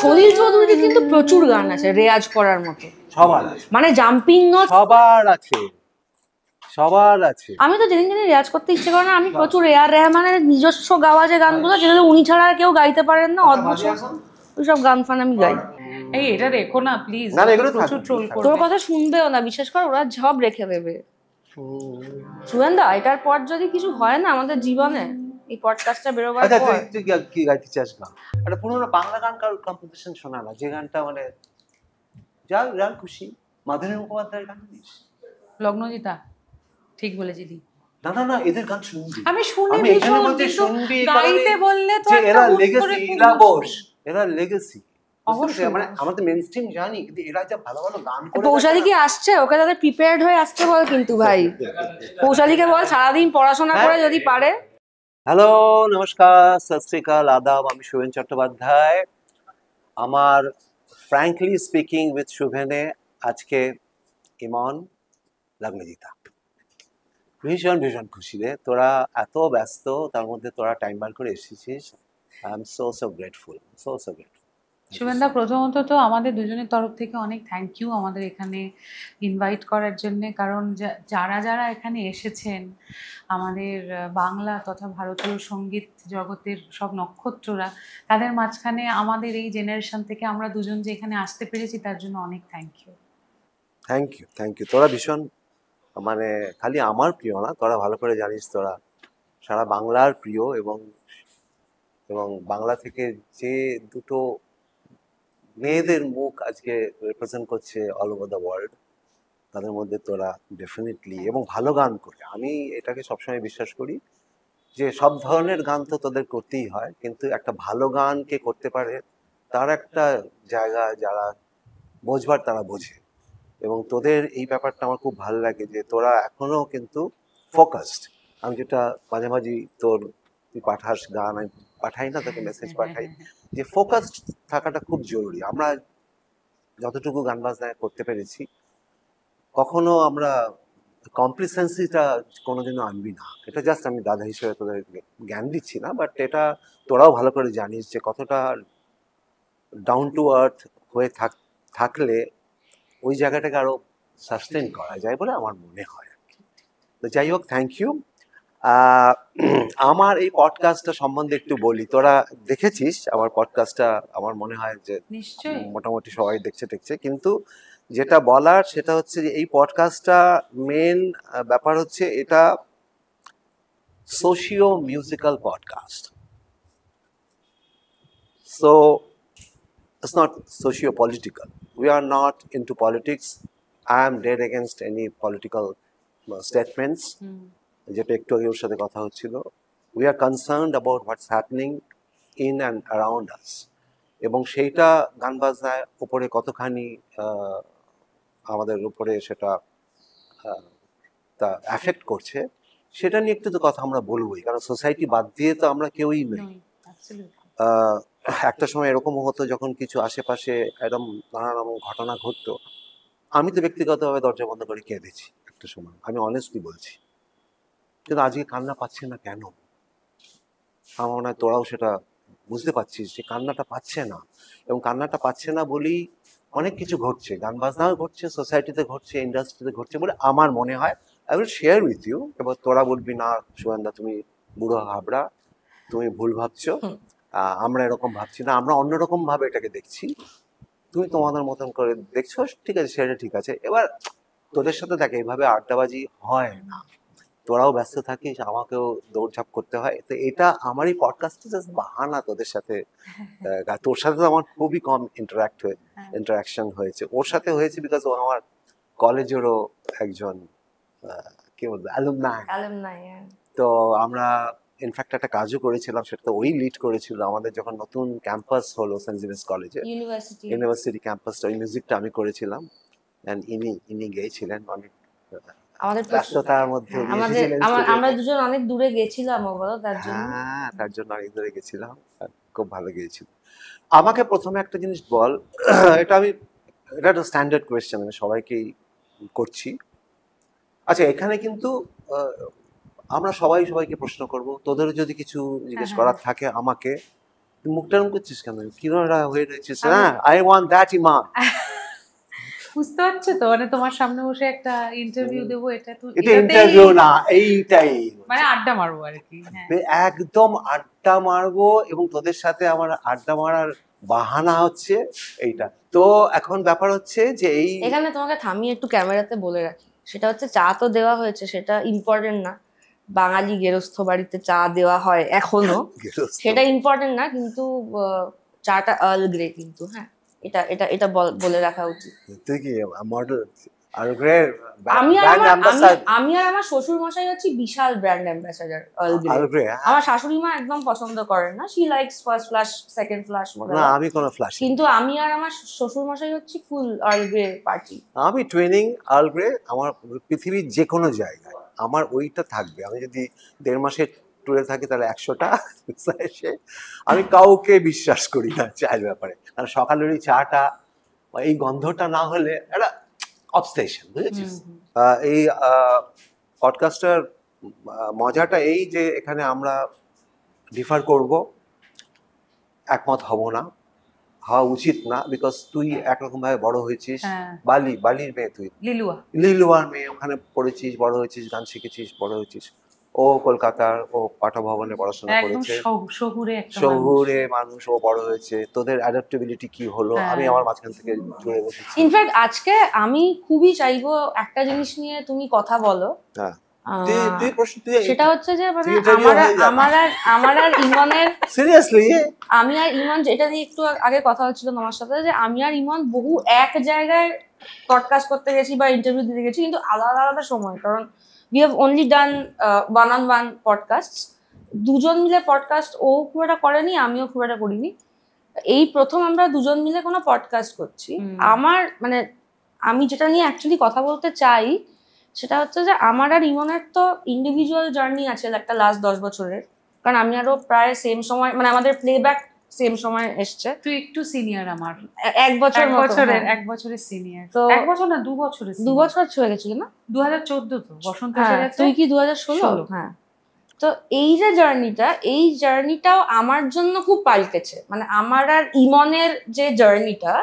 সলিল চৌধুরীর কিন্তু প্রচুর গান আছে রেয়াজ করার মতো, সবার আছে, মানে জাম্পিং নোট সবার আছে, সবার আছে। আমি তো যেদিন যেদিন রেয়াজ করতে ইচ্ছে করে না, আমি প্রচুর এআর রেহমানের নিজস্ব গাওয়া যে গানগুলো যেগুলো উনি ছাড়া আর কেউ গাইতে পারেন না, অদ্ভুত ওইসব গান ফান আমি গাই। এই এটা রেখো না প্লিজ, না না, এগুলো প্রচুর ট্রোল করবে। তোর কথা শুনবেও না, বিশেষ করে ওরা সব রেখে দেবে। সুয়েন্দা, এটার পর যদি কিছু হয় না আমাদের জীবনে, এই পডকাস্টটা বেরোবার আচ্ছা পর, তুই কি গাইতে চাস গান? একটা পুরোনো বাংলা গান কারোর কম্পোজিশন শোনা না, যে গানটা মানে যার খুশি। মাধুরী মুখোপাধ্যায়ের গান শুনিস? লগ্নজিতা, ঠিক বলেছি দি। না না না, এদের গান শুনবি। আমি শুনি আমি এখানে ভীষণ, বলতে কিন্তু শুনবি গাইতে বললে তো যে একটা এরা হুট করে লেগেসি, খুব এরা বস, মুশকিল। এরা লেগেসি। অবশ্যই। মানে আমাদের মেইনস্ট্রিম জানি, কিন্তু এরা যা ভালো ভালো গান করে। পৌশালি কি আসছে? ওকে তাদের প্রিপেয়ার্ড হয়ে আসতে বল কিন্তু ভাই, পৌশালিকে বল সারাদিন পড়াশোনা করে যদি পারে। হ্যালো, নমস্কার, সত শ্রী আকাল, আদাব। আমি শুভেন চট্টোপাধ্যায়। আমার ফ্র্যাঙ্কলি স্পিকিং উইথ শুভেনে আজকে ইমন লগ্নজিতা। ভীষণ ভীষণ খুশি রে, তোরা এত ব্যস্ত, তার মধ্যে তোরা টাইম বার করে এসেছিস। I'm so grateful, so grateful. শুভেন্দা, প্রথমত তো আমাদের দুজনের তরফ থেকে অনেক থ্যাংক ইউ আমাদের এখানে ইনভাইট করার জন্যে, কারণ যারা যারা এখানে এসেছেন আমাদের বাংলা তথা ভারতীয় সঙ্গীত জগতের সব নক্ষত্ররা, তাদের মাঝখানে আমাদের এই জেনারেশন থেকে আমরা দুজন যে এখানে আসতে পেরেছি তার জন্য অনেক থ্যাংক ইউ। Thank you. তোরা ভীষণ, মানে খালি আমার প্রিয় না, তোরা ভালো করে জানিস, তোরা সারা বাংলার প্রিয়। এবং বাংলা থেকে যে দুটো মেয়েদের মুখ আজকে রিপ্রেজেন্ট করছে অল ওভার দ্য ওয়ার্ল্ড, তাদের মধ্যে তোরা ডেফিনেটলি, এবং ভালো গান করে। আমি এটাকে সবসময় বিশ্বাস করি যে সব ধরনের গান তো তোদের করতেই হয়, কিন্তু একটা ভালো গান কে করতে পারে তার একটা জায়গা যারা বোঝবার তারা বোঝে। এবং তোদের এই ব্যাপারটা আমার খুব ভালো লাগে যে তোরা এখনো কিন্তু ফোকাসড। আমি যেটা মাঝে মাঝে তুই পাঠাস গান, আমি পাঠাই না, তোকে মেসেজ পাঠাই যে ফোকাসড থাকাটা খুব জরুরি। আমরা যতটুকু গান বাজনা করতে পেরেছি, কখনো আমরা কমপ্লিসেন্সিটা কোনোদিনও আনবি না। এটা জাস্ট আমি দাদা হিসেবে তোদের জ্ঞান দিচ্ছি না, বাট এটা তোরাও ভালো করে জানিস যে কতটা ডাউন টু আর্থ হয়ে থাকলে ওই জায়গাটাকে আরো সাস্টেন করা যায় বলে আমার মনে হয়। তো যাই হোক, থ্যাংক ইউ। আমার এই পডকাস্টটা সম্বন্ধে একটু বলি। তোরা দেখেছিস আমার পডকাস্টটা, আমার মনে হয় যে নিশ্চয়ই মোটামুটি সবাই দেখছে, কিন্তু যেটা বলার সেটা হচ্ছে যে এই পডকাস্টটা মেন ব্যাপার হচ্ছে এটা socio musical podcast. So it's not socio-political. We are not into politics. I am dead against any political statements. যেটা একটু আগে ওর সাথে কথা হচ্ছিল, we are concerned about what's happening in and around us. এবং সেইটা গান বাজনার উপরে কতখানি আমাদের উপরে সেটা তা এফেক্ট করছে, সেটা নিয়ে একটু তো কথা আমরা বলবোই, কারণ সোসাইটি বাদ দিয়ে তো আমরা কেউই নই। একটা সময় এরকম হতো যখন কিছু আশেপাশে এরকম নানা রকম ঘটনা ঘটতো, আমি তো ব্যক্তিগতভাবে দরজা বন্ধ করে কেঁদেছি একটা সময়, আমি অনেস্টলি বলছি। কিন্তু আজকে কান্না পাচ্ছে না কেন? আমার মনে হয় তোরাও সেটা বুঝতে পারছিস যে কান্নাটা পাচ্ছে না, এবং কান্নাটা পাচ্ছে না বলেই অনেক কিছু ঘটছে, গান বাজনাও ঘটছে, সোসাইটিতে ঘটছে, ইন্ডাস্ট্রিতে ঘটছে বলে আমার মনে হয়। I will share with you. এবার তোরা বলবি না সুয়েন্দা তুমি বুড়ো হাবড়া, তুমি ভুল ভাবছো, আমরা এরকম ভাবছি না, আমরা অন্যরকম ভাবে এটাকে দেখছি, তুমি তোমাদের মতন করে দেখছো, ঠিক আছে, সেটা ঠিক আছে। এবার তোদের সাথে দেখ এইভাবে আড্ডাবাজি হয় না, তোরাও ব্যস্ত থাকিস, আমাকেও দৌড়ঝাঁপ করতে হয়। তো এটা আমারই পডকাস্টে জাস্ট বাহানা তোদের সাথে। তোর সাথে তো আমার খুবই কম ইন্টারাকশন হয়েছে, ওর সাথে হয়েছে বিকজ ও আমার কলেজেরও একজন কি বলবো অ্যালুমনাই। তো আমরা ইনফ্যাক্ট একটা কাজও করেছিলাম, সেটা তো ওই লিড করেছিল। আমাদের যখন নতুন ক্যাম্পাস হলো সেন্ট জেভিয়ার্স কলেজে, ইউনিভার্সিটি ক্যাম্পাসটা, ওই মিউজিকটা আমি করেছিলাম, এন্ড ইনি গেয়েছিলেন। অনেক আমাদের ব্যস্ততার মধ্যে আমরা দুজন অনেক দূরে গেছিলাম, তার জন্য অনেক দূরে গেছিলাম, খুব ভালো গিয়েছিল। আমাকে প্রথমে একটা জিনিস বল, এটা একটা স্ট্যান্ডার্ড কোয়েশ্চেন, আমি সবাইকেই করছি। আচ্ছা, এখানে কিন্তু আমরা সবাইকে প্রশ্ন করব, তোদের যদি কিছু জিজ্ঞেস করার থাকে আমাকে, তুই মুখটা এরকম করছিস কেন? কিরোরা হয়ে রয়েছিস? হ্যাঁ, আই ওয়ান্ট দ্যাট ইমান। বুঝতে পারছো তো, মানে তোমার সামনে বসে একটা ইন্টারভিউ দেবো, এটা তো এটা ইন্টারভিউ না, এইটাই মানে আড্ডা মারবো আর কি। হ্যাঁ, একদম আড্ডা মারবো, এবং তোদের সাথে আমার আড্ডা মারার বাহানা হচ্ছে এইটা। তো এখন ব্যাপার হচ্ছে যে এখানে তোমাকে থামিয়ে একটু ক্যামেরাতে বলে রাখি, সেটা হচ্ছে চা তো দেওয়া হয়েছে, সেটা ইম্পর্টেন্ট না। বাঙালি গেরস্থ বাড়িতে চা দেওয়া হয় এখনো, সেটা ইম্পর্টেন্ট না, কিন্তু চাটা আর্ল গ্রে কিন্তু। হ্যাঁ, এটা এটা এটা বলে রাখা উচিত। তুই কি মডেল আর্ল গ্রে আমি আর ব্র্যান্ড অ্যাম্বাসাডর? আমি আর আমার শ্বশুর মশাই হচ্ছে বিশাল ব্র্যান্ড অ্যাম্বাসাডর আর্ল গ্রে। আমার শাশুড়ি মা একদম পছন্দ করেন না, she likes first flush, second flush. না, আমি কোনো ফ্লাশ, কিন্তু আমি আর আমার শ্বশুর মশাই হচ্ছে ফুল আর্ল গ্রে পার্টি। আমি ট্রেনিং আর্ল গ্রে। আমার পৃথিবীর যে কোনো জায়গায় আমার ওইটা থাকবে। আমি যদি 1.5 মাসের ট্যুরে থাকি তাহলে 100টা এসে আমি কাউকে বিশ্বাস করি না চায়ের ব্যাপারে। কারণ সকালের ওই চাটা বা এই গন্ধটা না হলে একটা অবসেশন, বুঝেছিস? এই পডকাস্টার মজাটা এই যে এখানে আমরা ডিফার করব, একমত হব না, হওয়া উচিত না। বিকজ তুই একরকম ভাবে বড় হয়েছিস, বালির মেয়ে, তুই লিলুয়ার মেয়ে, ওখানে পড়েছিস, বড় হয়েছিস, গান শিখেছিস, বড় হয়েছিস। ও কলকাতার, ও পাঠভবনে পড়াশোনা করেছে, শহুরে মানুষ, ও বড় হয়েছে। তোদের অ্যাডাপ্টেবিলিটি কি হলো? আমি আমার মাঝখান থেকে জুড়ে বসেছি। ইনফ্যাক্ট আজকে আমি খুবই চাইবো একটা জিনিস নিয়ে তুমি কথা বলো। হ্যাঁ, সেটা হচ্ছে যে মানে আমার আর ইমনের, সিরিয়াসলি আমি আর ইমন, যেটা নিয়ে একটু আগে কথা হচ্ছিল তোমার সাথে, যে আমি আর ইমন বহু এক জায়গায় পডকাস্ট করতে গেছি বা ইন্টারভিউ দিতে গেছি, কিন্তু আলাদা আলাদা সময়। কারণ we have only done one-on-one podcasts, দুজন মিলে পডকাস্ট ও খুব একটা করেনি, আমিও খুব একটা করিনি। এই প্রথম আমরা দুজন মিলে কোনো পডকাস্ট করছি। আমার মানে আমি যেটা নিয়ে অ্যাকচুয়ালি কথা বলতে চাই সেটা হচ্ছে যে আমার আর ইমনের তো ইন্ডিভিজুয়াল জার্নি আছে একটা লাস্ট 10 বছরের। কারণ আমি আরো প্রায় সেম সময়, মানে আমাদের প্লেব্যাক সেম সময় এসছে। তুই একটু সিনিয়র আমার, 1 বছরের সিনিয়র। তো 1 বছর না 2 বছরের, 2 বছর ছুঁয়ে গেছিল না? 2014 তো বসন্ত এসে গেছে। তুই কি 2016? হ্যাঁ। তো এই যে জার্নিটাও আমার জন্য খুব পাল্টেছে। মানে আমার আর ইমনের যে জার্নিটা,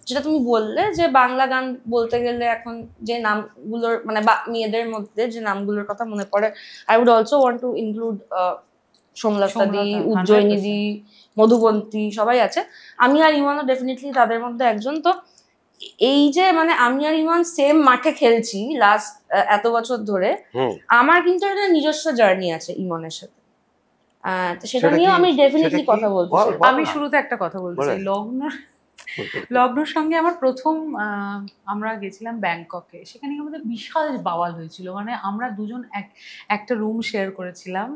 যেটা তুমি বললে যে বাংলা গান বলতে গেলে এখন যে নামগুলোর, মানে মেয়েদের মধ্যে যে নামগুলোর কথা মনে পড়ে, I would also want to include Somlata দি, উজ্জয়িনী দি, মধুবন্তী, সবাই আছে। আমি আর ইমনও ডেফিনেটলি তাদের মধ্যে একজন। তো এই যে মানে আমি আর ইমন সেম মাঠে খেলছি লাস্ট এত বছর ধরে, আমার কিন্তু একটা নিজস্ব জার্নি আছে ইমনের সাথে। সেটা নিয়েও আমি ডেফিনেটলি কথা বলতে চাই। আমি শুরুতে একটা কথা বলতে চাই। লগ্নর সঙ্গে আমার প্রথম, আমরা গেছিলাম ব্যাংককে, সেখানে আমাদের বিশাল বাওয়াল হয়েছিল। মানে আমরা দুজন একটা রুম শেয়ার করেছিলাম।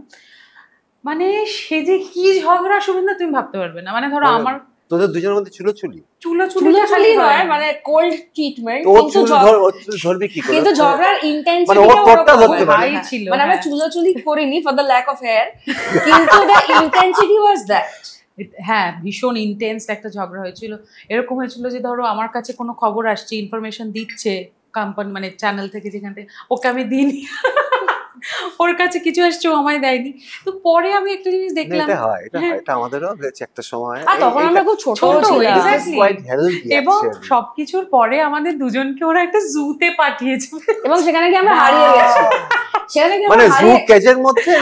মানে সে যে কি ঝগড়া, শুভেন্দু তুমি ভাবতে পারবে না। মানে ধরো আমার, তোদের দুজনের মধ্যে চুলোচুলি নয়, মানে কোল্ড ট্রিটমেন্ট, কিন্তু ঝগড়ার ইন্টেন্সিটি ছিল। মানে আমরা চুলোচুলি করিনি for the lack of hair, কিন্তু দ্য ইন্টেন্সিটি ওয়াজ দ্যাট। হ্যাঁ, ভীষণ ইন্টেন্স একটা ঝগড়া হয়েছিল। এরকম হয়েছিল যে ধরো আমার কাছে কোনো খবর আসছে, ইনফরমেশন দিচ্ছে কোম্পানি, মানে চ্যানেল থেকে, যেখান থেকে, ওকে আমি দিইনি, ওর কাছে কিছু আসছে, ও আমায় দেয়নি। তো পরে আমি একটা জিনিস দেখলাম, এটা আমাদেরও হয়েছে একটা সময়, তখন আমরা খুব ছোট ছিলাম, এবং সবকিছুর পরে আমাদের দুজনকে ওরা একটা জুতে পাঠিয়েছে, এবং সেখানে কি আমরা হারিয়ে গেছি। মানে জু কেজের মধ্যে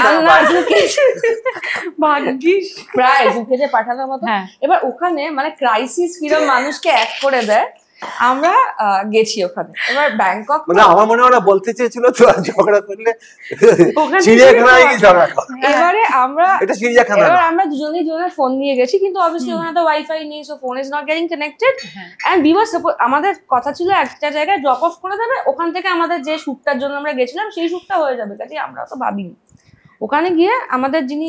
ভাগ্যিস প্রায় জু কেজে পাঠানোর মতো। এবার ওখানে মানে ক্রাইসিস কিরকম মানুষকে এক করে দেয়। আমরা গেছি ওখানে, এবার ব্যাংকক, মানে আমার মনে হয় বলতে চেয়েছিল তো ঝগড়া করলে চিড়িয়াখানায় কি ঝগড়া করে। এবারে আমরা এটা চিড়িয়াখানা, এবার আমরা দুজনেই দুজনের ফোন নিয়ে গেছি, কিন্তু অবভিয়াসলি ওখানে তো ওয়াইফাই নেই, so phone is not getting connected. And we were suppose, আমাদের কথা ছিল একটা জায়গায় ড্রপ অফ করে দেবে, ওখান থেকে আমাদের যে শুটটার জন্য আমরা গেছিলাম সেই শুটটা হয়ে যাবে। কাজে আমরা তো ভাবিনি। ওখানে গিয়ে আমাদের যিনি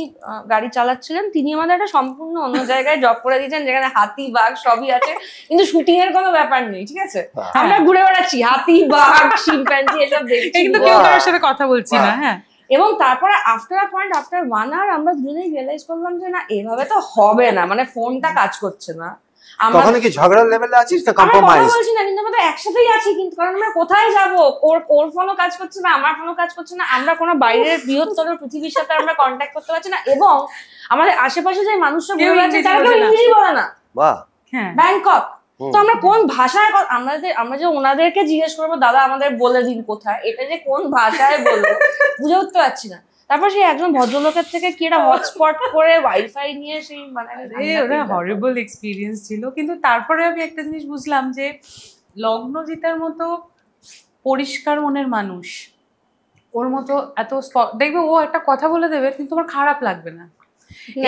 গাড়ি চালাচ্ছিলেন তিনি আমাদের একটা সম্পূর্ণ অন্য জায়গায় ড্রপ করে দিয়েছেন, যেখানে হাতি বাঘ সবই আছে, কিন্তু শুটিং এর কোনো ব্যাপার নেই। ঠিক আছে, আমরা ঘুরে বেড়াচ্ছি, হাতি বাঘ শিম্পাঞ্জি এসব দেখছি, কিন্তু কেউ কারোর সাথে কথা বলছি না। হ্যাঁ, এবং তারপরে আফটার 1 আওয়ার আমরা দুজনেই রিয়েলাইজ করলাম যে না, এভাবে তো হবে না, মানে ফোনটা কাজ করছে না, তখন কি ঝগড়ার লেভেলে আছিস না আমরা কথা কম্প্রোমাইজ? বলছি না, কিন্তু আমরা তো একসাথেই আছি, কিন্তু কারণ আমরা কোথায় যাব, ওর ফোনও কাজ করছে না, আমার ফোনও কাজ করছে না, আমরা কোনো বাইরের বৃহত্তর পৃথিবীর সাথে আমরা কন্ট্যাক্ট করতে পারছি না, এবং আমাদের আশেপাশে যে মানুষরা কেউ বলে আছে ইংরেজি তারা কেউ বোঝে না। ইংরেজি বলে না। বাহ, হ্যাঁ ব্যাংকক, হুম। তো আমরা কোন ভাষায় আমরা যে ওনাদেরকে জিজ্ঞেস করবো দাদা আমাদের বলে দিন কোথায়, এটা যে কোন ভাষায় বলবো বুঝে উঠতে পারছি না। তারপর সেই একজন ভদ্রলোকের থেকে কি একটা হটস্পট করে ওয়াইফাই নিয়ে সেই মানে ওটা হরিবল এক্সপিরিয়েন্স ছিল। কিন্তু তারপরে আমি একটা জিনিস বুঝলাম যে লগ্নজিতার মতো পরিষ্কার মনের মানুষ, ওর মতো এত দেখবে ও একটা কথা বলে দেবে কিন্তু তোমার খারাপ লাগবে না।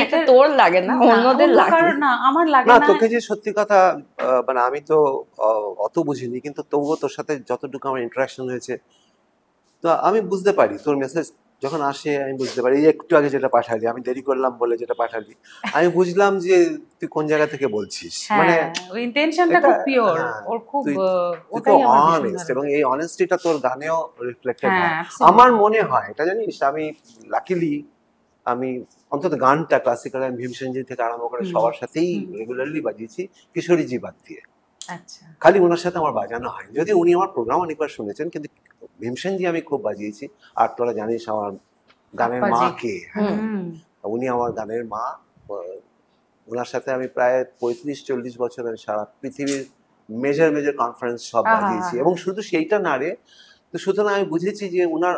এটা তোর লাগে না, অন্যদের লাগে না, আমার লাগে না না। তোকে যে সত্যি কথা মানে আমি তো অত বুঝিনি, কিন্তু তবুও তোর সাথে যতটুকু আমার ইন্টারাকশন হয়েছে তো আমি বুঝতে পারি তোর মেসেজ যখন আসে, আমি বুঝতে পারি। এই একটু আগে যেটা পাঠালি, আমি দেরি করলাম বলে যেটা পাঠালি, আমি বুঝলাম যে তুই কোন জায়গা থেকে বলছিস। মানে ওই ইন্টেনশনটা খুব পিওর, ওর খুব ওটাই অনেস্ট, এবং এই অনেস্টিটা তোর গানেও রিফ্লেক্টেড হয় আমার মনে হয়। এটা জানিস, আমি লাকিলি আমি অন্তত গানটা ক্লাসিক্যাল আমি ভীমসেনজি থেকে আরম্ভ করে সবার সাথেই রেগুলারলি বাজিয়েছি, কিশোরীজি বাদ দিয়ে। আচ্ছা, খালি ওনার সাথে আমার বাজানো হয়, যদি উনি আমার প্রোগ্রাম অনেকবার শুনেছেন, কিন্তু ভীমসেনজি আমি খুব বাজিয়েছি। আর তোরা জানিস আমার গানের মা কে, হ্যাঁ উনি আমার গানের মা। ওনার সাথে আমি প্রায় 35-40 বছর আমি সারা পৃথিবীর মেজর মেজর কনফারেন্স সব বাজিয়েছি, এবং শুধু সেইটা না রে, তো সুতরাং আমি বুঝেছি যে ওনার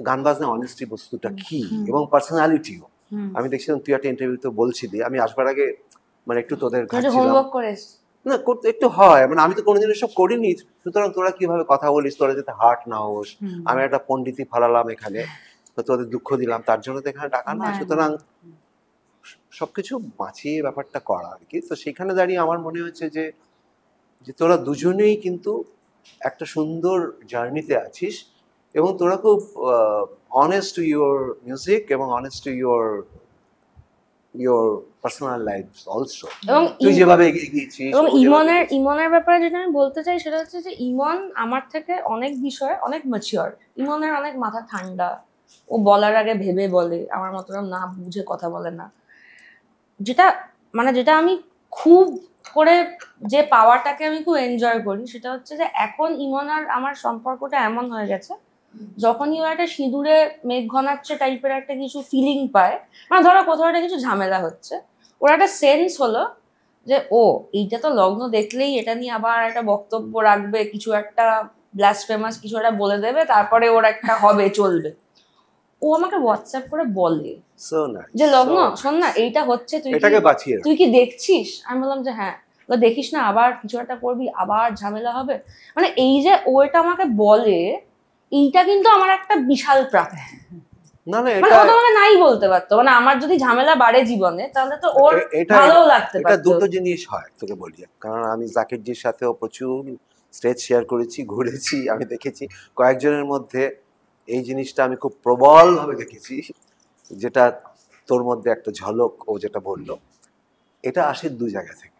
গান বাজনা অনেস্টি বস্তুটা কি, এবং পার্সোনালিটিও। আমি দেখছিলাম তুই একটা ইন্টারভিউতে বলছিলি, আমি আসবার আগে মানে একটু তোদের হোমওয়ার্ক করিস না, করতে একটু হয়, মানে আমি তো কোনোদিন এসব করিনি, সুতরাং তোরা কিভাবে কথা বলিস, তোরা যাতে হার্ট না হোস। আমি একটা পণ্ডিতি ফালালাম এখানে, তো তোদের দুঃখ দিলাম, তার জন্য তো এখানে ডাকা না। সুতরাং সবকিছু বাঁচিয়ে ব্যাপারটা করা আর কি। তো সেখানে দাঁড়িয়ে আমার মনে হচ্ছে যে তোরা দুজনেই কিন্তু একটা সুন্দর জার্নিতে আছিস, এবং তোরা খুব অনেস্ট টু ইউর মিউজিক এবং honest to your personal life also, এবং তুই যেভাবে এগিয়েছিস। এবং ইমনের ব্যাপারে যেটা আমি বলতে চাই সেটা হচ্ছে যে ইমন আমার থেকে অনেক বিষয়ে অনেক ম্যাচিওর। ইমনের অনেক মাথা ঠান্ডা, ও বলার আগে ভেবে বলে, আমার মতো না বুঝে কথা বলে না। যেটা আমি খুব করে যে পাওয়াটাকে আমি খুব এনজয় করি সেটা হচ্ছে যে এখন ইমন আর আমার সম্পর্কটা এমন হয়ে গেছে, যখনই ও একটা সিঁদুরে মেঘ ঘনাচ্ছে টাইপের একটা কিছু ফিলিং পায়, মানে ধরো কোথাও একটা কিছু ঝামেলা হচ্ছে, ওর একটা সেন্স হলো যে ও এইটা তো লগ্ন দেখলেই এটা নিয়ে আবার একটা বক্তব্য রাখবে, কিছু একটা ব্লাসফেমাস কিছু একটা বলে দেবে, তারপরে ওর একটা হবে চলবে। ও আমাকে হোয়াটসঅ্যাপ করে বলে যে লগ্ন শোন না এইটা হচ্ছে, তুই কি দেখছিস? আমি বললাম যে হ্যাঁ। দেখিস না আবার কিছু একটা করবি, আবার ঝামেলা হবে। মানে এই যে ও এটা আমাকে বলে, এইটা কিন্তু আমার একটা বিশাল প্রাপ্তি। মানে ও তো আমাকে নাই বলতে পারতো, মানে আমার যদি ঝামেলা বাড়ে জীবনে তাহলে তো ওর ভালো লাগতে পারতো। এটা দুটো জিনিস হয় তোকে বলি, কারণ আমি জাকিরজির সাথেও প্রচুর স্টেজ শেয়ার করেছি, ঘুরেছি, আমি দেখেছি কয়েকজনের মধ্যে এই জিনিসটা আমি খুব প্রবলভাবে দেখেছি, যেটা তোর মধ্যে একটা ঝলক ও যেটা বললো, এটা আসে দু জায়গা থেকে।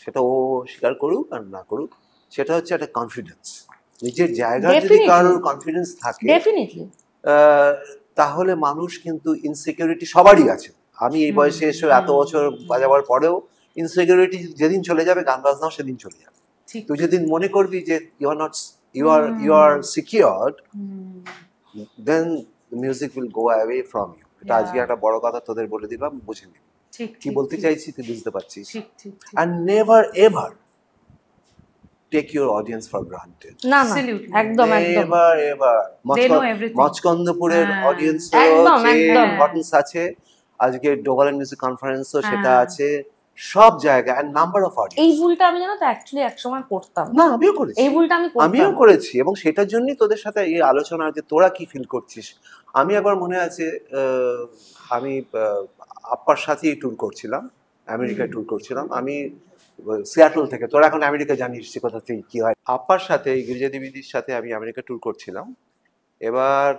সেটা ও স্বীকার করুক আর না করুক, সেটা হচ্ছে একটা কনফিডেন্স। নিজের জায়গায় যদি কারোর কনফিডেন্স থাকে তাহলে মানুষ কিন্তু, ইনসিকিউরিটি সবারই আছে। আমি এই বয়সে এসে এত বছর বাজাবার পরেও ইনসিকিউরিটি যেদিন চলে যাবে, গান বাজনাও সেদিন চলে যাবে। তুই যেদিন মনে করবি যে you are secured, then music will go away from you. এটা আজকে একটা বড় কথা তোদের বলে দিলাম, বুঝে নিবি কি বলতে চাইছি, তুই বুঝতে পারছিস। and never ever take your audience for granted. না একদম never ever মচকন্দপুরের অডিয়েন্স ইম্পর্টেন্স আছে, আজকে ডোভাল মিউজিক কনফারেন্সও সেটা আছে, সব জায়গায় and number of audience। এই ভুলটা আমি জানো তো অ্যাকচুয়ালি একসময় করতাম। না আমিও করেছি, এই ভুলটা আমিও করেছি, এবং সেটার জন্যই তোদের সাথে এই আলোচনা যে তোরা কি ফিল করছিস। আমি একবার মনে আছে আমি আপ্পার সাথেই ট্যুর করছিলাম, আমেরিকায় ট্যুর করছিলাম আমি সিয়াটল থেকে। তোরা এখন আমেরিকা জানিস সে কথা থেকে কি হয়। আপ্পার সাথে গিরিজা দেবীদির সাথে আমি আমেরিকা ট্যুর করছিলাম। এবার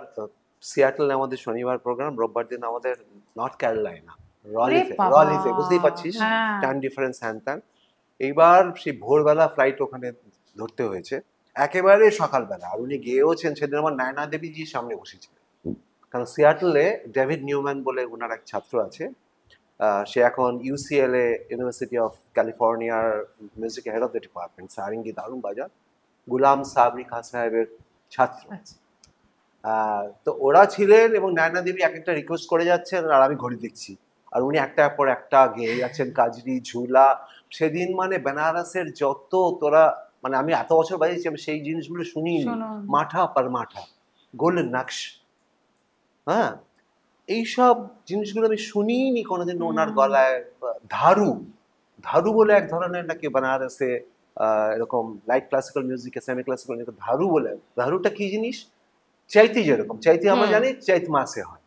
সিয়াটলে আমাদের শনিবার প্রোগ্রাম, রোববার দিন আমাদের নর্থ ক্যারোলাইনা রলিতে, বুঝতেই পারছিস টাইম ডিফারেন্স হ্যান ত্যান। এইবার সেই ভোরবেলা ফ্লাইট ওখানে ধরতে হয়েছে, একেবারে সকালবেলা। আর উনি গিয়েওছেন, সেদিন আমার নায়না দেবীজির সামনে বসেছিলেন, কারণ সিয়াটলে ডেভিড নিউম্যান বলে ওনার এক ছাত্র আছে, সে এখন UCLA ইউনিভার্সিটি অফ ক্যালিফোর্নিয়ার music head of the department, sarangi দারুণ বাজার, গুলাম সাবরি খান সাহেবের ছাত্র। আচ্ছা। তো ওরা ছিলেন এবং নয়না দেবী এক একটা রিকোয়েস্ট করে যাচ্ছেন আর আমি ঘড়ি দেখছি, আর উনি একটার পর একটা গেয়ে যাচ্ছেন কাজরি ঝুলা। সেদিন মানে বেনারসের যত তোরা মানে আমি এত বছর বাজিয়েছি আমি সেই জিনিসগুলো শুনিনি। মাঠা পর মাঠা, গোল্ডেন নাকশ, হ্যাঁ এইসব জিনিসগুলো আমি শুনিনি কোনোদিন ওনার গলায়। ধারু, ধারু বলে এক ধরনের নাকি বেনারসে এরকম light classical music, semi classical music, ধারু বলে। ধারুটা কি জিনিস? চাইতি, যেরকম চাইতি আমরা জানি চৈত মাসে হয়।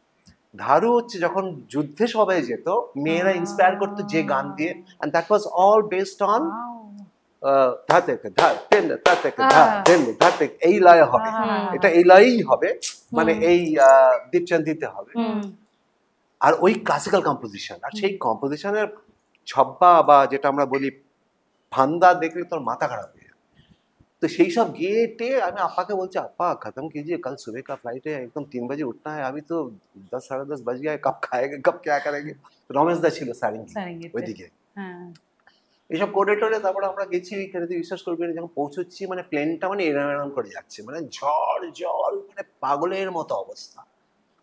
ধারু হচ্ছে যখন যুদ্ধে সবাই যেত, মেয়েরা ইন্সপায়ার করতো যে গান দিয়ে, and that was all based on এই লয়ে হবে, এটা এই লয়েই হবে, মানে এই দীপচাঁদ দিতে হবে, আর ওই ক্লাসিক্যাল কম্পোজিশন। আর সেই কম্পোজিশনের ছব্বা বা যেটা আমরা বলি ফান্দা দেখলে তোর মাথা খারাপ হয়ে যায়। तो সেই সব গেটে আমি আপাকে বলছি, আপা खत्म कीजिए, कल सुबह का फ्लाइट है, एकदम 3 बजे उठना है, अभी तो 10 साढ़े 10 बज गया है, कब खाएंगे, कब क्या करेंगे। রমেশ দা ছিল সারিঙ্গি ওইদিকে, এইসব কোডে টোডে। তারপরে আমরা গেছি ওইখানে, বিশ্বাস করবি না, যখন পৌঁছচ্ছি মানে প্লেনটা মানে এরম এরম করে যাচ্ছে, মানে ঝড় জল, মানে পাগলের মতো অবস্থা।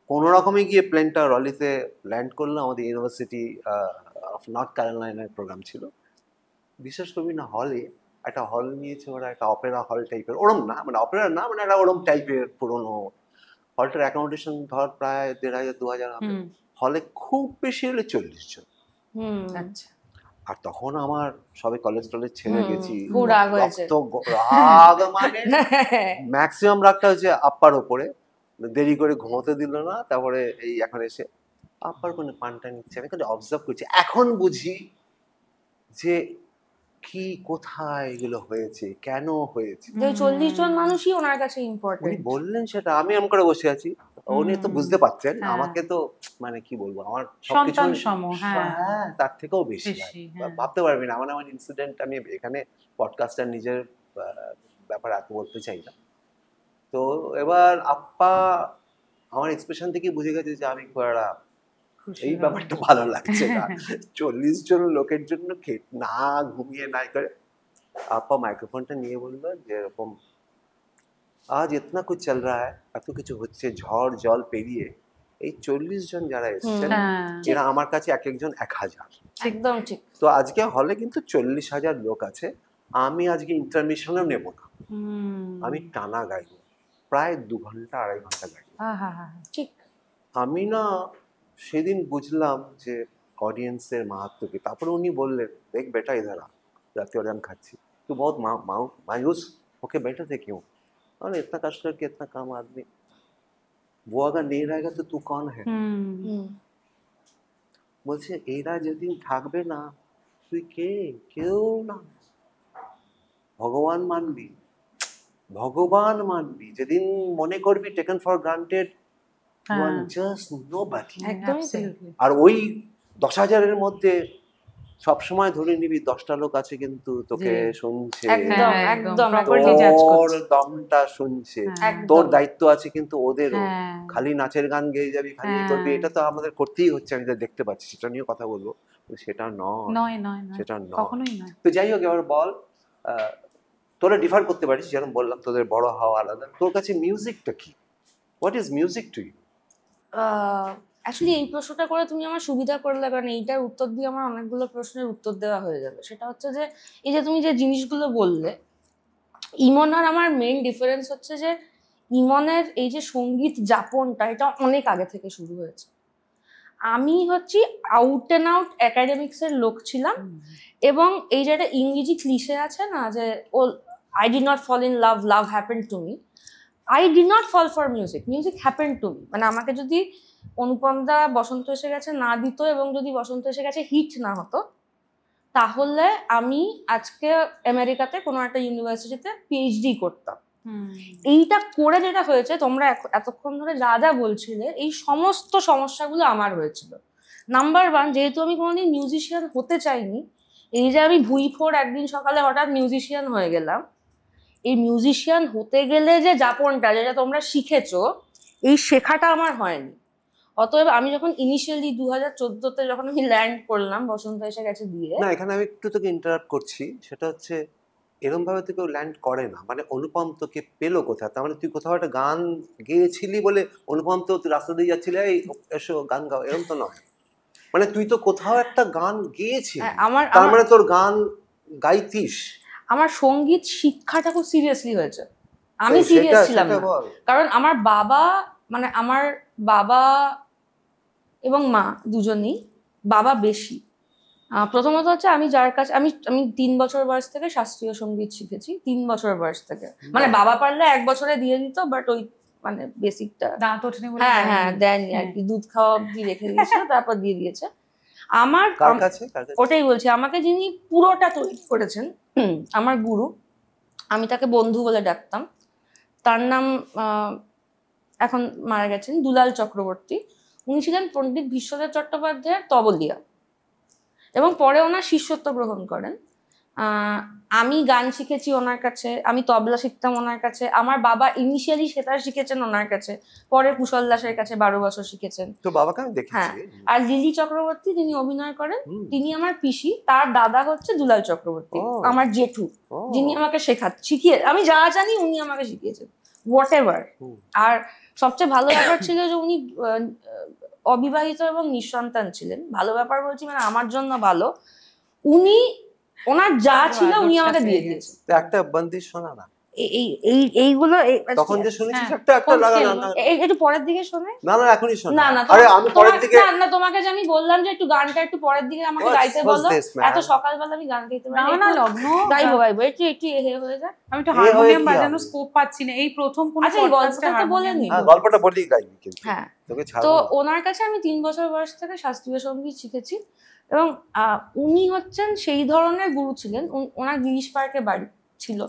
কোনো রকমে গিয়ে প্লেনটা রলিতে ল্যান্ড করলো। আমাদের ইউনিভার্সিটি অফ নর্থ ক্যারোলাইনার প্রোগ্রাম ছিল। বিশ্বাস করবি না, হলে একটা হল নিয়েছে ওরা, একটা অপেরা হল টাইপের, ওরম না মানে অপেরা না, মানে একটা ওরম টাইপের পুরোনো। হলটার অ্যাকোমোডেশন ধর প্রায় 1500-2000 হবে, হলে খুব বেশি হলে 40 জন। আচ্ছা। আর তখন আমার সবে কলেজ টলেজ ছেড়ে গেছি, রাগ মানে ম্যাক্সিমাম রাগটা হচ্ছে আপ্পার ওপরে। দেরি করে ঘুমোতে দিল না, তারপরে এই এখন এসে আপ্পার কোনো পানটা নিচ্ছে, আমি কিন্তু অবজার্ভ করছি। এখন বুঝি যে কি কোথায় এগুলো হয়েছে, কেন হয়েছে। 40 জন মানুষই ওনার কাছে ইম্পর্টেন্ট। উনি বললেন সেটা, আমি এমন করে বসে আছি, উনি তো বুঝতে পারছেন। আমাকে তো মানে কি বলবো, আমার সবকিছু হ্যাঁ তার থেকেও বেশি ভাবতে পারবি না। আমার ইনসিডেন্ট আমি এখানে পডকাস্টার নিজের ব্যাপার এত বলতে চাই না। তো এবার আপ্পা আমার এক্সপ্রেশন থেকে বুঝে গেছে যে আমি এই ব্যাপারটা ভালো লাগছে না। 40 জন লোকের জন্য না ঘুমিয়ে নাই করে আপা মাইক্রোফোনটা নিয়ে বললো যে এরকম আজ ইতনা কুছ চল রা হ্যায়, এত কিছু হচ্ছে, ঝড় জল পেরিয়ে এই 40 জন যারা এসেছেন এরা আমার কাছে এক একজন 1000। একদম ঠিক। তো আজকে হলে কিন্তু 40,000 লোক আছে। আমি আজকে ইন্টারমিশনও নেব না, আমি টানা গাইব, প্রায় 2 ঘন্টা 2.5 ঘন্টা গাইব। ঠিক। আমি না সেদিন বুঝলাম যে অডিয়েন্সের মাহাত্ম্য কি। তারপরে উনি বললেন, দেখ বেটা ইধার आ, रात और हम खाচ্ছি, तू बहुत मायूस होके बैठे थे क्यों? और इतना कष्ट करके इतना काम आदमी, वो अगर नहीं रहेगा तो तू कौन है? বলছে এরা যেদিন থাকবে না তুই কে? কেউ না। ভগবান মানবি, ভগবান মানবি যেদিন মনে করবি taken for granted, you are just nobody. আর ওই 10,000-এর মধ্যে সবসময় ধরে নিবি 10টা লোক আছে কিন্তু তোকে শুনছে, তোর দমটা শুনছে, তোর দায়িত্ব আছে কিন্তু ওদেরও। খালি নাচের গান গেয়ে যাবি, খালি করবি, এটা তো আমাদের করতেই হচ্ছে, আমি দেখতে পাচ্ছি, সেটা নিয়ে কথা বলবো, সেটা নয়, সেটা নয়। তো যাই হোক, এবার বল, তোরা ডিফার করতে পারিস, যেরকম বললাম তোদের বড় হওয়া আলাদা, তোর কাছে মিউজিকটা কি? What is music to you? Actually এই প্রশ্নটা করে তুমি আমার সুবিধা করলে, কারণ এইটার উত্তর দিয়ে আমার অনেকগুলো প্রশ্নের উত্তর দেওয়া হয়ে যাবে। সেটা হচ্ছে যে এই যে তুমি যে জিনিসগুলো বললে, ইমন আর আমার মেইন ডিফারেন্স হচ্ছে যে ইমনের এই যে সঙ্গীত যাপনটা, এটা অনেক আগে থেকে শুরু হয়েছে। আমি হচ্ছি আউট অ্যান্ড আউট একাডেমিক্সের লোক ছিলাম, এবং এই যে একটা ইংরেজি ক্লিশে আছে না যে oh I did not fall in love, love happened to me. I did not fall for music, music happened to me. মানে আমাকে যদি অনুপমদা বসন্ত এসে গেছে না দিত, এবং যদি বসন্ত এসে গেছে হিট না হতো, তাহলে আমি আজকে আমেরিকাতে কোনো একটা ইউনিভার্সিটিতে পিএইচডি করতাম। এইটা করে যেটা হয়েছে, তোমরা এতক্ষণ ধরে যা যা বলছিলে, এই সমস্ত সমস্যাগুলো আমার হয়েছিল। নাম্বার 1, যেহেতু আমি কোনোদিন মিউজিশিয়ান হতে চাইনি, এই যে আমি ভুইফোর একদিন সকালে হঠাৎ মিউজিশিয়ান হয়ে গেলাম, এই মিউজিশিয়ান হতে গেলে যে যাপনটা, যেটা তোমরা শিখেছো, এই শেখাটা আমার হয়নি। অতএব আমি যখন ইনিশিয়ালি 2014-তে যখন আমি ল্যান্ড করলাম, বসন্ত এসে গেছে দিয়ে, না এখানে আমি একটু তোকে ইন্টারাপ্ট করছি, সেটা হচ্ছে এরকম ভাবে তো কেউ ল্যান্ড করে না। মানে অনুপম তোকে পেলো কোথায়? তার মানে তুই কোথাও একটা গান গেয়েছিলি বলে অনুপম তো তুই রাস্তা দিয়ে যাচ্ছিলে, এই এসো গান গাও, এরকম তো নয়। মানে তুই তো কোথাও একটা গান গেয়েছিলি, আমার তার মানে তোর গান গাইতিস। আমার সঙ্গীত শিক্ষাটা খুব সিরিয়াসলি হয়েছে, আমি সিরিয়াস ছিলাম না। কারণ আমার বাবা, মানে আমার বাবা এবং মা দুজনেই, বাবা বেশি, প্রথমত হচ্ছে আমি যার কাছে আমি 3 বছর বয়স থেকে শাস্ত্রীয় সঙ্গীত শিখেছি, 3 বছর বয়স থেকে। মানে বাবা পারলে 1 বছরে দিয়ে দিত, বাট ওই মানে বেসিকটা দাঁত ওঠেনি বলে হ্যাঁ দেয়নি আর কি, দুধ খাওয়া অব্দি রেখে দিয়েছিল, তারপর দিয়ে দিয়েছে। আমার ওটাই বলছি, আমাকে যিনি পুরোটা তৈরি করেছেন আমার গুরু, আমি তাকে বন্ধু বলে ডাকতাম, তার নাম এখন মারা গেছেন দুলাল চক্রবর্তী। উনি ছিলেন পণ্ডিত বিশ্বদেব চট্টোপাধ্যায়ের তবলিয়া এবং পরে ওনার শিষ্যত্ব গ্রহণ করেন। আমি গান শিখেছি ওনার কাছে, আমি তবলা শিখতাম ওনার কাছে, আমার বাবা ইনিশিয়ালি সেতার শিখেছেন ওনার কাছে, পরে কুশল দাসের কাছে 12 বছর শিখেছেন। তো বাবাকে আমি দেখেছি। হ্যাঁ, আর লিলি চক্রবর্তী যিনি অভিনয় করেন, তিনি আমার পিসি, তার দাদা হচ্ছে দুলাল চক্রবর্তী, আমার জেঠু, যিনি আমাকে শিখিয়ে, আমি যা জানি উনি আমাকে শিখিয়েছেন, হোয়াট এভার। আর সবচেয়ে ভালো ব্যাপার ছিল যে উনি অবিবাহিত এবং নিঃসন্তান ছিলেন। ভালো ব্যাপার বলছি মানে আমার জন্য ভালো, উনি ওনার যা ছিল উনি আমাকে দিয়ে দিয়েছেন। একটা বন্দিশ শোনা না, এইগুলো তখন যে শুনেছিস একটা লাগা না, একটু পরের দিকে শোনে না এখনই শোনা। না আরে আমি পরের দিকে না, তোমাকে যে আমি বললাম যে একটু গানটা একটু পরের দিকে আমাকে গাইতে বলো, এত সকালবেলা আমি গান গাইতে পারি না, লগ্ন গাইবো একটু হয়ে যায়। আমি তো হারমোনিয়াম বাজানো স্কোপ পাচ্ছি না, এই প্রথম কোন পডকাস্টে গল্পটা বলে নি, গল্পটা বলেই গাইবি কিন্তু। হ্যাঁ, তোকে ছাড়বো তো না। ওনার কাছে আমি 3 বছর বয়স থেকে শাস্ত্রীয় সঙ্গীত শিখেছি এবং উনি হচ্ছেন সেই ধরনের গুরু ছিলেন। ওনার গিরিশ পার্কে বাড়ি ছিল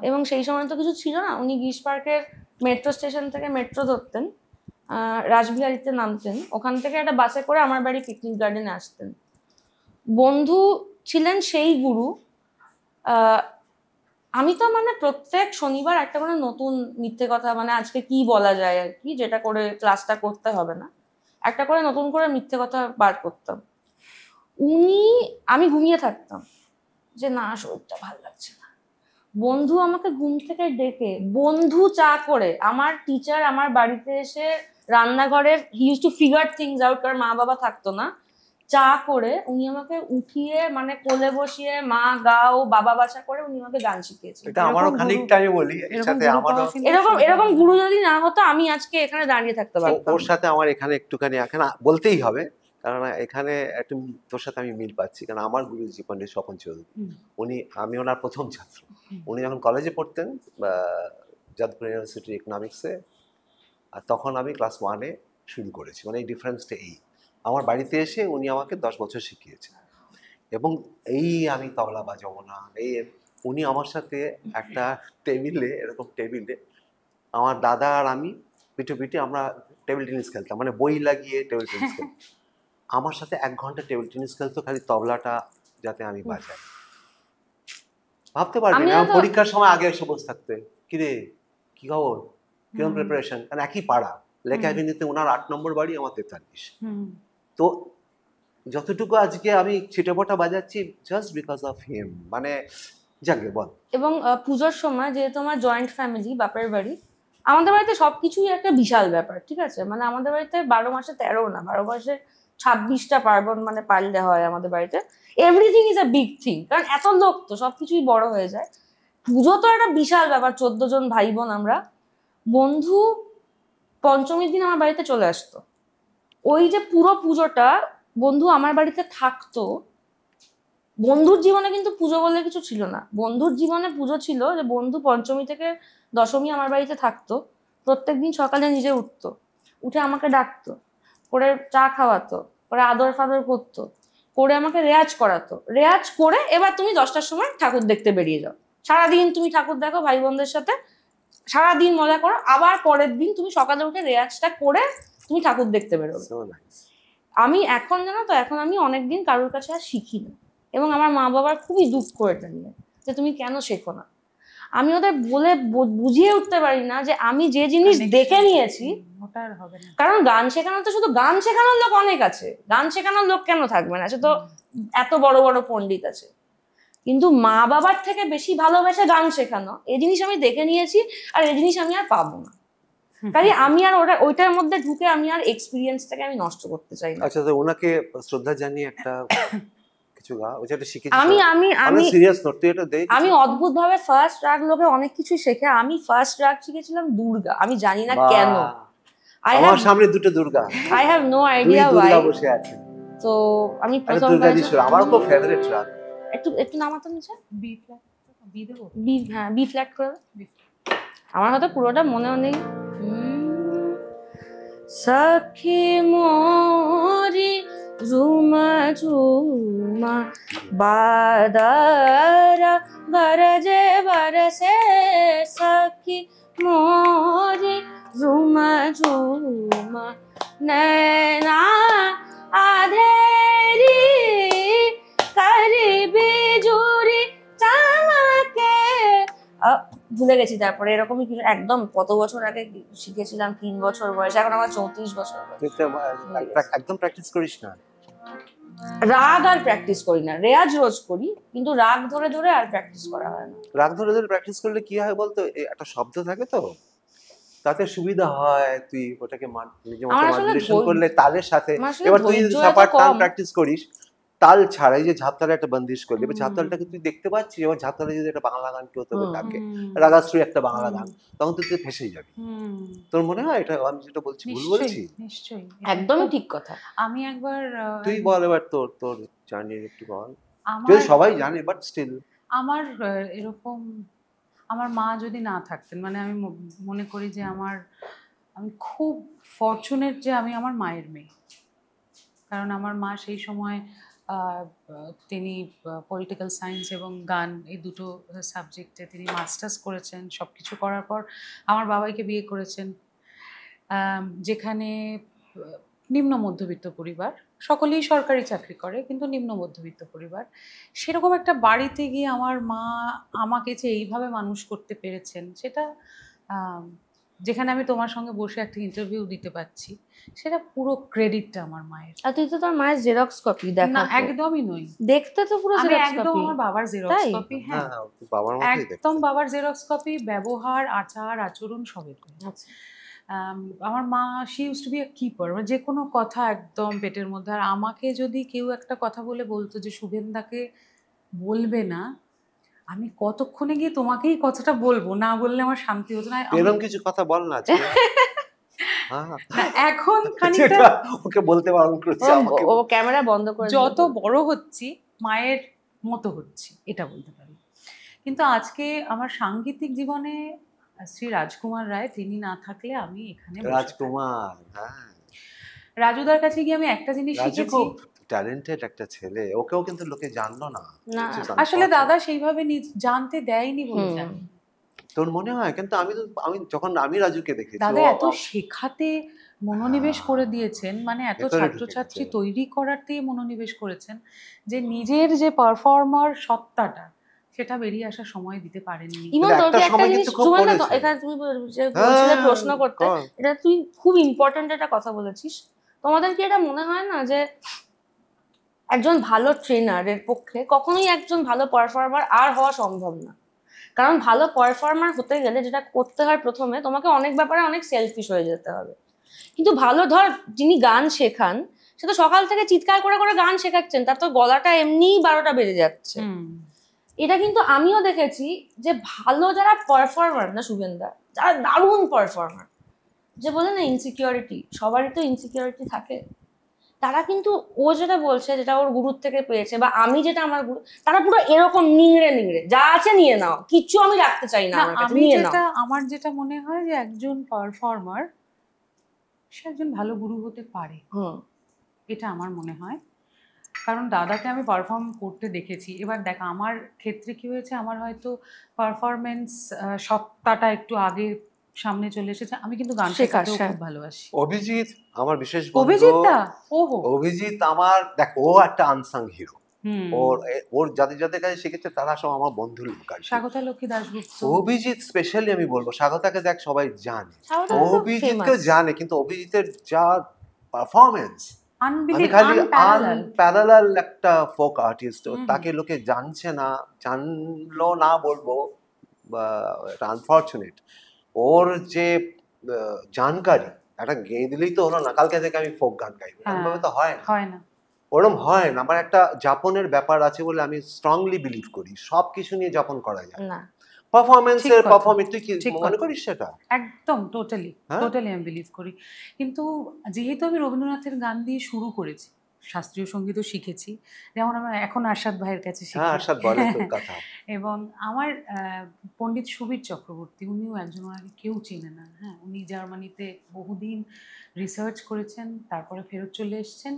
এবং সেই সময় তো কিছু ছিল না, উনি গিরিশ পার্কের মেট্রো স্টেশন থেকে মেট্রো ধরতেন, রাসবিহারীতে নামতেন, ওখান থেকে একটা বাসে করে আমার বাড়ি পিকনিক গার্ডেনে আসতেন। বন্ধু ছিলেন সেই গুরু। আমি তো মানে প্রত্যেক শনিবার একটা করে নতুন মিথ্যে কথা, মানে আজকে কি বলা যায় আর কি, যেটা করে ক্লাসটা করতে হবে না, একটা করে নতুন করে মিথ্যে কথা বার করতাম। আমি ঘুমিয়ে থাকতাম যে না শরীরটা ভালো লাগছে না, বন্ধু আমাকে ঘুম থেকে ডেকে, বন্ধু চা করে, আমার টিচার আমার বাড়িতে এসে রান্নাঘরের, he use to figure things out, কারণ মা বাবা থাকতো না, চা করে উনি আমাকে উঠিয়ে মানে কোলে বসিয়ে মা গাও বাবা বাসা করে উনি আমাকে গান শিখিয়েছেন। এটা আমারও খানিকটা আমি বলি, এর সাথে আমারও এরকম গুরু যদি না হতো আমি আজকে এখানে দাঁড়িয়ে থাকতে পারতাম। ওর সাথে আমার এখানে একটুখানি এখন বলতেই হবে, কারণ এখানে একটু তোর সাথে আমি মিল পাচ্ছি। কারণ আমার গুরুজি পণ্ডিত স্বপন চৌধুরী, আমি ওনার প্রথম ছাত্র। উনি যখন কলেজে পড়তেন যাদবপুর ইউনিভার্সিটি ইকোনমিক্সে, আর তখন আমি ক্লাস 1-এ শুরু করেছি। মানে এই ডিফারেন্সটা এই, আমার বাড়িতে এসে উনি আমাকে 10 বছর শিখিয়েছেন। এবং আমি তবলা বাজাবো না, উনি আমার সাথে একটা টেবিলে, এরকম টেবিলে আমার দাদা আর আমি পিঠে আমরা টেবিল টেনিস খেলতাম, মানে বই লাগিয়ে টেবিল টেনিস খেলতাম। আমার সাথে 1 ঘন্টা টেবিল টেনিস খেলতো, খালি তবলাটা যাতে আমি বাজাই। ভাবতে পারবি না, পরীক্ষার সময় আগে এসে বসে থাকতে, কিরে কি খবর, কিরকম প্রিপারেশন, কারণ একই পাড়া, লেক অ্যাভিনিউতে ওনার 8 নম্বর বাড়ি, আমার 43। তো যতটুকু আজকে আমি ছিটেফোঁটা বাজাচ্ছি জাস্ট বিকজ অফ হিম, মানে যাকে বল। এবং পুজোর সময় যেহেতু আমার জয়েন্ট ফ্যামিলি, বাপের বাড়ি, আমাদের বাড়িতে সবকিছুই একটা বিশাল ব্যাপার, ঠিক আছে? মানে আমাদের বাড়িতে 12 মাসে 13 না, 12 মাসে 26টা পার্বণ মানে পাললে হয় আমাদের বাড়িতে। Everything is a big thing, কারণ এত লোক তো সবকিছুই বড় হয়ে যায়। পুজো তো একটা বিশাল ব্যাপার, 14 জন ভাই বোন আমরা। বন্ধু পঞ্চমীর দিন আমার বাড়িতে চলে আসতো, ওই যে পুরো পুজোটা বন্ধু আমার বাড়িতে থাকতো। বন্ধুর জীবনে কিন্তু পুজো বলে কিছু ছিল না, বন্ধুর জীবনে পুজো ছিল যে বন্ধু পঞ্চমী থেকে দশমী আমার বাড়িতে থাকতো, প্রত্যেকদিন সকালে নিজে উঠতো, উঠে আমাকে ডাকতো, করে চা খাওয়াতো, করে আদর ফাদর করতো, করে আমাকে রেয়াজ করাতো, রেয়াজ করে এবার তুমি 10টার সময় ঠাকুর দেখতে বেরিয়ে যাও, সারাদিন তুমি ঠাকুর দেখো ভাই বোনদের সাথে, সারাদিন মজা করো, আবার পরের দিন তুমি সকালে উঠে রেয়াজটা করে তুমি ঠাকুর দেখতে বেরোবে। আমি এখন জানো তো, এখন আমি অনেকদিন কারোর কাছে আর শিখি না, এবং আমার মা বাবার খুবই দুঃখ এটা নিয়ে যে তুমি কেন শেখো না। আমি ওদের বলে বুঝিয়ে উঠতে পারি না যে আমি যে জিনিস দেখে নিয়েছি ওটা আর হবে না। কারণ গান শেখানো তো শুধু গান শেখানোর লোক অনেক আছে, গান শেখানোর লোক কেন থাকবে না, আছে তো এত বড় বড় পণ্ডিত আছে, কিন্তু মা বাবার থেকে বেশি ভালোবেসে গান শেখানো এই জিনিস আমি দেখে নিয়েছি, আর এই জিনিস আমি আর পাবো না। তাই আমি আর ওইটার মধ্যে ঢুকে আমি আর এক্সপিরিয়েন্সটাকে আমি নষ্ট করতে চাই না। আচ্ছা, তো ওনাকে শ্রদ্ধা জানিয়ে একটা কিছু গা, ওটা একটা শিখেছি আমি আমি আমি সিরিয়াস নোট, তুই এটা দেখ। আমি অদ্ভুত ভাবে ফার্স্ট রাগ লোকে অনেক কিছু শেখে, আমি ফার্স্ট রাগ শিখেছিলাম দুর্গা, আমি জানি না কেন। আমার সামনে দুটো Durga, I have no idea Durga why. বসে আছে। তো আমি আরে দুর্গা দিশো আমার খুব ফেভারিট রাগ। একটু একটু নামাতো নিচে, বি ফ্ল্যাট, বি দেবো, বি, হ্যাঁ বি ফ্ল্যাট করে দাও। আমার হয়তো পুরোটা মনেও নেই। সখী মোরি ঝুমা ঝুমা বাদারা গরজে বরসে, সখী মোরি ঝুমা ঝুমা নैना আধেরি করিবি জুরি চামাকে। ভুলে গেছি। তারপরে এরকমই কিছু একদম কত বছর আগে শিখেছিলাম, 3 বছর বয়সে, এখন আমার 34 বছর বয়স। একদম প্র্যাকটিস করিস না? রাগ আর প্র্যাকটিস করি না, রেয়াজ রোজ করি, কিন্তু রাগ ধরে ধরে আর প্র্যাকটিস করা হয় না। রাগ ধরে ধরে প্র্যাকটিস করলে কি হয় বলতো, একটা শব্দ থাকে তো, তাতে সুবিধা হয়, তুই ওটাকে নিজের মতো মডুলেশন করলে তালের সাথে। এবার তুই যদি সাপার টান প্র্যাকটিস করিস, তাল ছাড়াই যে ঝাপতালে একটা বন্দিশ করলি, এবার ঝাপতালটাকে তুই দেখতে পাচ্ছিস, এবার ঝাপতালে যদি একটা বাংলা গান কেউ তোকে ডাকে, রাগাশ্রী একটা বাংলা গান, তখন তুই ফেসেই যাবি। তোর মনে হয় এটা আমি যেটা বলছি ভুল বলছি? নিশ্চয়ই, একদমই ঠিক কথা। আমি একবার তুই বল এবার তোর জানি একটু বল, যদি সবাই জানে বাট স্টিল। আমার এরকম, আমার মা যদি না থাকতেন, মানে আমি মনে করি যে আমি খুব ফরচুনেট যে আমি আমার মায়ের মেয়ে। কারণ আমার মা সেই সময় তিনি পলিটিক্যাল সায়েন্স এবং গান এই দুটো সাবজেক্টে তিনি মাস্টার্স করেছেন। সব কিছু করার পর আমার বাবাইকে বিয়ে করেছেন, যেখানে নিম্ন মধ্যবিত্ত পরিবার, সকলেই সরকারি চাকরি করে, কিন্তু নিম্ন মধ্যবিত্ত পরিবার। সেরকম একটা বাড়িতে গিয়ে আমার মা আমাকে যে এইভাবে মানুষ করতে পেরেছেন, সেটা যেখানে আমি তোমার সঙ্গে বসে একটা ইন্টারভিউ দিতে পারছি, সেটা পুরো ক্রেডিটটা আমার মায়ের। আর তুই তো তোর মায়ের জেরক্স কপি দেখা? না, একদমই নই। দেখতে তো পুরো জেরক্স কপি। একদম আমার বাবার জেরক্স কপি। হ্যাঁ, বাবার মতোই দেখতে। একদম বাবার জেরক্স কপি, ব্যবহার, আচার আচরণ সবই। আচ্ছা। আমার মা she use to be a keeper, যে কোনো কথা একদম পেটের মধ্যে। আর আমাকে যদি কেউ একটা কথা বলে বলতো যে শুভেন্দাকে বলবে না, আমি কতক্ষণে গিয়ে তোমাকেই কথাটা বলবো, না বললে আমার শান্তি হতো না। এরকম কিছু কথা বল না আজকে। এখন খানিকটা ওকে বলতে বারণ করছে, ও ক্যামেরা বন্ধ করে। যত বড় হচ্ছি মায়ের মতো হচ্ছি, এটা বলতে পারি। কিন্তু আজকে আমার সাংগীতিক জীবনে শ্রী রাজকুমার রায়, তিনি না থাকলে আমি এখানে রাজকুমার, হ্যাঁ, রাজুদার কাছে গিয়ে আমি একটা জিনিস শিখেছি। ট্যালেন্টেড একটা ছেলে, ওকেও কিন্তু লোকে জানলো না। আসলে দাদা সেইভাবে জানতে দেয়নি বলে জানি। তোর মনে হয়? কিন্তু আমি যখন রাজুকে দেখেছি, দাদা এত শেখাতে মনোনিবেশ করে দিয়েছেন, মানে এত ছাত্রছাত্রী তৈরি করাতে মনোনিবেশ করেছেন, যে নিজের যে পারফর্মার সত্তাটা সেটা বেরিয়ে আসার সময় দিতে পারেননি। ইমন, তোকে একটা জিনিস এখানে তুমি বলছিলে প্রশ্ন করতে, এটা তুই খুব ইম্পর্টেন্ট একটা কথা বলেছিস। তোমাদের কি এটা মনে হয় না যে একজন ভালো ট্রেনারের পক্ষে কখনোই একজন ভালো পারফর্মার আর হওয়া সম্ভব না? কারণ ভালো পারফর্মার হতে গেলে যেটা করতে হয়, প্রথমে তোমাকে অনেক ব্যাপারে অনেক সেলফিশ হয়ে যেতে হবে। কিন্তু ভালো, ধর যিনি গান শেখান, সে তো সকাল থেকে চিৎকার করে করে গান শেখাচ্ছেন, তার তো গলাটা এমনিই 12টা বেজে যাচ্ছে। এটা কিন্তু আমিও দেখেছি যে ভালো যারা পারফর্মার না শুভেন্দা, যারা দারুণ পারফর্মার, যে বলে না ইনসিকিউরিটি, সবারই তো ইনসিকিউরিটি থাকে, তারা কিন্তু ও যেটা বলছে, যেটা ওর গুরুর থেকে পেয়েছে, বা আমি যেটা আমার গুরু, তারা পুরো এরকম নিংড়ে নিংড়ে যা আছে নিয়ে নাও, কিচ্ছু আমি রাখতে চাই না আমার কাছে, নিয়ে নাও। আমার যেটা মনে হয় যে একজন পারফর্মার সে একজন ভালো গুরু হতে পারে, এটা আমার মনে হয়। কারণ দাদাকে আমি পারফর্ম করতে দেখেছি। এবার দেখ আমার ক্ষেত্রে কি হয়েছে, আমার হয়তো পারফরমেন্স সত্তাটা একটু আগে সামনে চলে এসেছে। আমি কিন্তু গান শেখাতেও খুব ভালোবাসি। অভিজিৎ আমার বিশেষ বন্ধু। অভিজিৎ আমার, দেখ ও একটা আনসাং হিরো, ওর যাদের যাদের কাছে শিখেছে তারা সব আমার বন্ধুর লোক আর কি। স্বাগতা লক্ষ্মী দাশগুপ্ত, অভিজিৎ স্পেশালি আমি বলবো, স্বাগতাকে দেখ সবাই জানে, স্বাগতা তো অভিজিৎকেও famous। জানে, কিন্তু অভিজিতের যা পারফরমেন্স, আমি খালি আনপ্যারালাল। আনপ্যারালাল একটা ফোক আর্টিস্ট, হুম। তাকে লোকে জানছে না, জানলো না বলবো, বা এটা আনফর্চুনেট। ওর যে জানকারি, একটা গেয়ে দিলেই তো হলো না কালকে থেকে আমি ফোক গান গাইবো, এভাবে তো হয় না, হয় না। ওরম হয় না। আমার একটা যাপনের ব্যাপার আছে বলে আমি স্ট্রংলি বিলিভ করি, সব কিছু নিয়ে যাপন করা যায় না, পারফরমেন্সের ঠিক কথা। পারফরমেন্স। তুই কি ঠিক মনে কথা। করিস সেটা? একদম টোটালি হ্যাঁ? টোটালি আমি বিলিভ করি। কিন্তু যেহেতু আমি রবীন্দ্রনাথের গান দিয়ে শুরু করেছি, শাস্ত্রীয় সঙ্গীতও শিখেছি, যেমন আমি এখন আরশাদ ভাইয়ের কাছে শিখি। হ্যাঁ, আরশাদ বলে তোর কথা। এবং আমার পণ্ডিত সুবীর চক্রবর্তী, উনিও একজন, ওনাকে কেউ চেনে না। হ্যাঁ, উনি জার্মানিতে বহুদিন রিসার্চ করেছেন, তারপরে ফেরত চলে এসেছেন,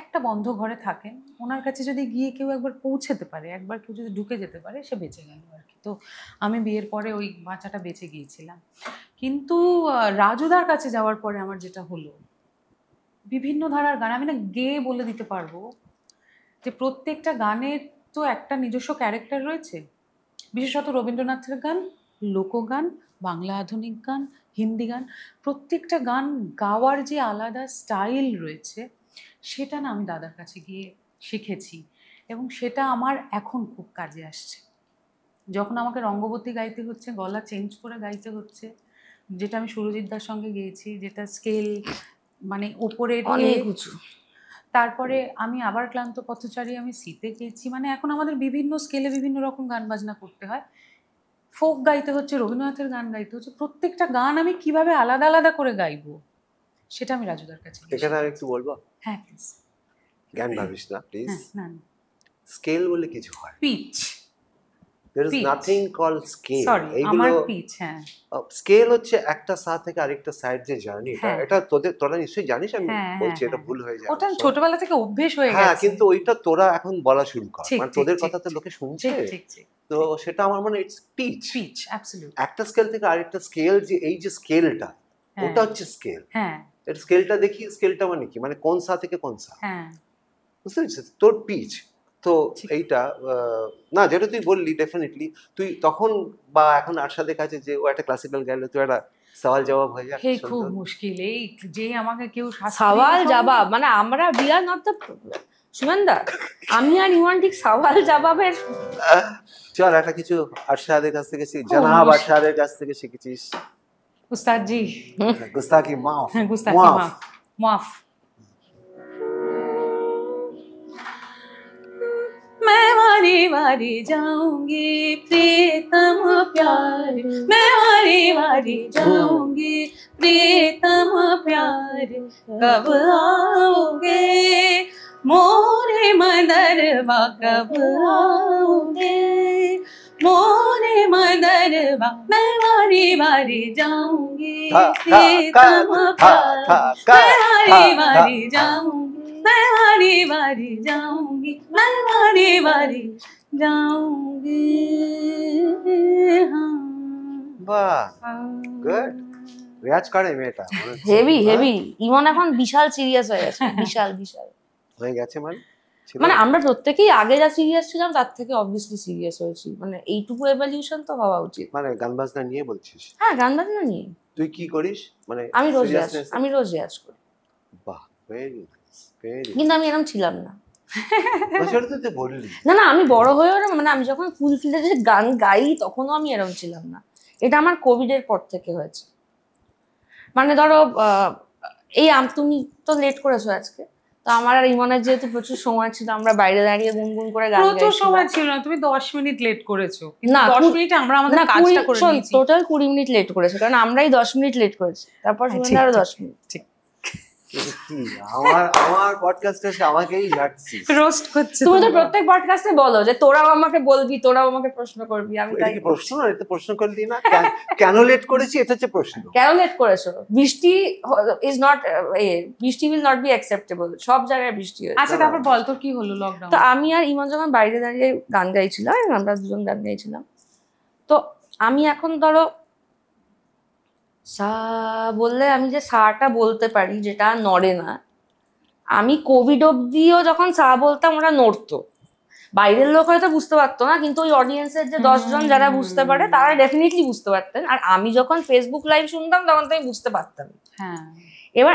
একটা বন্ধ ঘরে থাকেন। ওনার কাছে যদি গিয়ে কেউ একবার পৌঁছাতে পারে, একবার কেউ যদি ঢুকে যেতে পারে, সে বেঁচে গেল আর কি। তো আমি বিয়ের পরে ওই বাঁচাটা বেঁচে গিয়েছিলাম। কিন্তু রাজুদার কাছে যাওয়ার পরে আমার যেটা হলো, বিভিন্ন ধারার গান আমি না গেয়ে বলে দিতে পারবো যে প্রত্যেকটা গানের তো একটা নিজস্ব ক্যারেক্টার রয়েছে। বিশেষত রবীন্দ্রনাথের গান, লোকগান, বাংলা আধুনিক গান, হিন্দি গান, প্রত্যেকটা গান গাওয়ার যে আলাদা স্টাইল রয়েছে, সেটা না আমি দাদার কাছে গিয়ে শিখেছি, এবং সেটা আমার এখন খুব কাজে আসছে। যখন আমাকে রঙ্গবতী গাইতে হচ্ছে, গলা চেঞ্জ করে গাইতে হচ্ছে, যেটা আমি সুরজিৎ দার সঙ্গে গেয়েছি, যেটা স্কেল মানে ওপরের অনেক উঁচু। তারপরে আমি আবার ক্লান্ত পথচারী আমি সিতে গেছি, মানে এখন আমাদের বিভিন্ন স্কেলে বিভিন্ন রকম গান বাজনা করতে হয়, ফোক গাইতে হচ্ছে, রবীন্দ্রনাথের গান গাইতে হচ্ছে, প্রত্যেকটা গান আমি কিভাবে আলাদা আলাদা করে গাইবো সেটা আমি রাজুদার কাছে গিয়ে এখানে আমি শিখেছি। একটু বলবো, হ্যাঁ প্লিজ। জ্ঞান ভাবিস না প্লিজ। হ্যাঁ, না স্কেল বলে কিছু হয়, pitch, there is Pitch. nothing called scale. Sorry আমার পিচ। হ্যাঁ স্কেল হচ্ছে একটা সা থেকে আরেকটা সাইড যে জার্নিটা, হ্যাঁ। এটা তোরা নিশ্চয়ই জানিস, আমি হ্যাঁ, বলছি হ্যাঁ, এটা হ্যাঁ। ভুল হয়ে যায় ওটা অবশ্য। ছোটবেলা থেকে অভ্যেস হয়ে গেছে। হ্যাঁ, কিন্তু ওইটা তোরা এখন বলা শুরু কর, ঠিক, মানে ঠিক, তোদের ঠিক, কথা তো ঠিক, লোকে শুনছে, ঠিক ঠিক ঠিক। তো সেটা আমার মনে ইটস পিচ। Pitch absolute. একটা স্কেল থেকে আরেকটা স্কেল, যে এই যে স্কেলটা, হ্যাঁ। ওটা হচ্ছে স্কেল। হ্যাঁ এর স্কেলটা দেখি, স্কেলটা মানে কি, মানে কোন সা থেকে কোন সা, হ্যাঁ বুঝতে পেরেছিস? তোর পিচ তো ঠিক। এইটা না, যেটা তুই বললি ডেফিনেটলি তুই তখন বা এখন আরশাদের কাছে যে ও একটা ক্লাসিক্যাল গেলে, তুই একটা সওয়াল জবাব হয়ে যায় হে খুব মুশকিল, এই যে আমাকে কেউ সওয়াল জবাব, মানে আমরা উই আর নট দ্য সুমেন্দা, আমি আর ইমান ঠিক সওয়াল জবাবের। চল একটা কিছু আরশাদের কাছ থেকে জানাব, আরশাদের কাছ থেকে শিখেছিস উস্তাদ জি। গুস্তাকি মাফ, হ্যাঁ, গুস্তাখি মাফ। মাফ, মাফ। मैं वारी वारी जाऊंगी प्रीतम प्यार, मैं वारी वारी जाऊंगी प्रीतम प्यार, कब आओगे मोरे मदरवा, कब आओगे मोरे मदरवा, मैं वारी वारी जाऊंगी प्रीतम प्यार, मैं वारी वारी जाऊंगी, मैं वारी वारी जाऊंगी, मैं वारी वारी जाऊंगी। বাহ, গুড। রেয়াজ করে মেয়েটা, মনে হচ্ছে। Heavy heavy. ইমন এখন বিশাল সিরিয়াস হয়ে গেছে, বিশাল বিশাল হয়ে গেছে মানে ছিল? মানে আমরা প্রত্যেকেই আগে যা সিরিয়াস ছিলাম তার থেকে অবভিয়াসলি সিরিয়াস হয়েছি, মানে এইটুকু এভলিউশন তো হওয়া উচিত। মানে গান বাজনা নিয়ে বলছিস? হ্যাঁ, গান বাজনা নিয়ে। তুই কি করিস মানে? আমি রোজ রেয়াজ, seriousness এ? আমি রোজ রেয়াজ করি, বাহ, ভেরি নাইস, ভেরি। কিন্তু আমি এরকম ছিলাম না। সেটা তো তুই বললি। না না, আমি বড় হয়েও না, মানে আমি যখন ফুল ফ্লেজে গান গাই তখনও আমি এরকম ছিলাম না। এটা আমার কোভিডের পর থেকে হয়েছে। মানে ধরো এই তুমি তো লেট করেছো আজকে, তো আমার আর ইমনের যেহেতু প্রচুর সময় ছিল, আমরা বাইরে দাঁড়িয়ে গুনগুন করে গান প্রচুর গাইছিলাম। সময় ছিল না, তুমি 10 মিনিট লেট করেছো, না, 10 মিনিটে আমরা আমাদের কাজটা করে নিয়েছি। টোটাল 20 মিনিট লেট করেছে, কারণ আমরাই 10 মিনিট লেট করেছি, তারপর সুমেন্দা আরো 10 মিনিট। ঠিক, কি আমার পডকাস্টে এসে আমাকেই ঝাড়ছিস। রোস্ট করছে। তুমি তো প্রত্যেক পডকাস্টে বলো যে তোরাও আমাকে বলবি, তোরাও আমাকে প্রশ্ন করবি, আমি এটা তাই কি প্রশ্ন না? এটা প্রশ্ন করলি না, কেন লেট করেছি এটা হচ্ছে প্রশ্ন। কেন লেট করেছো? বৃষ্টি ইজ নট, বৃষ্টি উইল নট বি অ্যাকসেপ্টেবল, সব জায়গায় বৃষ্টি হয়েছে। আচ্ছা, তারপর বল তোর কি হলো লকডাউন? তো আমি আর ইমন যখন বাইরে দাঁড়িয়ে গান গাইছিলাম, আমরা দুজন গান গাইছিলাম, তো আমি এখন ধরো সা বললে আমি যে সাটা বলতে পারি, যেটা নড়ে না, আমি কোভিড অবধিও যখন সা বলতাম ওরা নড়তো, বাইরের লোক হয়তো বুঝতে পারতো না, কিন্তু ওই অডিয়েন্সের যে 10 জন যারা বুঝতে পারে তারা ডেফিনেটলি বুঝতে পারতেন। আর আমি যখন ফেসবুক লাইভ শুনতাম তখন তো আমি বুঝতে পারতাম। হ্যাঁ, এবার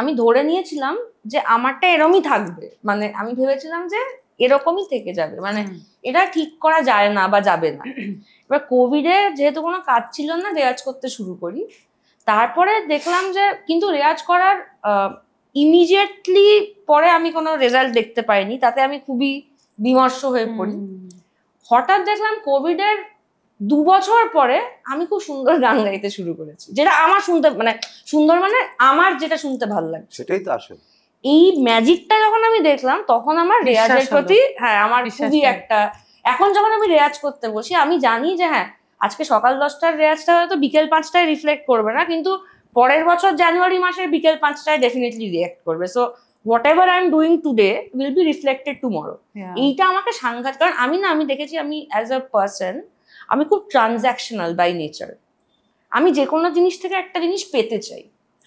আমি ধরে নিয়েছিলাম যে আমারটা এরমই থাকবে, মানে আমি ভেবেছিলাম যে এরকমই থেকে যাবে, মানে এটা ঠিক করা যায় না বা যাবে না। এবার কোভিডে যেহেতু কোনো কাজ ছিল না, রেয়াজ করতে শুরু করি। তারপরে দেখলাম যে কিন্তু রেয়াজ করার ইমিডিয়েটলি পরে আমি কোনো রেজাল্ট দেখতে পাইনি, তাতে আমি খুবই বিমর্ষ হয়ে পড়ি। হঠাৎ দেখলাম কোভিডের 2 বছর পরে আমি খুব সুন্দর গান গাইতে শুরু করেছি, যেটা আমার শুনতে মানে সুন্দর, মানে আমার যেটা শুনতে ভালো লাগে, সেটাই তো আসলে। এই ম্যাজিকটা যখন আমি দেখলাম তখন আমার রেয়াজের প্রতি আমার খুবই একটা, এখন যখন আমি রেয়াজ করতে বসি আমি জানি যে হ্যাঁ আজকে সকাল 10টার রেয়াজটা হয়তো বিকেল 5টায় রিফ্লেক্ট করবে না, কিন্তু পরের বছর জানুয়ারি মাসের বিকেল 5টায় ডেফিনেটলি রিঅ্যাক্ট করবে। So what ever I am doing today will be reflected tomorrow. এইটা আমাকে সাংঘাত, কারণ আমি দেখেছি আমি অ্যাজ আ পার্সন আমি খুব ট্রানজ্যাকশনাল বাই নেচার। আমি যে কোনো জিনিস থেকে একটা জিনিস পেতে চাই,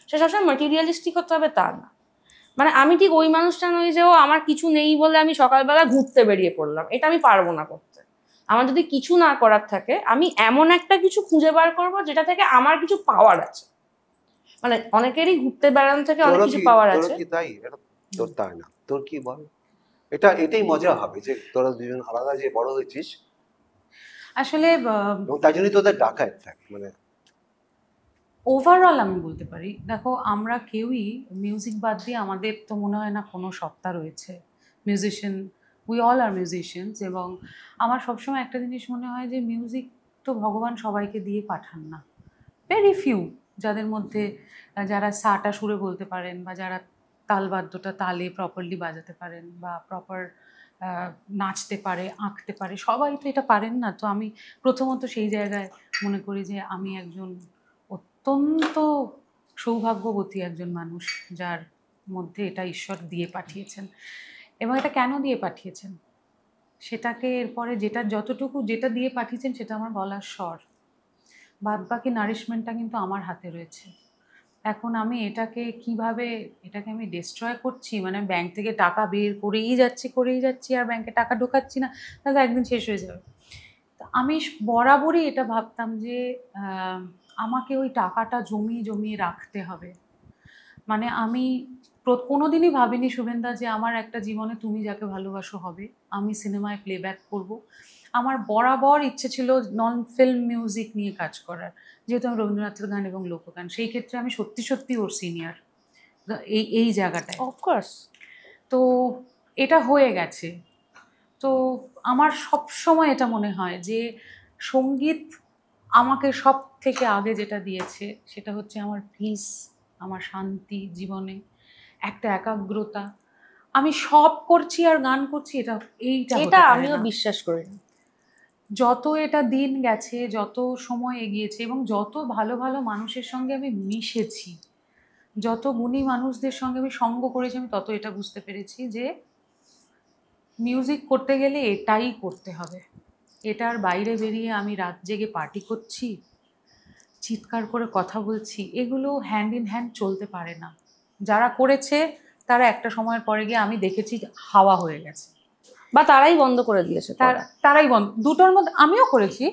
সে সবসময় ম্যাটেরিয়ালিস্টিক হতে হবে তা না। মানে আমি ঠিক ওই মানুষটা নই যে ও আমার কিছু নেই বলে আমি সকালবেলা ঘুরতে বেরিয়ে পড়লাম, এটা আমি পারবো না করতে। আমার যদি কিছু না করার থাকে আমি এমন একটা কিছু খুঁজে বার করবো যেটা থেকে আমার কিছু পাওয়ার আছে। মানে অনেকেরই ঘুরতে বেড়ানো থেকে অনেক কিছু পাওয়ার আছে। তাই তোর তাই না, তোর কি বল? এটাই মজা হবে যে তোরা দুজন আলাদা যে বড় হয়েছিস আসলে তাই জন্যই তোদের ডাকা ইনফ্যাক্ট। মানে ওভারঅল আমি বলতে পারি, দেখো আমরা কেউই মিউজিক বাদ দিয়ে আমাদের তো মনে হয় না কোনো সত্তা রয়েছে। Musician, we all are musicians. এবং আমার সবসময় একটা জিনিস মনে হয় যে মিউজিক তো ভগবান সবাইকে দিয়ে পাঠান না। ভেরি ফিউ যাদের মধ্যে যারা সাটা সুরে বলতে পারেন, বা যারা তালবাদ্যটা তালে প্রপারলি বাজাতে পারেন, বা প্রপার নাচতে পারে, আঁকতে পারে, সবাই তো এটা পারেন না। তো আমি প্রথমত সেই জায়গায় মনে করি যে আমি একজন অত্যন্ত সৌভাগ্যবতী একজন মানুষ, যার মধ্যে এটা ঈশ্বর দিয়ে পাঠিয়েছেন। এবং এটা কেন দিয়ে পাঠিয়েছেন সেটাকে এরপরে যেটা দিয়ে পাঠিয়েছেন সেটা আমার গলার স্বর, বাদ বাকি নারিশমেন্টটা কিন্তু আমার হাতে রয়েছে। এখন আমি এটাকে আমি ডিস্ট্রয় করছি, মানে ব্যাংক থেকে টাকা বের করেই যাচ্ছি আর ব্যাংকে টাকা ঢোকাচ্ছি না, তাহলে একদিন শেষ হয়ে যাবে। আমি বরাবরই এটা ভাবতাম যে আমাকে ওই টাকাটা জমিয়ে রাখতে হবে। মানে আমি কোনোদিনই ভাবিনি শুভেন্দা যে আমার একটা জীবনে তুমি যাকে ভালোবাসো হবে, আমি সিনেমায় প্লেব্যাক করব। আমার বরাবর ইচ্ছে ছিল নন ফিল্ম মিউজিক নিয়ে কাজ করার, যেহেতু আমি রবীন্দ্রনাথের গান এবং লোকগান, সেই ক্ষেত্রে আমি সত্যি ওর সিনিয়র এই জায়গাটায়। অফকোর্স। তো এটা হয়ে গেছে। তো আমার সব সময় এটা মনে হয় যে সঙ্গীত আমাকে সব থেকে আগে যেটা দিয়েছে সেটা হচ্ছে আমার পিস, আমার শান্তি, জীবনে একটা একাগ্রতা। আমি সব করছি আর গান করছি, এটা আমিও বিশ্বাস করি। যত এটা দিন গেছে, যত সময় এগিয়েছে, এবং যত ভালো ভালো মানুষের সঙ্গে আমি মিশেছি, যত গুণী মানুষদের সঙ্গে আমি সঙ্গ করেছি, আমি তত এটা বুঝতে পেরেছি যে মিউজিক করতে গেলে এটাই করতে হবে। এটার বাইরে বেরিয়ে আমি রাত জেগে পার্টি করছি, চিৎকার করে কথা বলছি, এগুলো হ্যান্ড ইন হ্যান্ড চলতে পারে না। যারা করেছে তারা একটা সময়ের পরে গিয়ে আমি দেখেছি হাওয়া হয়ে গেছে, বা তারাই বন্ধ করে দিয়েছে। তারাই বন্ধ, দুটোর মধ্যে আমিও করেছি,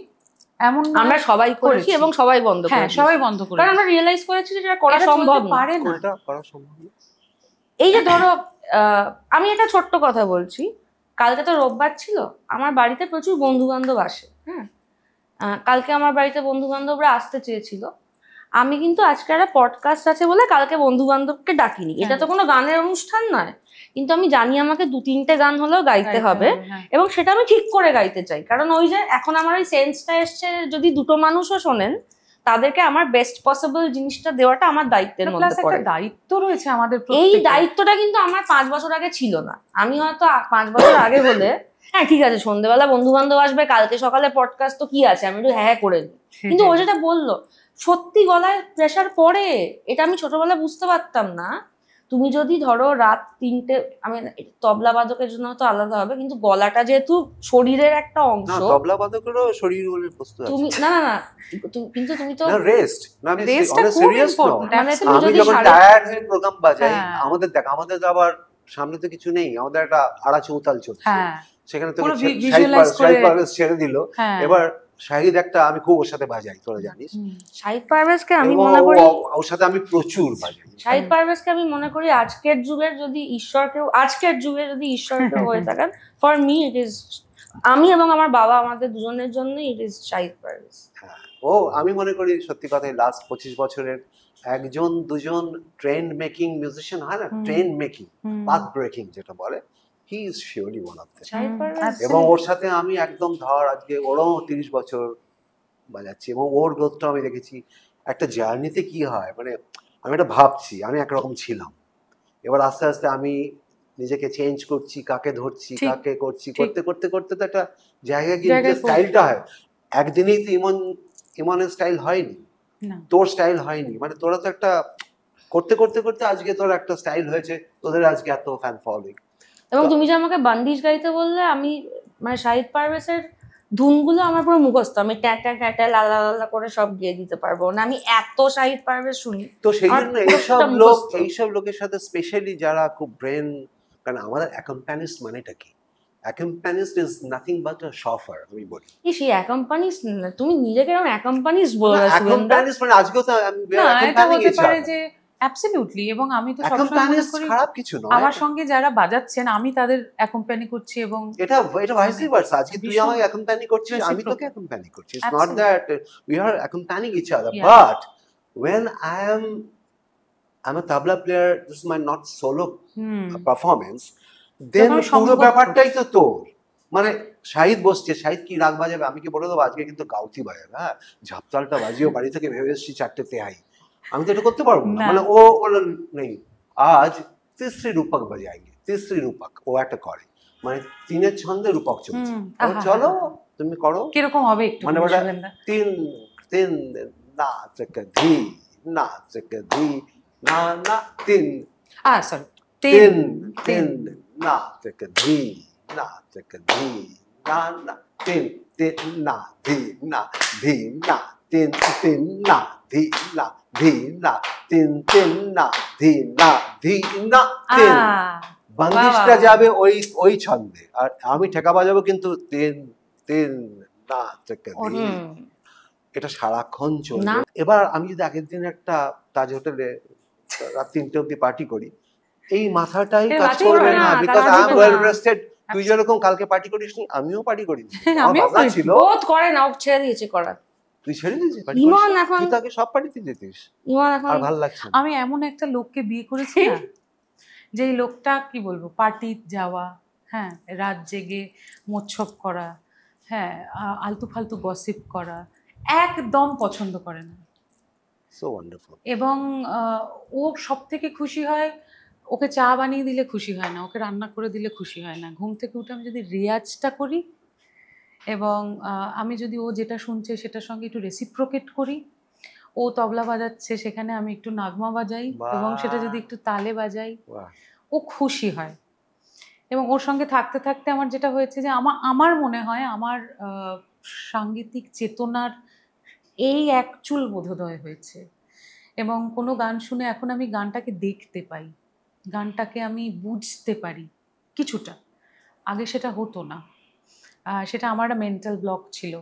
এমন আমরা সবাই করেছি এবং সবাই বন্ধ করেছি। হ্যাঁ, সবাই বন্ধ করেছি, কারণ আমরা রিয়েলাইজ করেছি যে এটা করা সম্ভব পারে না। এই যে ধরো আমি একটা ছোট্ট কথা বলছি, কালকে তো রোববার ছিল, আমার বাড়িতে প্রচুর বন্ধু বান্ধব আসে। হ্যাঁ, কালকে আমার বাড়িতে বন্ধু বান্ধবরা আসতে চেয়েছিল, আমি কিন্তু আজকে একটা পডকাস্ট আছে বলে কালকে বন্ধু বান্ধবকে ডাকিনি। এটা তো কোনো গানের অনুষ্ঠান নয়, কিন্তু আমি জানি আমাকে 2-3টে গান হলেও গাইতে হবে, এবং সেটা আমি ঠিক করে গাইতে চাই। কারণ ওই যে এখন আমার ওই সেন্সটা এসছে, যদি দুটো মানুষও শোনেন তাদেরকে আমার বেস্ট পসিবল জিনিসটা দেওয়াটা আমার দায়িত্বের মধ্যে পড়ে। দায়িত্ব রয়েছে আমাদের। এই দায়িত্বটা কিন্তু আমার 5 বছর আগে ছিল না। আমি হয়তো 5 বছর আগে হলে হ্যাঁ ঠিক আছে, সন্ধ্যেবেলা বন্ধু বান্ধব আসবে, কালকে সকালে পডকাস্ট, তো কি আছে, আমি একটু হ্যাঁ করে নিই। কিন্তু ও যেটা বললো সত্যি গলায় প্রেশার পড়ে, এটা আমি ছোটবেলায় বুঝতে পারতাম না। তুমি যদি ধরো রাত 3টে, আমি তবলা বাদকের জন্য তো আলাদা হবে, কিন্তু গলাটা যেহেতু শরীরের একটা অংশ, তবলা বাদকেরও শরীর বলে বস্তু আছে। তুমি না কিন্তু তুমি তো রেস্ট না, আমি সিরিয়াস না, মানে আমি যখন টায়ার্ড হয়ে প্রোগ্রাম বাজাই, আমাদের আবার সামনে তো কিছু নেই, আমাদের একটা আড়া চৌতাল চলছে, সেখানে পুরো তোকে visualize করে। শাহিদ পারভেজ ছেড়ে দিল। হ্যাঁ। এবার শাহিদ একটা, আমি খুব ওর সাথে বাজাই, তোরা জানিস, শাহিদ পারভেজকে আমি এবং মনে করি ওর সাথে আমি প্রচুর বাজাই। শাহিদ পারভেজকে আমি মনে করি আজকের যুগে যদি ঈশ্বর কেউ হয়ে থাকেন, ফর মি ইট ইজ, আমি এবং আমার বাবা আমাদের দুজনের জন্য ইট ইজ শাহিদ পারভেজ। হ্যাঁ, ও আমি মনে করি সত্যি কথাই লাস্ট 25 বছরের একজন দুজন ট্রেন্ড মেকিং মিউজিশিয়ান হয় না, ট্রেন্ড মেকিং, পাথ ব্রেকিং যেটা বলে, he is surely one of them. Shahid Parvez এবং ওর সাথে আমি একদম ধর আজকে ওরও 30 বছর বাজাচ্ছি, এবং ওর গ্রোথটা আমি দেখেছি। একটা জার্নিতে কি হয়, মানে আমি এটা ভাবছি, আমি একরকম ছিলাম, এবার আস্তে আস্তে আমি নিজেকে চেঞ্জ করছি, কাকে ধরছি, ঠিক, কাকে করছি, ঠিক। করতে করতে করতে তো একটা জায়গায় গিয়ে জায়গায় যে স্টাইলটা হয়, একদিনেই তো ইমনের স্টাইল হয়নি, না। তোর স্টাইল হয়নি, মানে তোরা তো একটা করতে করতে করতে আজকে তোর একটা স্টাইল হয়েছে, তোদের আজকে এত ফ্যান ফলোইং। এবং তুমি যে আমাকে বান্দিশ গাইতে বললে, আমি মানে শাহিদ পারভেজের ধুনগুলো আমার পুরো মুখস্থ, আমি ট্যাটা ট্যাটা লালা লালা করে সব গিয়ে দিতে পারবো না, আমি এত শাহিদ পারভেজ শুনি। তো সেই আর জন্য প্রত্যেকটা মুখস্থ। এইসব লোকের সাথে স্পেশালি যারা খুব ব্রেন, কারণ আমাদের অ্যাকম্প্যানিস্ট মানেটা কি, অ্যাকম্প্যানিস্ট ইজ নাথিং বাট আ শফার, আমি বলি। সেই অ্যাকম্পানিস, তুমি নিজেকে এরকম অ্যাকম্পানিস বলে অ্যাকম্প্যানিস্ট মানে আজকেও তো আমি না, এটা অ্যাকম্প্যানিং হতে ইচ পারে আদার। যে অ্যাবসলিউটলি, এবং আমি তো সবসময় মনে অ্যাকম্প্যানিস্ট করি খারাপ কিছু নয়, আমার সঙ্গে যারা বাজাচ্ছেন আমি তাদের অ্যাকম্প্যানি করছি, এবং এটা ভাইস ভার্সা। আজকে তুই ভীষণ আমাকে অ্যাকম্প্যানি করছিস, আমি reciprocal. তোকে অ্যাকম্প্যানি করছি। It's not Absolutely. That we are accompanying each other, Yeah. But when I'm a tabla player, this is my not solo performance, then তখন পুরো সঙ্গত ব্যাপারটাই তো তোর, মানে শাহিদ বসছে, শাহিদ কি রাগ বাজাবে, আমি কি বলে দেবো আজকে কিন্তু গাউতি বাজাবে, হ্যাঁ ঝাপতালটা বাজিও বাড়ি থেকে ভেবে এসেছি 4টে তেহাই, আমি তো এটা করতে পারবো না, না। মানে ও বলে নেই আজ তিসরি রূপক বাজাएंगे, তিসরি রূপক ও একটা করে, মানে তিনের ছন্দে রূপক চলছে, চলো তুমি করো, কিরকম হবে একটু মানে ওটা শুভেন্দা? তিন তিন না চকধি, না চকধি, না না তিন, সরি, তিন তিন না চকধি, না চকধি, না না তিন তিন না ধি না ধি না তিন তিন না ধি না ধি না তিন তিন না ধি না ধি না তিন। বান্দিশটা যাবে ওই ছন্দে, আর আমি ঠেকা বাজাবো কিন্তু তিন তিন না চকধি, এটা সারাক্ষণ চলবে। এবার আমি যদি আগের দিন একটা তাজ হোটেলে রাত 3টে অব্দি পার্টি করি, এই মাথাটাই কাজ করবে না, because I am well rested. তুই যেরকম কালকে পার্টি করিস নি, আমিও পার্টি করিনি, আমার ভাবনা ছিল বোধ করে না, ছেড়ে দিয়েছে করা। তুই ছেড়ে দিয়েছিস পার্টি? ইমন এখন, তুই তাকে সব পার্টিতে যেতিস, ইমন এখন আর ভালো লাগছে না। আমি এমন একটা লোককে বিয়ে করেছি না, যেই লোকটা কি বলবো, পার্টি যাওয়া, হ্যাঁ রাত জেগে মোচ্ছব করা, হ্যাঁ আলতু ফালতু গসিপ করা একদম পছন্দ করে না। So wonderful. এবং ও সব থেকে খুশি হয়, ওকে চা বানিয়ে দিলে খুশি হয় না, ওকে রান্না করে দিলে খুশি হয় না, ঘুম থেকে উঠে আমি যদি রিয়াজটা করি, এবং আমি যদি ও যেটা শুনছে সেটার সঙ্গে একটু রেসিপ্রোকেট করি, ও তবলা বাজাচ্ছে সেখানে আমি একটু নাগমা বাজাই, এবং সেটা যদি একটু তালে বাজাই, ও খুশি হয়। এবং ওর সঙ্গে থাকতে থাকতে আমার যেটা হয়েছে যে আমার মনে হয় আমার সাংগীতিক চেতনার এই এক চুল বোধোদয় হয়েছে, এবং কোনো গান শুনে এখন আমি গানটাকে দেখতে পাই, গানটাকে আমি বুঝতে পারি কিছুটা, আগে সেটা হতো না। সেটা আমার একটা মেন্টাল ব্লক ছিল।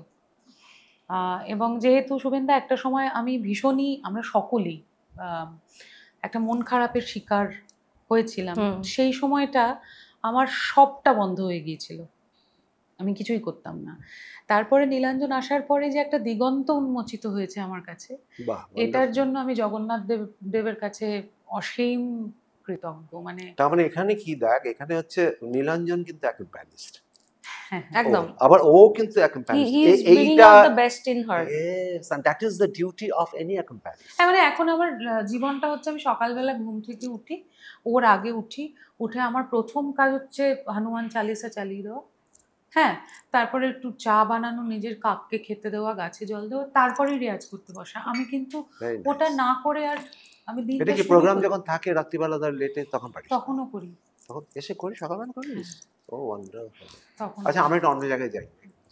এবং যেহেতু শুভেন্দা একটা সময় আমি ভীষণই, আমরা সকলেই একটা মন খারাপের শিকার হয়েছিলাম, সেই সময়টা আমার সবটা বন্ধ হয়ে গিয়েছিল, আমি কিছুই করতাম না। তারপরে নীলাঞ্জন আসার পরে যে একটা দিগন্ত উন্মোচিত হয়েছে আমার কাছে, এটার জন্য আমি জগন্নাথ দেবের কাছে অসীম কৃতজ্ঞ। মানে তার মানে এখানে কি দেখ, এখানে হচ্ছে নীলাঞ্জন কিন্তু অ্যাকম্প্যানিস্ট, একদম, আবার ও কিন্তু অ্যাকম্প্যানিস্ট, এইটা the best in her, yes, and that is the duty of any accompanist. মানে এখন আমার জীবনটা হচ্ছে, আমি সকালবেলা ঘুম থেকে উঠি, ওর আগে উঠে আমার প্রথম কাজ হচ্ছে হনুমান চালিসা চালিয়ে দেওয়া, হ্যাঁ, তারপরে একটু চা বানানো, নিজের কাককে খেতে দেওয়া, গাছে জল দেওয়া, তারপরে রিয়াজ করতে বসা। আমি কিন্তু ওটা না করে আর আমি দিন, এটা কি প্রোগ্রাম যখন থাকে রাত্রিবেলা ধর লেটে তখন পারি, তখনও করি, তখন এসে করি, সকালবেলা করিস? ও ওয়ান্ডারফুল। তখন আচ্ছা, আমরা একটা অন্য জায়গায় যাই,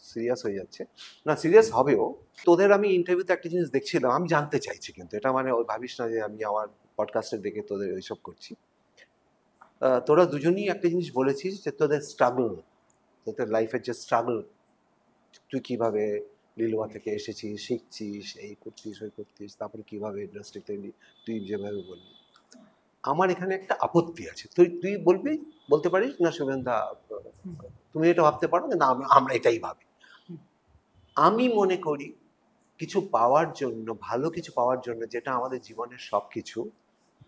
সিরিয়াস হয়ে যাচ্ছে না, সিরিয়াস হবেও। তোদের আমি ইন্টারভিউতে একটা জিনিস দেখছিলাম, আমি জানতে চাইছি, কিন্তু এটা মানে ওই ভাবিস না যে আমি আমার পডকাস্টে দেখে তোদের ওইসব করছি। তোরা দুজনই একটা জিনিস বলেছিস যে তোদের স্ট্রাগল তোদের লাইফের যে স্ট্রাগল, তুই কিভাবে লিলুয়া থেকে এসেছিস, শিখছিস, এই করছিস ওই করছিস, তারপরে কিভাবে ইন্ডাস্ট্রিতে তুই যেভাবে বললি। আমার এখানে একটা আপত্তি আছে, তুই তুই বলতে পারিস না শুভেন্দা, তুমি এটা ভাবতে পারো না আমরা এটাই ভাবি। আমি মনে করি কিছু পাওয়ার জন্য, ভালো কিছু পাওয়ার জন্য, যেটা আমাদের জীবনের সব কিছু,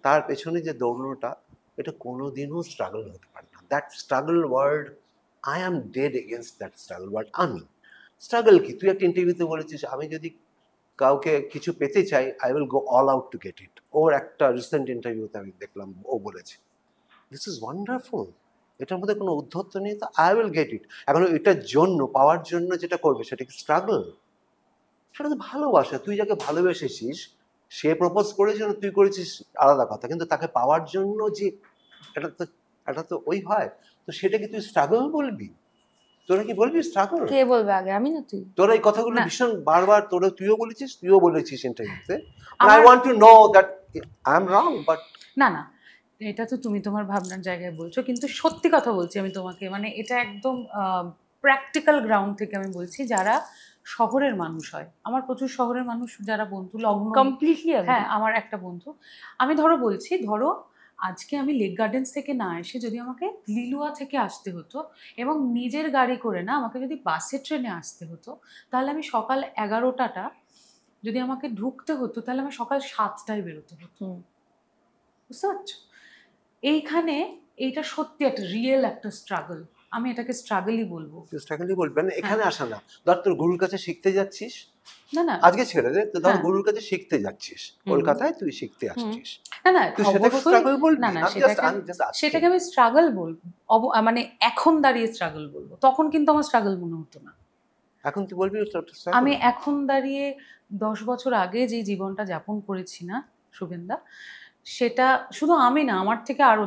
তার পেছনে যে দৌড়নোটা, এটা কোনোদিনও স্ট্রাগল হতে পারে না। That struggle word, I am dead against that struggle word. আমি স্ট্রাগল কি, তুই একটা ইন্টারভিউতে বলেছিস আমি যদি কাউকে কিছু পেতে চাই, I will go all out to get it. ওর একটা রিসেন্ট ইন্টারভিউতে আমি দেখলাম ও বলেছে, দিস ইজ ওয়ান্ডারফুল, এটার মধ্যে কোনো উদ্ধত্ত নেই, তো আই উইল গেট ইট। এখন এটার জন্য, পাওয়ার জন্য যেটা করবে সেটা কি স্ট্রাগল? সেটা তো ভালোবাসা। তুই যাকে ভালোবেসেছিস, সে প্রপোজ করেছে না তুই করেছিস আলাদা কথা, কিন্তু তাকে পাওয়ার জন্য যে এটা তো ওই হয়, তো সেটা কি তুই স্ট্রাগল বলবি? তোরা কি বলবি স্ট্রাগল? কে বলবে আগে, আমি না তুই? তোরা এই কথাগুলো ভীষণ বারবার তুইও বলেছিস ইন্টারভিউতে। আই আমার- want to know that I am wrong, but না না, এটা তো তুমি তোমার ভাবনার জায়গায় বলছো, কিন্তু সত্যি কথা বলছি আমি তোমাকে, মানে এটা একদম প্র্যাকটিক্যাল গ্রাউন্ড থেকে আমি বলছি। যারা শহরের মানুষ হয়, আমার প্রচুর শহরের মানুষ যারা বন্ধু, লগ্ন, কমপ্লিটলি। হ্যাঁ আমার একটা বন্ধু, আমি বলছি আজকে আমি লেক গার্ডেন্স থেকে না এসে যদি আমাকে লিলুয়া থেকে আসতে হতো এবং নিজের গাড়ি করে না, আমাকে যদি বাসে ট্রেনে আসতে হতো, তাহলে আমি সকাল 11টাটা যদি আমাকে ঢুকতে হতো, তাহলে আমি সকাল 7টায় বেরোতে হতো। বুঝতে পারছো? এইখানে এইটা সত্যি একটা রিয়েল একটা স্ট্রাগল, আমি এটাকে স্ট্রাগলই বলবো। স্ট্রাগলই বলবেন। এখানে আসা না, ধর তোর গুরুর কাছে শিখতে যাচ্ছিস, না না আজকে ছেড়ে দে, তো ধর হ্যাঁ। গুরুর কাছে শিখতে যাচ্ছিস, কলকাতায় তুই শিখতে আসছিস, না না তুই সেটাকে অবশ্যই স্ট্রাগল বলবি? না না, I'm just asking. সেটাকে আমি স্ট্রাগল বলবো, মানে এখন দাঁড়িয়ে স্ট্রাগল বলবো, তখন কিন্তু আমার স্ট্রাগল মনে হতো না। এখন তুই বলবি আমি এখন দাঁড়িয়ে 10 বছর আগে যে জীবনটা যাপন করেছি না শুভেন্দা, সেটা শুধু আমি না, আমার থেকে আরো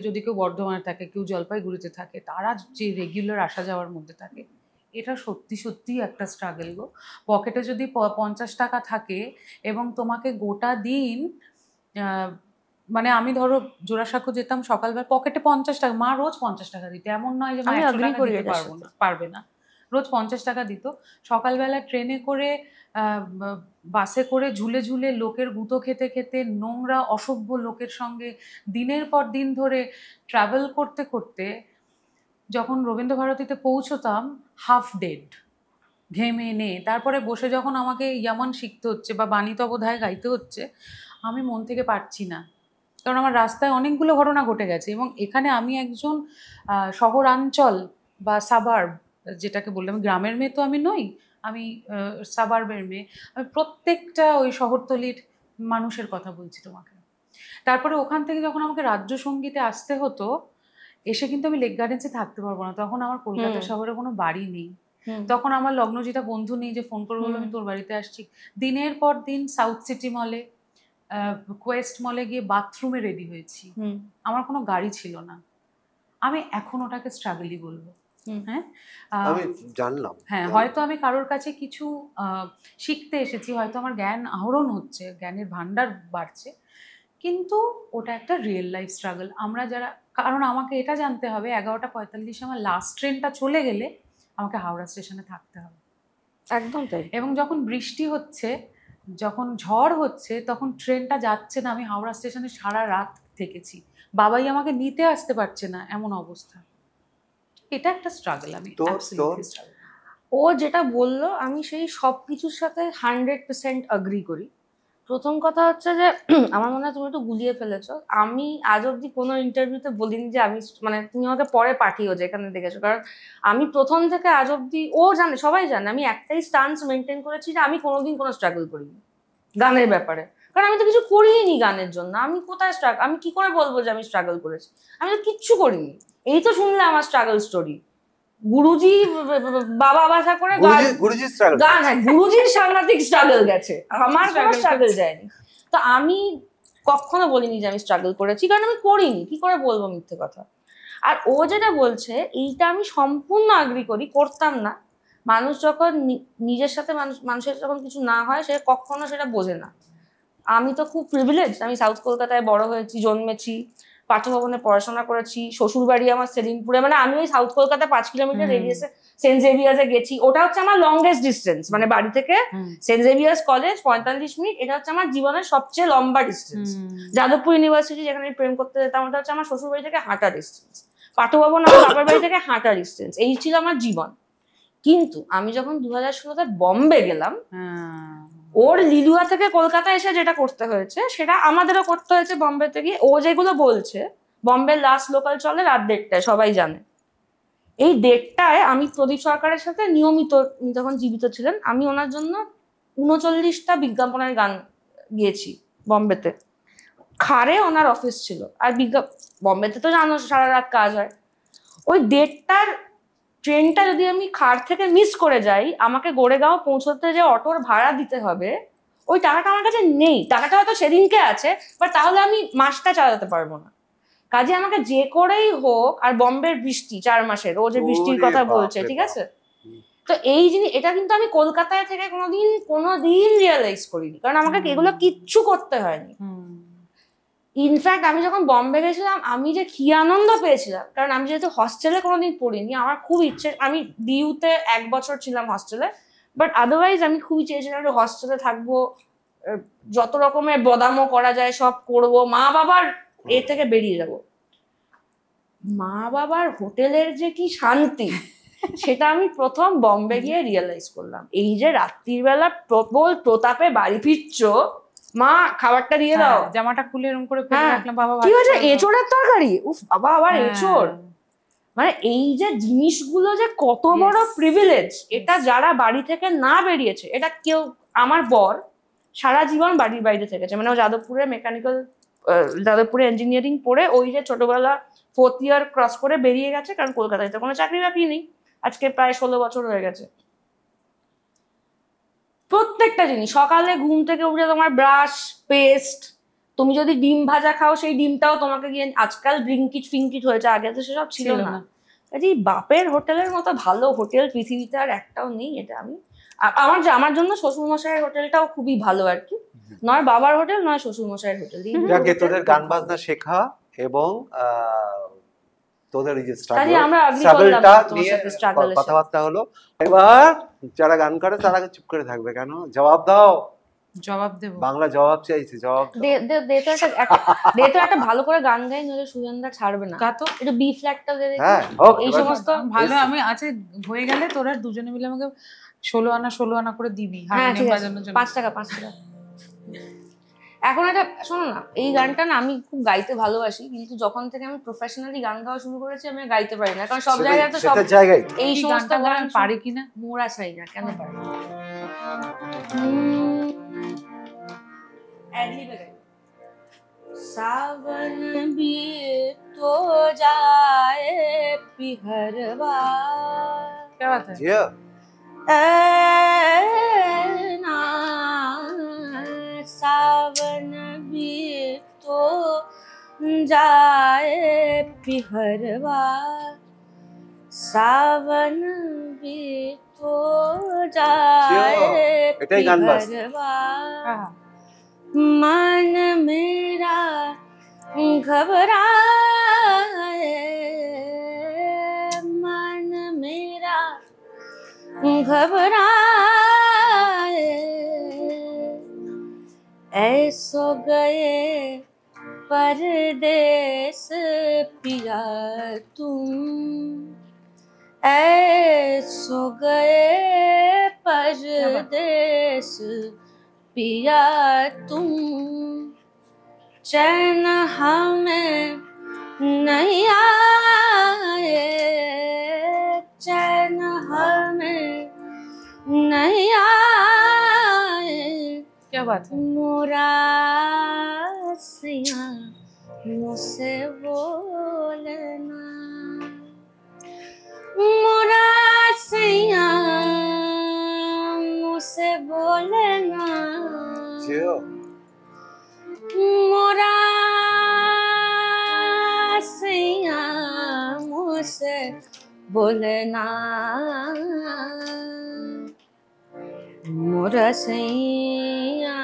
যদি কেউ বর্ধমানে থাকে, কেউ জলপাইগুড়িতে থাকে, তারা যে রেগুলার আসা যাওয়ার মধ্যে থাকে, এটা সত্যি সত্যি একটা স্ট্রাগল গো। পকেটে যদি 50 টাকা থাকে এবং তোমাকে গোটা দিন, মানে আমি জোড়াসাঁকো যেতাম সকালবেলা, পকেটে 50 টাকা, মা রোজ 50 টাকা দিত, এমন নয় যে মা 100 টাকা দিতে পারবে না, রোজ 50 টাকা দিত। সকালবেলা ট্রেনে করে, বাসে করে, ঝুলে ঝুলে লোকের গুঁতো খেতে খেতে, নোংরা অসভ্য লোকের সঙ্গে দিনের পর দিন ধরে ট্রাভেল করতে করতে, যখন রবীন্দ্রভারতীতে পৌঁছতাম হাফ ডেড, ঘেমে নে, তারপরে বসে যখন আমাকে ইয়ামান শিখতে হচ্ছে বা বাণীতব বোধহয় গাইতে হচ্ছে, আমি মন থেকে পারছি না, কারণ আমার রাস্তায় অনেকগুলো ঘটনা ঘটে গেছে। এবং এখানে আমি একজন শহরাঞ্চল বা সাবার্ব যেটাকে বললাম, গ্রামের মেয়ে তো আমি নই, আমি সাবার্বের মেয়ে, আমি প্রত্যেকটা ওই শহরতলির মানুষের কথা বলছি তোমাকে। তারপরে ওখান থেকে যখন আমাকে রাজ্য সঙ্গীতে আসতে হতো, এসে কিন্তু আমি লেক গার্ডেন্সে থাকতে পারবো না, তখন আমার কলকাতা শহরে কোনো বাড়ি নেই, তখন আমার লগ্নজিটা বন্ধু নেই যে ফোন করে বলবো আমি তোর বাড়িতে আসছি। দিনের পর দিন সাউথ সিটি মলে, কোয়েস্ট মলে গিয়ে বাথরুমে রেডি হয়েছি, আমার কোনো গাড়ি ছিল না। আমি এখন ওটাকে স্ট্রাগলই বলবো। হ্যাঁ আমি জানলাম, হ্যাঁ, হয়তো আমি কারোর কাছে কিছু শিখতে এসেছি, হয়তো আমার জ্ঞান আহরণ হচ্ছে, জ্ঞানের ভান্ডার বাড়ছে, কিন্তু ওটা একটা রিয়েল লাইফ স্ট্রাগল। আমরা যারা, কারণ আমাকে এটা জানতে হবে 11:45 আমার লাস্ট ট্রেনটা চলে গেলে আমাকে হাওড়া স্টেশনে থাকতে হবে। একদম তাই। এবং যখন বৃষ্টি হচ্ছে, যখন ঝড় হচ্ছে, তখন ট্রেনটা যাচ্ছে না, আমি হাওড়া স্টেশনে সারা রাত থেকেছি, বাবাই আমাকে নিতে আসতে পারছে না, এমন অবস্থা। এটা একটা স্ট্রাগল, আমি অ্যাবসলিউটলি স্ট্রাগল। ও যেটা বললো আমি সেই সব কিছুর সাথে 100% এগ্রি করি। প্রথম কথা হচ্ছে যে আমার মনে হয় তুমি একটু গুলিয়ে ফেলেছো। আমি আজ অব্দি কোনো ইন্টারভিউতে বলিনি যে আমি, মানে তুমি আমাকে পরে পাঠিও যেখানে দেখেছো, কারণ আমি প্রথম থেকে আজ অব্দি, ও জানে, সবাই জানে, আমি একটাই স্টান্স মেনটেন করেছি যে আমি কোনোদিন কোনো স্ট্রাগল করিনি গানের ব্যাপারে, কারণ আমি তো কিছু করিনি গানের জন্য। আমি কোথায় আমি কি করে বলবো যে আমি স্ট্রাগল করেছি? আমি তো কিচ্ছু করিনি। এই তো শুনলে আমার স্ট্রাগল স্টোরি, গুরুজি বাবা বাসা করে গুরুজির স্ট্রাগল, গান, হ্যাঁ গুরুজির সাংঘাতিক স্ট্রাগল গেছে, আমার কোনো স্ট্রাগল যায়নি। তো আমি কখনো বলিনি যে আমি স্ট্রাগল করেছি, কারণ আমি করিনি, কি করে বলবো মিথ্যে কথা। আর ও যেটা বলছে এইটা আমি সম্পূর্ণ এগ্রি করি, করতাম না। মানুষ যখন নিজের সাথে মানুষের যখন কিছু না হয়, সে কখনো সেটা বোঝে না। আমি তো খুব প্রিভিলেজ, আমি সাউথ কলকাতায় বড় হয়েছি, জন্মেছি, পাঠভবনে পড়াশোনা করেছি, শ্বশুর বাড়ি আমার সেলিমপুরে, মানে আমি ওই সাউথ কলকাতা 5 কিলোমিটার রেডিয়াসে সেন্ট জেভিয়ার্সে গেছি, ওটা হচ্ছে আমার লংগেস্ট ডিস্টেন্স, মানে বাড়ি থেকে সেন্ট জেভিয়ার্স কলেজ 45 মিনিট, এটা হচ্ছে আমার জীবনের সবচেয়ে লম্বা ডিস্টেন্স। যাদবপুর ইউনিভার্সিটি যেখানে আমি প্রেম করতে যেতাম, ওটা হচ্ছে আমার শ্বশুর বাড়ি থেকে হাঁটা ডিস্টেন্স। পাঠভবন আমার বাবার বাড়ি থেকে হাঁটা ডিস্টেন্স। এই ছিল আমার জীবন। কিন্তু আমি যখন 2016-তে বম্বে গেলাম, ওর লিলুয়া থেকে কলকাতা এসে যেটা করতে হয়েছে সেটা আমাদেরও করতে হয়েছে বম্বেতে গিয়ে। ও যেগুলো বলছে, বম্বের লাস্ট লোকাল চলে রাত 1:30টায়, সবাই জানে। এই 1:30টায় আমি প্রদীপ সরকারের সাথে নিয়মিত, উনি তখন জীবিত ছিলেন, আমি ওনার জন্য 39টা বিজ্ঞাপনের গান গিয়েছি বম্বেতে। খারে ওনার অফিস ছিল, আর বম্বেতে তো জানো সারা রাত কাজ হয়। ওই 1:30টার ট্রেনটা যদি আমি খার থেকে মিস করে যাই, আমাকে গোড়েগাঁও পৌঁছতে যে অটোর ভাড়া দিতে হবে, ওই টাকাটা আমার কাছে নেই। টাকাটা হয়তো সেদিনকে আছে, বাট তাহলে আমি মাসটা চালাতে পারবো না। কাজে আমাকে যে করেই হোক, আর বম্বের বৃষ্টি 4 মাসের, ও যে বৃষ্টির কথা বলছে, ঠিক আছে, তো এই জিনিস, এটা কিন্তু আমি কলকাতায় থেকে কোনোদিন রিয়েলাইজ করিনি, কারণ আমাকে এগুলো কিচ্ছু করতে হয়নি। ইনফ্যাক্ট আমি যখন বম্বে গেছিলাম, আমি যে কি আনন্দ পেয়েছিলাম, কারণ আমি যেহেতু হস্টেলে কোনোদিন পড়িনি, আমার খুব ইচ্ছে, আমি ডিইউতে 1 বছর ছিলাম হস্টেলে, বাট আদারওয়াইজ আমি খুবই চেয়েছিলাম যে হস্টেলে থাকবো, যত রকমের বদামও করা যায় সব করবো, মা বাবার এ থেকে বেরিয়ে যাব। মা বাবার হোটেলের যে কি শান্তি, সেটা আমি প্রথম বম্বে গিয়ে রিয়েলাইজ করলাম। এই যে রাত্রির বেলা প্রবল প্রতাপে বাড়ি ফিরছো, মা খাবারটা দিয়ে দাও, জামাটা খুলে এরকম করে ফেলে রাখলাম, বাবা কি হয়েছে, এঁচোড়ের তরকারি, উফ বাবা আবার এঁচোড়, মানে এই যে জিনিসগুলো যে কত বড় প্রিভিলেজ, এটা যারা বাড়ি থেকে না বেরিয়েছে, এটা কেউ, আমার বর সারা জীবন বাড়ির বাইরে থেকেছে, মানে ও যাদবপুরে যাদবপুরে ইঞ্জিনিয়ারিং পড়ে, ওই যে ছোটবেলা 4th ইয়ার ক্রস করে বেরিয়ে গেছে, কারণ কলকাতায় তো কোনো চাকরি বাকরি নেই, আজকে প্রায় 16 বছর হয়ে গেছে। প্রত্যেকটা জিনিস, সকালে ঘুম থেকে উঠে তোমার ব্রাশ, পেস্ট, তুমি যদি ডিম ভাজা খাও সেই ডিমটাও তোমাকে গিয়ে, আজকাল ব্লিঙ্কিট ফিঙ্কিট হয়েছে, আগে তো সেসব ছিল না। কাজে বাপের হোটেলের মতো ভালো হোটেল পৃথিবীতে আর একটাও নেই। এটা আমার জন্য শ্বশুর মশাইয়ের হোটেলটাও খুবই ভালো আর কি, নয় বাবার হোটেল নয় শ্বশুর মশাইয়ের হোটেল। যাকে তোদের গান বাজনা শেখা এবং তোদের এই যে স্ট্রাগলটা নিয়ে কথাবার্তা হলো। এবার যারা গান করে তারা চুপ করে থাকবে কেন? জবাব দাও। জবাব দেব, বাংলা জবাব চাইছি, জবাব দে তো একটা ভালো করে গান গাই, নইলে সুজনদা ছাড়বে না। গাতো একটু বি ফ্ল্যাটটা দে দেখি। এই সমস্ত ভালো, আমি আছে হয়ে গেলে তোরা দুজনে মিলে আমাকে 16 আনা করে দিবি হারমোনিয়াম বাজানোর জন্য। 5 টাকা। এখন এটা শোনো না, এই গানটা না আমি খুব গাইতে ভালোবাসি, কিন্তু যখন থেকে আমি প্রফেশনালি গান গাওয়া শুরু করেছি, আমি গাইতে পারি না, কারণ সব জায়গায় তো সব জায়গায় এই সমস্ত গান পারি কিনা মোরা চাই না, কেন পারি না। सावन भी तो जाए पिहरवा, क्या बात है, सावन भी तो जाए पिहरवा, सावन भी तो जाए पिहरवा, मन मेरा घबराए, मन मेरा घबराए, ऐसो गए परदेस पिया तुम, ऐसो गए परदेस पिया तुम, चैन हमें नहीं आए, चैन हमें नहीं आए, क्या बात है, मोरा सैया मुझसे बोलना, मोरा सैया मुझसे बोलना, मोरा सैया मुझसे बोलना, मोरा सैया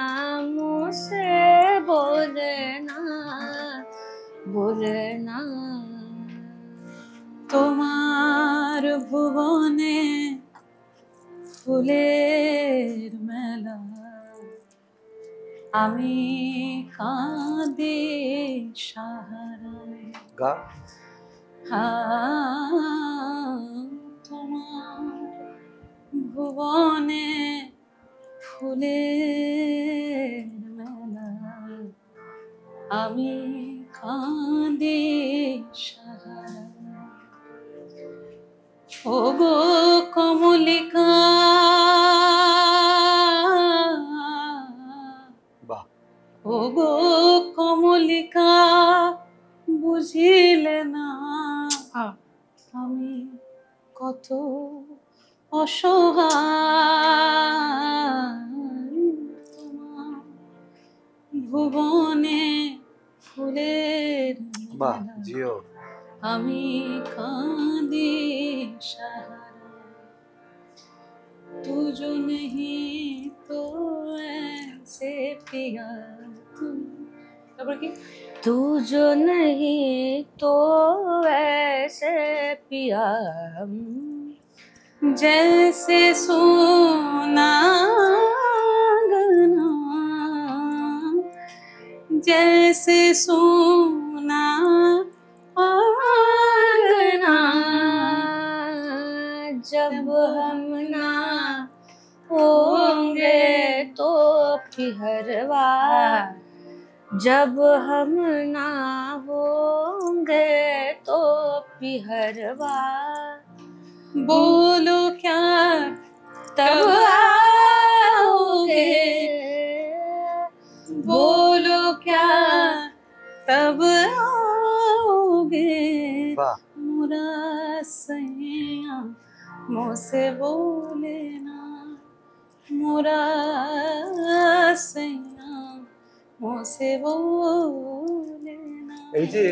मुझसे बोलना, बोल না। তোমার ভুবনে ফুলের মেলা, আমি কাঁদে সাহারায়। গা তোমার ভুবনে ফুলের মেলা, আমি কাঁদে সাহারায়। ওগো কমলিকা, বাহ, ওগো কমলিকা, বুঝিলে না আমি কত অসহায়। তোমার ভুবনে ফুলের বাহ, মেলা, জিও। আমি কাঁদি सहारा, तू जो नहीं तो ऐसे पिया तू, তারপর কি तू जो नहीं तो ऐसे पिया, जैसे सोना गना, जैसे सोना आंगना, जब हम ना होंगे तो पिहरवा, जब हम ना होंगे तो पिहरवा, बोलो क्या तब आओगे, बोलो क्या तब आओगे, বাহ, मुरा सैया मुझसे बोले ना, मुरा सैया मुझसे बोले ना। এই যে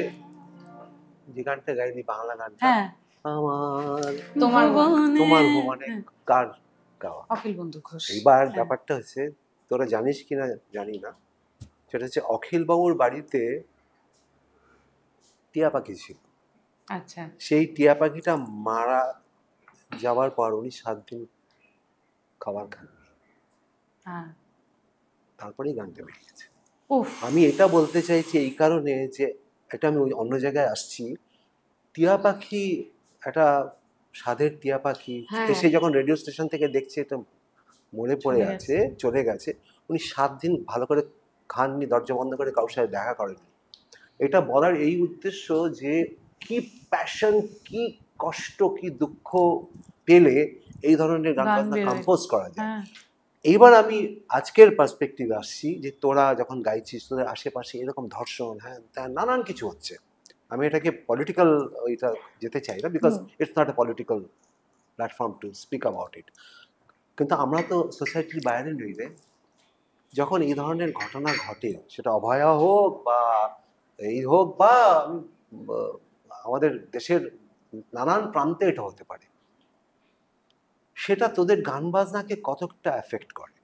যে গানটা গাইলি বাংলা গানটা, হ্যাঁ, আমার তোমার তোমার ভুবনে, কার গাওয়া? অখিল বন্ধু ঘোষ। এইবার হ্যাঁ। ব্যাপারটা হচ্ছে, তোরা জানিস কিনা জানি না, সেটা হচ্ছে অখিল বাবুর বাড়িতে টিয়া পাখি ছিল। আচ্ছা, সেই টিয়া পাখিটা মারা যাওয়ার পর উনি 7 দিন খাবার খান, হ্যাঁ, তারপরেই গানটা বেরিয়েছে। উফ, আমি এটা বলতে চাইছি এই কারণে যে, এটা আমি ওই অন্য জায়গায় আসছি, টিয়া পাখি একটা স্বাদের টিয়া পাখি হ্যাঁ। এসে যখন রেডিও স্টেশন থেকে দেখছে এটা মরে পড়ে চলে আছে, চলে গেছে, উনি 7 দিন ভালো করে খাননি, দরজা বন্ধ করে কারোর সাথে দেখা করেননি। এটা বলার এই উদ্দেশ্য যে কি প্যাশন, কি কষ্ট, কি দুঃখ পেলে এই ধরনের গান গান বাজনা বেরোয়। কম্পোজ করা যায়। হ্যাঁ, এইবার আমি আজকের পার্সপেক্টিভে আসছি যে তোরা যখন গাইছিস, তোদের আশেপাশে এরকম ধর্ষণ, হ্যাঁ নানান কিছু হচ্ছে। আমি এটাকে পলিটিক্যাল ওইটা যেতে চাই না, because it's not a political platform to speak about it. কিন্তু আমরা তো সোসাইটির বাইরে নই রে। যখন এই ধরনের ঘটনা ঘটে, সেটা অভয়া হোক বা এই হোক বা আমাদের দেশের নানান প্রান্তে এটা হতে পারে, সেটা তোদের গান বাজনাকে কতটা এফেক্ট করে,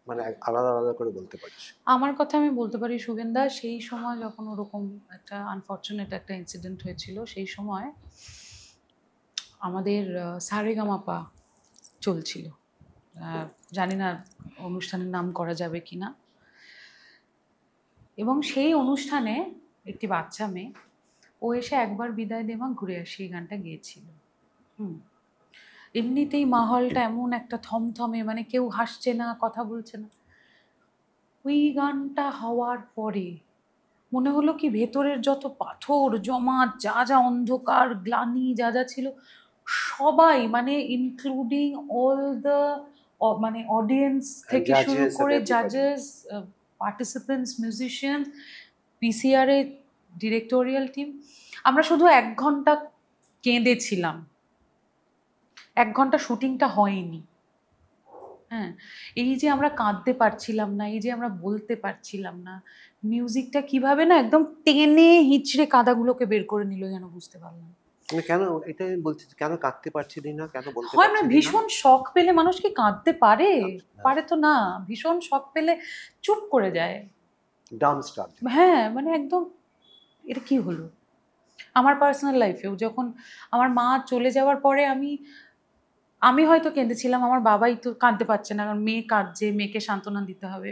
মানে আলাদা আলাদা করে বলতে পারিস? আমার কথা আমি বলতে পারি সুগেন্দা, সেই সময় যখন ওরকম একটা আনফর্চুনেট একটা ইনসিডেন্ট হয়েছিল, সেই সময় আমাদের সারেগামাপা চলছিল, জানি না অনুষ্ঠানের নাম করা যাবে কি না, এবং সেই অনুষ্ঠানে একটি বাচ্চা মেয়ে, ও এসে একবার বিদায় দে মা ঘুরে আসি এই গানটা গেয়েছিল। এমনিতেই মাহলটা এমন একটা থমথমে, মানে কেউ হাসছে না, কথা বলছে না। ওই গানটা হওয়ার পরে মনে হলো কি ভেতরের যত পাথর জমাট, যা যা অন্ধকার গ্লানি যা যা ছিল, সবাই মানে ইনক্লুডিং অল দ্য মানে অডিয়েন্স থেকে শুরু Judges and করে everybody. জাজেস, পার্টিসিপেন্টস, মিউজিশিয়ান, পিসিআর এর ডিরেক্টোরিয়াল টিম, আমরা শুধু 1 ঘন্টা কেঁদেছিলাম। 1 ঘন্টা শুটিংটা হয়নি। হ্যাঁ, এই যে আমরা কাঁদতে পারছিলাম না, এই যে আমরা বলতে পারছিলাম না, মিউজিকটা কিভাবে না একদম টেনে হিচড়ে কাঁদাগুলোকে বের করে নিল, যেন বুঝতে পারলাম। মানে কেন এটা আমি বলছি, কেন কাঁদতে পারছিলি না, কেন বলতে হয় না, পারছিলি না? ভীষণ শখ পেলে মানুষ কি কাঁদতে পারে? হ্যাঁ। পারে তো না, ভীষণ শখ পেলে চুপ করে যায়। ডাম্বস্টার। হ্যাঁ, মানে একদম এটা কি হলো, আমার পার্সোনাল লাইফেও যখন আমার মা চলে যাওয়ার পরে আমি হয়তো কেঁদেছিলাম, আমার বাবাই তো কাঁদতে পারছে না, কারণ মেয়ে কাঁদছে, মেয়েকে সান্ত্বনা দিতে হবে।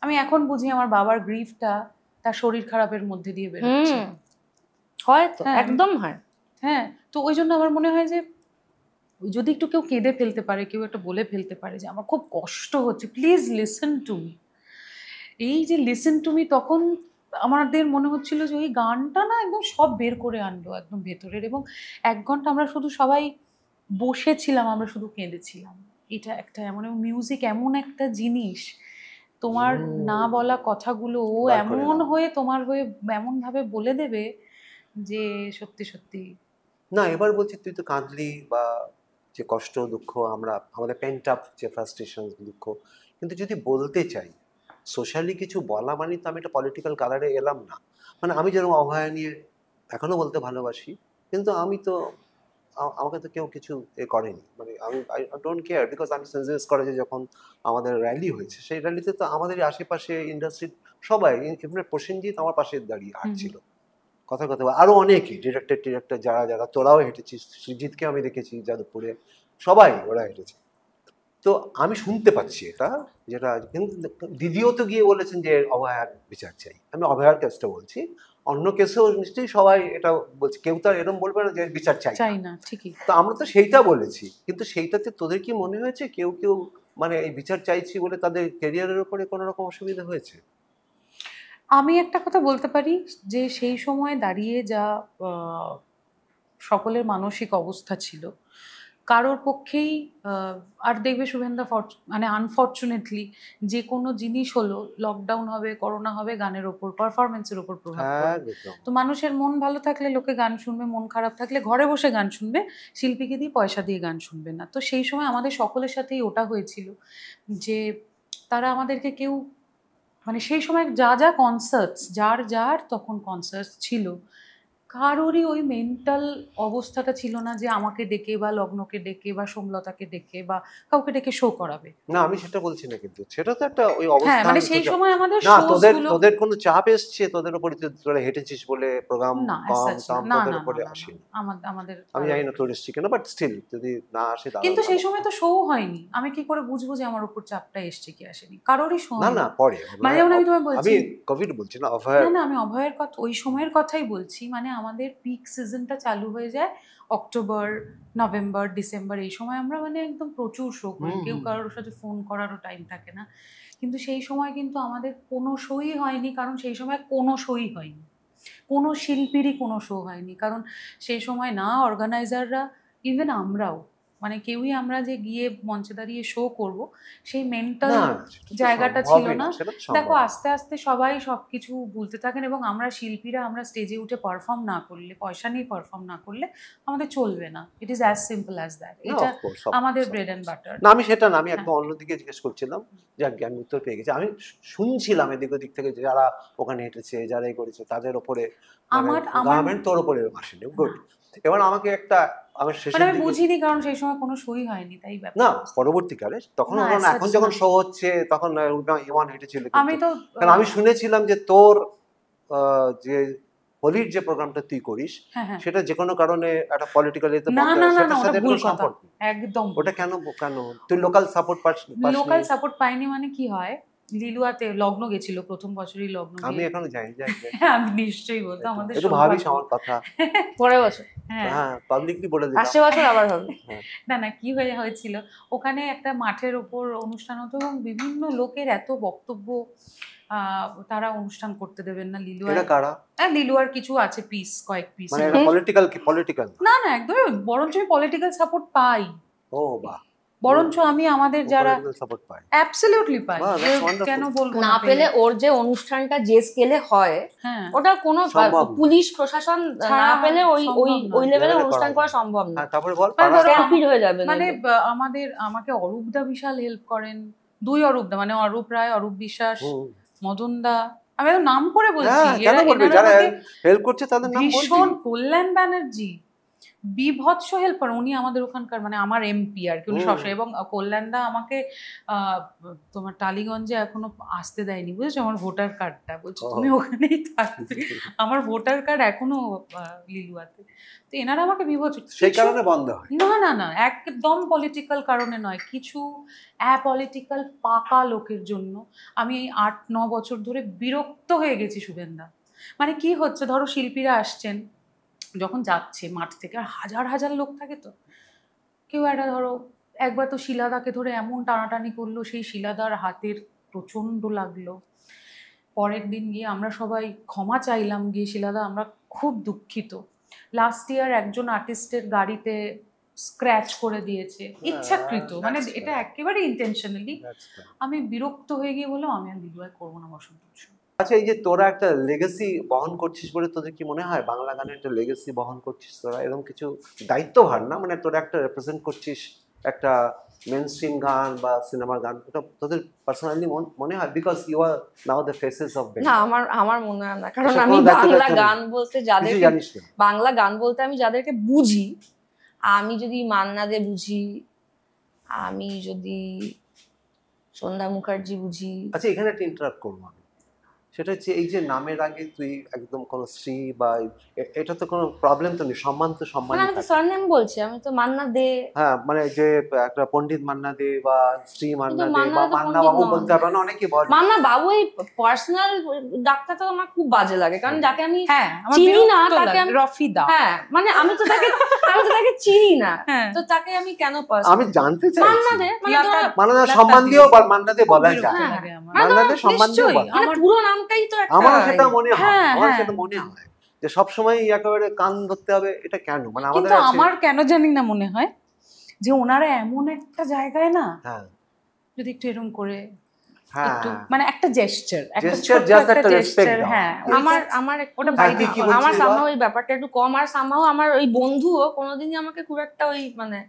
আমি এখন বুঝি আমার বাবার গ্রিফটা তার শরীর খারাপের মধ্যে দিয়ে বেরোচ্ছে। হয় তো, হ্যাঁ, একদম হয়। হ্যাঁ, তো ওই জন্য আমার মনে হয় যে যদি একটু কেউ কেঁদে ফেলতে পারে, কেউ একটা বলে ফেলতে পারে যে আমার খুব কষ্ট হচ্ছে, প্লিজ লিসেন টু মি। এই যে লিসেন টু মি, তখন আমাদের মনে হচ্ছিল যে ওই গানটা না একদম সব বের করে আনলো একদম ভেতরের, এবং 1 ঘন্টা আমরা শুধু সবাই বসেছিলাম, আমরা শুধু কেঁদেছিলাম। এটা একটা এমন মিউজিক, এমন একটা জিনিস, তোমার না বলা কথাগুলো ও বার করে এমন দাও। হয়ে তোমার হয়ে এমন ভাবে বলে দেবে যে সত্যি সত্যি। না, এবার বলছি তুই তো কাঁদলি, বা যে কষ্ট দুঃখ আমাদের পেন্ট আপ যে ফ্রাস্ট্রেশন দুঃখ, কিন্তু যদি বলতে চাই সোশ্যালি কিছু বলা, মানে তো আমি একটা পলিটিক্যাল কালারে এলাম না। মানে আমি যেরকম অভয়া নিয়ে এখনো বলতে ভালোবাসি, কিন্তু আমি তো আমাকে তো কেউ কিছু করেনি, মানে আমি আই ডোন্ট কেয়ার, বিকজ আমি সেন্স করেছি যখন আমাদের র্যালি হয়েছে, সেই র্যালিতে তো আমাদের আশেপাশে ইন্ডাস্ট্রির সবাই, ইভেন প্রসেনজিৎ আমার পাশে দাঁড়িয়ে হাঁটছিল, কথা কথা আরো অনেকে ডিরেক্টর যারা যারা, তোরাও হেঁটেছিস, সৃজিতকে আমি দেখেছি যাদবপুরে, সবাই ওরা হেঁটেছে। তো আমি শুনতে পাচ্ছি এটা, যেটা কিন্তু দিদিও তো গিয়ে বলেছেন যে অভয়ার বিচার চাই। আমি অভয়ার কেসটা বলছি, অন্য কেসেও নিশ্চয়ই সবাই এটা বলছে, কেউ তো আর এরকম বলবে না যে বিচার চাই চাই না, ঠিকই। তো আমরা তো সেইটা বলেছি, কিন্তু সেইটাতে তোদের কি মনে হয়েছে কেউ কেউ মানে এই বিচার চাইছি বলে তাদের ক্যারিয়ারের উপরে কোনো রকম অসুবিধা হয়েছে? আমি একটা কথা বলতে পারি যে সেই সময় দাঁড়িয়ে যা সকলের মানসিক অবস্থা ছিল, কারোর পক্ষেই আর দেখবে শুভেন্দা, মানে আনফর্চুনেটলি যে কোনো জিনিস হলো, লকডাউন হবে, করোনা হবে, গানের ওপর, পারফরমেন্সের ওপর প্রভাব পড়বে। একদম। তো মানুষের মন ভালো থাকলে লোকে গান শুনবে, মন খারাপ থাকলে ঘরে বসে গান শুনবে, শিল্পীকে দিয়ে পয়সা দিয়ে গান শুনবে না। তো সেই সময় আমাদের সকলের সাথেই ওটা হয়েছিল যে তারা আমাদেরকে কেউ, মানে সেই সময় যা যা কনসার্টস, যার যার তখন কনসার্টস ছিল, কারোরই ওই মেন্টাল অবস্থাটা ছিল না যে আমাকে ডেকে বা লগ্নকে ডেকে বা সোমলতাকে ডেকে বা কাউকে ডেকে শো করাবে। না আমি সেটা বলছি না, কিন্তু সেটা তো একটা ওই হ্যাঁ, অবস্থান। মানে সেই সময় আমাদের না শোজ তোদের গুলো, তোদের কোনো চাপ এসছে তোদের উপরে, তোরা হেঁটেছিস বলে প্রোগ্রাম না কম such কম না, তোদের না, উপরে না, না, আসেনি? আমাদের আমি জানি না তোর এসছি কেন, বাট স্টিল যদি না আসে তাহলে কিন্তু সেই ভালো। সময় তো শো হয়নি, আমি কি করে বুঝবো যে আমার উপর চাপটা এসছে কি আসেনি? কারোরই শো না হয়নি। না পরে মানে যেমন আমি তোমায় আমি বলছি, কোভিড বলছি না, অভয়। না না, আমি অভয়ের কথা, ওই সময়ের কথাই বলছি। মানে আমাদের পিক সিজনটা চালু হয়ে যায় অক্টোবর, নভেম্বর, ডিসেম্বর, এই সময় আমরা মানে একদম প্রচুর শো করি, কেউ কারোর সাথে ফোন করারও টাইম থাকে না। কিন্তু সেই সময় কিন্তু আমাদের কোনো শোই হয়নি, কারণ সেই সময় কোনো শোই হয়নি, কোনো শিল্পীরই কোনো শো হয়নি, কারণ সেই সময় না অর্গানাইজাররা, ইভেন আমরাও, মানে কেউই আমরা যে গিয়ে মঞ্চে দাঁড়িয়ে শো করব সেই মেন্টাল না সেটা তো জায়গাটা ছিল সম্ভবই না। সেটা তো দেখো সম্ভব না। আস্তে আস্তে সবাই সবকিছু ভুলতে থাকেন, এবং আমরা শিল্পীরা আমরা স্টেজে উঠে পারফর্ম না করলে, পয়সা নিয়ে পারফর্ম না করলে আমাদের চলবে না। It is as simple as that. না এটা of course, আমাদের of bread course. And butter. না আমি সেটা না, আমি হ্যাঁ। একদম অন্যদিকে জিজ্ঞেস করছিলাম, যাক জ্ঞান উত্তর পেয়ে গেছি। আমি শুনছিলাম এদিক ওদিক থেকে যারা ওখানে হেঁটেছে, যারা এই করেছে তাদের ওপরে মানে আমার গভর্নমেন্ট তোর ওপরে এরকম আসেনি, গুড। এবার আমাকে একটা, আমার মানে শেষের আমি দিকে বুঝিনি, কারণ সেই সময় কোনো শোই হয়নি, তাই না ব্যাপার। পরবর্তীকালে তখন না, এখন as এখন such যখন না। শো হচ্ছে তখন ইমান হেঁটেছিল, আমি কিন্তু তো কারণ আমি শুনেছিলাম যে তোর যে হোলির যে প্রোগ্রামটা তুই করিস হ্যাঁ, হ্যাঁ, সেটা যে কোনো কারণে একটা পলিটিক্যাল এতে না বন্ধ না হয়, না না, সেটার ওটা সাথে ভুল কোনো কথা, সম্পর্ক নেই। একদম ভুল ওটা কথা। কেন তুই লোকাল সাপোর্ট পাসনি? লোকাল সাপোর্ট পাইনি মানে কি হয়, লিলুয়াতে লগ্ন গেছিল, প্রথম বছরই লগ্ন আমি গিয়ে। এখনো জানি যাই হ্যাঁ, আমি নিশ্চয়ই বলতো আমাদের একটু ভাবিস সৌভাগ্য। আমার কথা। পরের বছর, হ্যাঁ, হ্যাঁ পাবলিকলি বলে দিলাম। আসছে বছর আবার হবে। না না, কি হয়েছিল, ওখানে একটা মাঠের ওপর অনুষ্ঠান হতো এবং বিভিন্ন লোকের এত বক্তব্য, তারা অনুষ্ঠান করতে দেবেন না লিলুয়ার। এটা কারা? হ্যাঁ, লিলুয়ার কিছু আছে পিস, কয়েক পিস। মানে এটা পলিটিক্যাল না না, একদমই, বরঞ্চ আমি পলিটিক্যাল সাপোর্ট পাই, ও বাহ, বরঞ্চ আমি আমাদের যারা পলিটিক্যাল সাপোর্ট পায়। অ্যাবসলিউটলি পাই, বাহ, that's wonderful. কেন বলবো না পেলে ওর যে অনুষ্ঠানটা যে স্কেলে হয়, হ্যাঁ, ওটা কোনো সম্ভব না। পুলিশ প্রশাসন ছাড়া না পেলে ওই সম্ভব ওই না। ওই লেভেলের level এ অনুষ্ঠান করা করা যায়। সম্ভব না। হ্যাঁ তারপরে বল মানে ধরো স্ট্যাম্পিড হয়ে যাবে মানে নইলে। আমাকে অরূপদা বিশাল হেল্প করেন, দুই অরূপদা, মানে অরূপ রায়, অরূপ বিশ্বাস, মদন দা, আমি একদম নাম করে বলছি, হ্যাঁ কেন বলবে, এনারা যারা আমাকে হেল্প করছে তাদের নাম বলবি। ভীষণ, কল্যাণ ব্যানার্জি, বিভৎস হেল্পার উনি আমাদের ওখানকার, মানে আমার এমপি আর কি, উনি সবসময়। এবং কল্যাণদা আমাকে তোমার টালিগঞ্জে এখনো আসতে দেয়নি, বুঝেছো, আমার ভোটার কার্ডটা, বলছো তুমি ওখানেই থাকবে, আমার ভোটার কার্ড এখনো লিলুয়াতে। তো এনারা আমাকে বিভৎস, সেই কারণে বন্ধ হয়। না না না, একদম পলিটিক্যাল কারণে নয়, কিছু অ্যাপলিটিক্যাল পাকা লোকের জন্য আমি এই 8-9 বছর ধরে বিরক্ত হয়ে গেছি শুভেন্দা। মানে কি হচ্ছে, ধরো শিল্পীরা আসছেন, যখন যাচ্ছে মাঠ থেকে, আর হাজার হাজার লোক থাকে, তো কেউ একটা ধরো একবার তো শিলাদাকে ধরে এমন টানাটানি করলো, সেই শিলাদার হাতের প্রচণ্ড লাগলো। পরের দিন গিয়ে আমরা সবাই ক্ষমা চাইলাম, গিয়ে শিলাদা আমরা খুব দুঃখিত। লাস্ট ইয়ার একজন আর্টিস্টের গাড়িতে স্ক্র্যাচ করে দিয়েছে ইচ্ছাকৃত, মানে এটা একেবারে ইন্টেনশনালি। আমি বিরক্ত হয়ে গিয়ে বললাম আমি আর লিলুয়ায় করবো না বসন্ত উৎসব। আচ্ছা, এই যে তোরা একটা লেগেসি বহন করছিস বলে তোদের কি মনে হয় বাংলা গানের একটা লেগেসি বহন করছিস তোরা, এরকম কিছু দায়িত্বভার না, মানে তোরা একটা রিপ্রেজেন্ট করছিস একটা মেন স্ট্রিম গান বা সিনেমার গান, এটা তোদের পার্সোনালি মনে হয়? Because you are now the faces of না, আমার মনে হয় না, কারণ আচ্ছা, আমি কোনো দায়িত্ব বাংলা দায়িত্ব গান বলতে যাদেরকে জানিস না। বাংলা গান বলতে আমি যাদেরকে বুঝি, আমি যদি মান্না দে বুঝি, আমি যদি সন্ধ্যা মুখার্জি বুঝি। আচ্ছা, এখানে একটা ইন্টারাপ্ট করবো আমি, সেটা হচ্ছে এই যে নামের আগে তুই একদম কোনো শ্রী বা এটা তো কোনো প্রবলেম তো নেই, সম্মান তো সম্মান। আমি তো সারনেম বলছি, আমি তো মান্না দে। হ্যাঁ, মানে যে একটা পণ্ডিত মান্না দে বা শ্রী মান্না দে মান্না বা তো মান্না পণ্ডিত বাবু নন। বলতে হবে না, অনেকে বলে মান্না বাবু, এই পার্সোনাল ডাকটা তো আমার খুব বাজে লাগে, কারণ যাকে আমি হ্যাঁ চিনি না তাকে আমি, রফিদা, হ্যাঁ মানে আমি তো তাকে চিনি না, তো তাকে আমি কেন আমি জানতে চাই মান্না দে, মানে মান্না দে সম্মান দিয়েও মান্না দে বলা যায়, মান্না দে সম্মান দিয়েও বলা, মানে পুরো নামটাই তো একটা, আমার সেটা মনে হয়, হ্যাঁ, আমার হ্যাঁ। সেটা মনে হয় যে সবসময় একেবারে কান ধরতে হবে, এটা কেন? মানে আমাদের কিন্তু আমার কেন জানি না মনে হয় যে ওনারা এমন একটা জায়গায় না, হ্যাঁ যদি একটু এরকম করে হ্যাঁ একটু, মানে একটা জেস্টার, একটা Gesture, ছোট্ট just একটা একটা respect জেস্টার, দাও। হ্যাঁ আমার ওটা হ্যাঁ, বাইরে কি বলছিস আমার বল? সামহাও ওই ব্যাপারটা একটু কম, আর সামহাও আমার ওই বন্ধুও কোনোদিনই আমাকে খুব একটা ওই মানে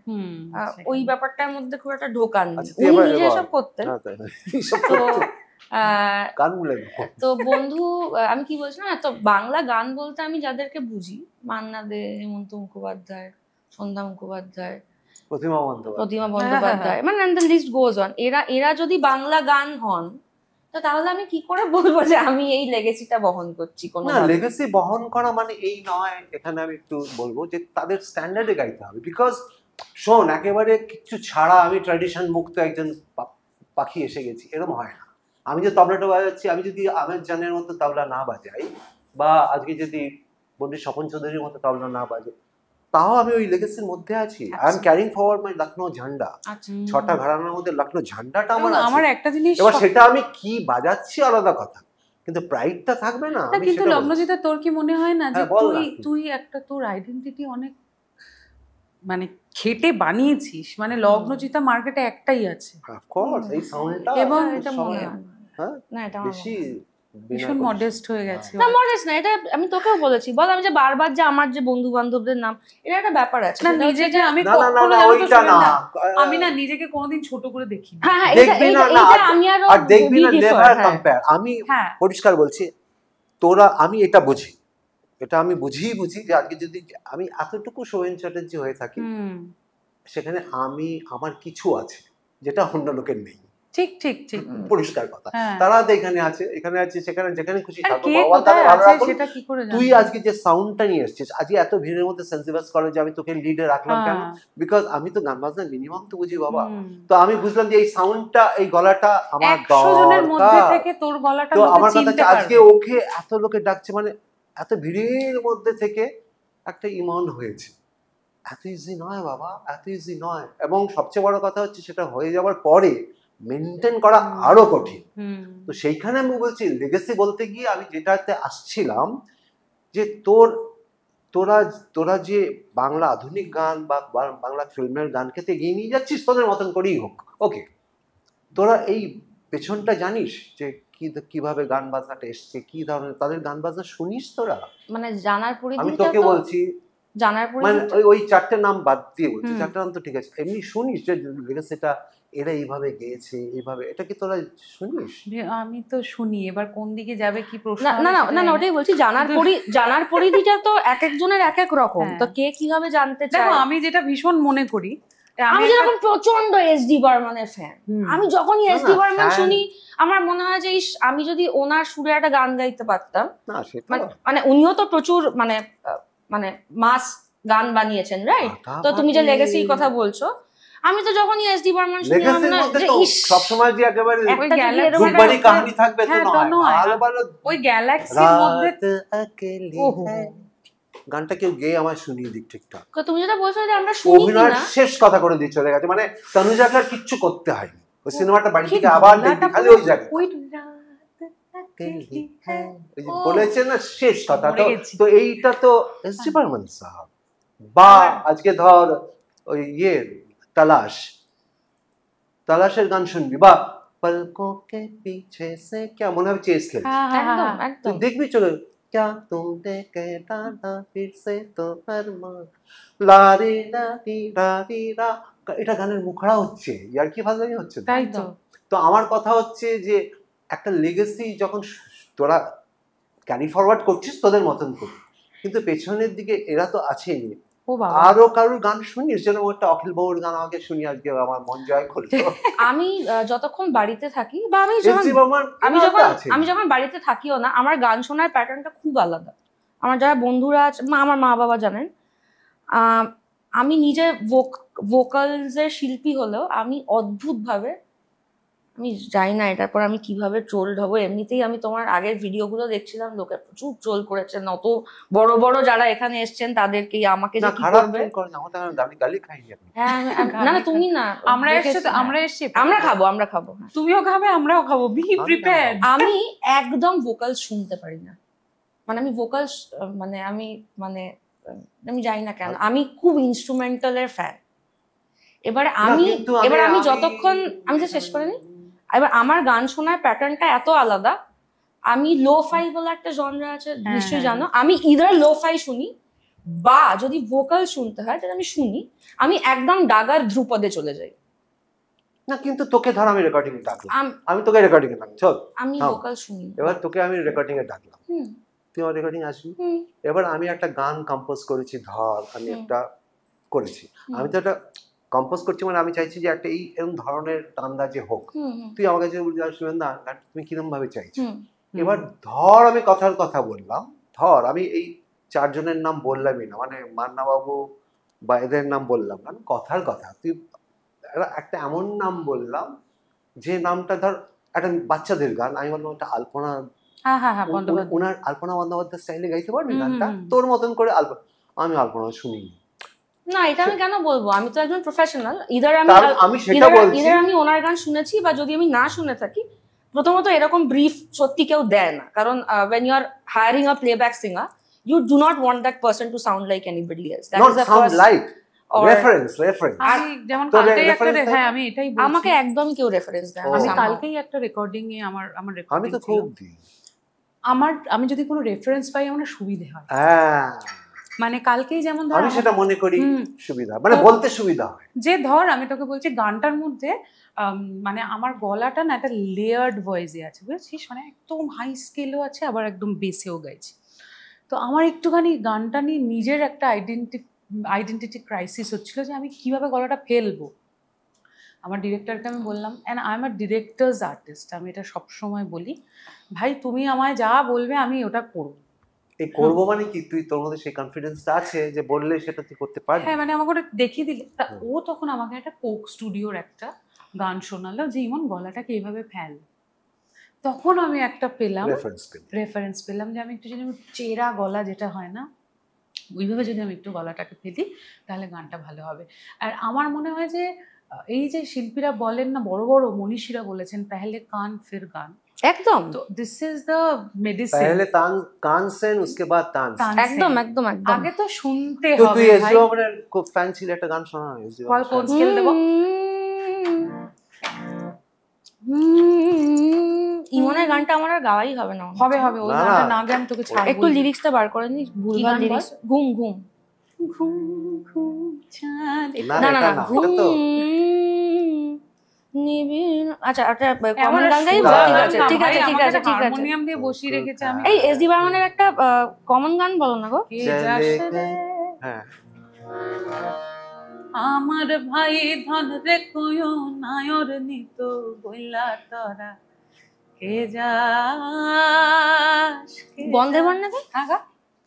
ওই ব্যাপারটার মধ্যে খুব একটা ঢোকাননি, আচ্ছা, তুই উনি এবার নিজে বল। এসব করতেন। হ্যাঁ, তাই। এইসব তো করতে কান মুলে তো বন্ধু, আমি কি বলছিলাম, তো বাংলা গান বলতে আমি যাদেরকে বুঝি, মান্না দে, হেমন্ত মুখোপাধ্যায়, সন্ধ্যা মুখোপাধ্যায়, প্রতিমা বন্দ্যোপাধ্যায়, মানে and the list goes on, এরা যদি বাংলা গান হন, তো তাহলে আমি কি করে বলবো যে আমি এই লেগেসিটা বহন করছি? কোনো না, লেগেসি বহন করা মানে এই নয়, এখানে আমি একটু বলবো যে তাদের স্ট্যান্ডার্ডে গাইতে হবে। বিকজ শোন, একেবারে কিছু ছাড়া আমি ট্র্যাডিশন মুক্ত একজন পাখি এসে গেছি এরকম হয় না। আমি যে তবলাটা বাজাচ্ছি, আমি যদি আমের জানের মতো তবলা না বাজাই, বা আজকে যদি পণ্ডিত স্বপন চৌধুরীর মতো তবলা না বাজাই, তাও আমি ওই লেগেসির মধ্যে আছি। আই এম ক্যারিং ফরওয়ার্ড মাই লখনৌ ঝান্ডা। 6টা ঘরানার মধ্যে লখনৌ ঝান্ডাটা আমার আছে। আমার একটা জিনিস, এবার সেটা আমি কি বাজাচ্ছি আলাদা কথা, কিন্তু প্রাইডটা থাকবে না। কিন্তু লগ্নজিতা, তোর কি মনে হয় না যে হ্যাঁ, তুই একটা, তোর আইডেন্টিটি অনেক মানে খেটে বানিয়েছিস, মানে লগ্নজিতা মার্কেটে একটাই আছে, অফ কোর্স এই সাউন্ডটা, এবং এটা মনে হয় হ্যাঁ না, এটা বেশি ভীষণ মডেস্ট হয়ে গেছে। না, মডেস্ট না, এটা আমি তোকেও বলেছি, বল আমি যে বারবার যে আমার যে বন্ধু বান্ধবদের নাম, এটা একটা ব্যাপার আছে না, নিজে যে আমি না না না কখনো না, ওইটা না, আমি না নিজেকে কোনোদিন ছোট করে দেখি না। হ্যাঁ, দেখবি না, না আমি আর দেখবি না, নেভার কম্পেয়ার। আমি হ্যাঁ পরিষ্কার বলছি, তোরা, আমি এটা বুঝি, এটা আমি বুঝি যে আজকে যদি আমি এতটুকু সোহেন চ্যাটার্জি হয়ে থাকি, সেখানে আমি আমার কিছু আছে যেটা অন্য লোকের নেই। ঠিক ঠিক ঠিক, পরিষ্কার কথা। তারা তো এখানে আছে সেখানে, যেখানে খুশি থাকো, সেটা কি করে জানবো? তুই আজকে যে সাউন্ডটা নিয়ে এসেছিস, আজকে এত ভিড়ের মধ্যে সেন্সিবাস করে যে আমি তোকে লিডে রাখলাম কেন? বিকজ আমি তো গান বাজনা মিনিমাম তো বুঝি বাবা। তো আমি বুঝলাম যে এই সাউন্ডটা, এই গলাটা আমার 100 জনের মধ্যে থেকে তোর গলাটা তো আমার চিনতে কথা পারবে। আজকে ওকে এত লোকে ডাকছে, মানে এত ভিড়ের মধ্যে থেকে একটা ইমন হয়েছে। এত ইজি নয় বাবা, এত ইজি নয়। এবং সবচেয়ে বড় কথা হচ্ছে, সেটা হয়ে যাওয়ার পরে মেনটেন করা আরো কঠিন। তো সেইখানে আমি বলছি, লেগেসি বলতে গিয়ে আমি যেটাতে আসছিলাম, যে তোরা যে বাংলা আধুনিক গান বা বাংলা ফিল্মের গানকে তো এগিয়ে নিয়ে যাচ্ছিস তোদের মতন করেই হোক, ওকে, তোরা এই পেছনটা জানিস যে কিভাবে গান বাজনাটা এসছে, কি ধরনের তাদের গান বাজনা শুনিস তোরা? মানে জানার পরিধি, আমি তোকে বলছি, জানার পরিধি, মানে ওই 4টে নাম বাদ দিয়ে বলছি, 4টে নাম তো ঠিক আছে, এমনি শুনিস যে লেগেসিটা এরা এইভাবে গেয়েছে এইভাবে, এটা কি তোরা শুনিস? আমি তো শুনি, এবার কোন দিকে যাবে কি প্রশ্ন না হবে না না সেটা না, জানি না। ওটাই বলছি, জানার পরিধিটা তো এক একজনের এক এক রকম, হ্যাঁ। তো কে কিভাবে জানতে চায়। দেখো আমি যেটা ভীষণ মনে করি, আমি যেরকম প্রচন্ড এসডি বর্মনের ফ্যান, আমি যখনই না, এসডি না, বর্মন fan- শুনি আমার মনে হয় যে ইস, আমি যদি ওনার সুরে একটা গান গাইতে পারতাম। না সেটা মানে উনিও তো প্রচুর মানে মাস গান বানিয়েছেন, রাইট? তো তুমি যে লেগেসির কথা বলছো, আমি তো যখনই এসডি বর্মন শুনি আমার মনে হয় যে ইস, সবসময় যে একেবারে ওই একটা যদি Galaxy এরকম একটা- দুবারই কাহিনী থাকবে তো হ্যাঁ, তা নয়, নয়। ভালো ভালো ওই গ্যালাক্সির মধ্যে রাত अकेली ওহো। है। গানটা কেউ গেয়ে আমায় শুনিয়ে দিক ঠিকঠাক। তুমি যেটা বলছো যে আমরা শুনি অভিনয়ের না, শেষ কথা করে দিয়ে চলে গেছে, মানে তনুজাকে আর কিচ্ছু করতে হয়নি, ওই সিনেমাটা বাড়ি কি থেকে আবার দেখবি বাংলাটা খালি পুরো ওই জায়গায় ওই রাত अकेली है। ওই যে ও, বলেছে না শেষ কথা, মরে তো গেছি। তো এইটা তো এসডি বর্মন সাহেব। বা আজকে ধর ওই তালাশের গান শুনবি, বা পলকো কে পিছে সে क्या মনে হবে চেস খেলছে, হ্যাঁ, হ্যাঁ, একদম হ্যাঁ। তুই একদম। দেখবি চলে क्या तुमने कहता था फिर से तो अरमान लारे लारी लारी রা, এটা গানের মুখড়া হচ্ছে, ইয়ার কি ফাজলামি হচ্ছে তো? তাই তো। তো আমার কথা হচ্ছে যে একটা লেগেসি যখন তোরা ক্যারি ফরওয়ার্ড করছিস তোদের মতন করে, কিন্তু পেছনের দিকে এরা তো আছেই। ও বাবা, আরো কারোর গান শুনিস, যেন একটা অখিল বউর গান আমাকে শুনি, আজকে আমার মন জয় করলো। আমি যতক্ষণ বাড়িতে থাকি বা আমি যখন এসডি বর্মন আমি যখন বাড়িতে থাকিও না, আমার গান শোনার প্যাটার্নটা খুব আলাদা। আমার যারা বন্ধুরা আছে, আমার মা বাবা জানেন, আমি নিজে ভোকালসের শিল্পী হলেও আমি অদ্ভুতভাবে, আমি জানি না এটার পর আমি কিভাবে ট্রোলড হবো। এমনিতেই আমি তোমার আগের ভিডিওগুলো দেখছিলাম, লোকে প্রচুর ট্রোল করেছেন, অত বড় বড় যারা এখানে এসছেন তাদেরকেই, আমাকে যে না কি খারাপ করবে। করে না, আমাদের গালি গালি খাইনি আপনি। হ্যাঁ না না, তুমি না, আমরা এসছি তো, দেখেছি, আমরা এসছি, আমরা খাবো হ্যাঁ। তুমিও খাবে আমরাও খাবো, বি আমি প্রিপেয়ার। আমি একদম ভোকাল শুনতে পারি না, মানে আমি ভোকাল আমি জানি না কেন, আমি খুব ইনস্ট্রুমেন্টালের ফ্যান। এবার আমি যতক্ষণ, আমি যে শেষ করে নিই, এবার আমার গান শোনার প্যাটার্নটা এত আলাদা। আমি লো ফাই বলে একটা জনরা আছে, নিশ্চয়ই জানো, আমি ইদার লো ফাই শুনি, বা যদি ভোকাল শুনতে হয় তাহলে আমি শুনি, আমি একদম ডাগার ধ্রুপদে চলে যাই। না কিন্তু তোকে ধর আমি রেকর্ডিং এ ডাকলাম, আম- আমি তোকে রেকর্ডিং এ ডাকলাম, চল আমি হ্যাঁ। ভোকাল শুনি না। এবার তোকে আমি রেকর্ডিং এ ডাকলাম, হুম, তুই আমার রেকর্ডিং আসবি। হুম, এবার আমি একটা গান কম্পোজ করেছি, ধর আমি একটা করেছি, আমি তো একটা কম্পোজ করছি, মানে আমি চাইছি যে একটা এরকম ধরনের আন্দাজে হোক। হুম, হুম, তুই আমাকে যে বলছিস না গানটা তুমি কিরম ভাবে চাইছো, হুম, এবার ধর আমি কথার কথা বললাম, ধর আমি এই চারজনের নাম বললামই না, মানে মান্না বাবু বা এদের নাম বললাম না, আমি কথার কথা, তুই একটা এমন নাম বললাম যে নামটা ধর একটা বাচ্চাদের গান, আমি বললাম একটা আলপনা, হ্যাঁ হ্যাঁ হ্যাঁ, বন্দ্যোপাধ্যায়। ওনার আলপনা বন্দ্যোপাধ্যায় স্টাইলে গাইতে পারবি হুম, গানটা হুম, হুম। তোর মতন করে। আমি আলপনা শুনিনি, না এটা আমি কেন বলবো, আমি তো একজন প্রফেশনাল। আমি সেটা বলছি। ইদার আমি ওনার গান শুনেছি, বা যদি আমি না শুনে থাকি, প্রথমত এরকম ব্রিফ সত্যি কেউ দেয় না, কারণ when you are hiring a playback singer, you do not want that person to sound like anybody else. That not is the sound first, like or- reference আমি যেমন তোর কালকেই একটা reference দেয়? হ্যাঁ আমি এটাই বলছি, আমাকে একদমই কেউ রেফারেন্স দেয় না ও। আমি somehow। কালকেই একটা রেকর্ডিং এ আমার আমি রেকর্ডিং তো ছিল, খুব দিই। আমি যদি কোনো রেফারেন্স পাই আমার সুবিধে হয়, হ্যাঁ মানে কালকেই যেমন ধর আমি সেটা মনে করি হুম। সুবিধা, মানে তো- বলতে সুবিধা হয়। যে ধর আমি তোকে বলছি গানটার মধ্যে মানে আমার গলাটা না একটা লেয়ার্ড ভয়েসে আছে, বুঝেছিস, মানে একদম হাই স্কেলও আছে, আবার একদম বেসেও গাইছি। তো আমার একটুখানি গানটা নিয়ে নিজের একটা আইডেন্টিটি ক্রাইসিস হচ্ছিল যে আমি কিভাবে গলাটা ফেলবো। আমার ডিরেক্টরকে আমি বললাম, and I am a directors artist, আমি এটা সবসময় বলি, ভাই তুমি আমায় যা বলবে আমি ওটা করবো। এই করবো মানে কি, তুই তোর মধ্যে সেই কনফিডেন্সটা আছে যে বললে সেটা তুই করতে পারবি। হ্যাঁ, মানে আমাকে ওটা দেখিয়ে দিলে, তা ও তখন আমাকে একটা কোক স্টুডিওর একটা গান শোনালো যে ইমন গলাটাকে এইভাবে ফেল। তখন আমি একটা পেলাম রেফারেন্স পেলাম যে আমি একটু যদি চেরা গলা যেটা হয় না, ওইভাবে যদি আমি একটু গলাটাকে ফেলি তাহলে গানটা ভালো হবে। আর আমার মনে হয় যে এই যে শিল্পীরা বলেন না, বড় বড় মনীষীরা বলেছেন পহলে কান ফির গান, একদম, তো দিস ইজ দ্য মেডিসিন। पहले कान सेन उसके बाद तान सेन। একদম একদম একদম। আগে তো শুনতে তো হবে তুই ভাই। এসডিও মানে খুব ফ্যান ছিল, একটা গান শোনা না এসডিও? বল কোন স্কেল দেব? ইমনের গানটা আমার আর গাওয়াই হবে না। হবে হবে, ওই না, গানটা না। না গে আমি তোকে ছাড়বো। একটু লিরিক্সটা বার করে নি, ভুলভাল গান বল? লিরিক্স। ঘুম ঘুম ঘুম ঘুম চাঁদ, না, না না এটা না, না, ঘুম এটা তো নিবিড়, আচ্ছা একটা আমার কমন গান গাইবো, সুর ঠিক গান আছে না, ঠিক আছে ঠিক আছে ঠিক আছে। হারমোনিয়াম দিয়ে বসিয়ে রেখেছে আমি। এই এস ডি বর্মনের একটা কমন গান বলো না গো। কে যাস রে হ্যাঁ আমার ভাই ধন রে কয়ো নায়র নিত বইলা তোরা কে যাস বন্দে বর্ণাকে আগা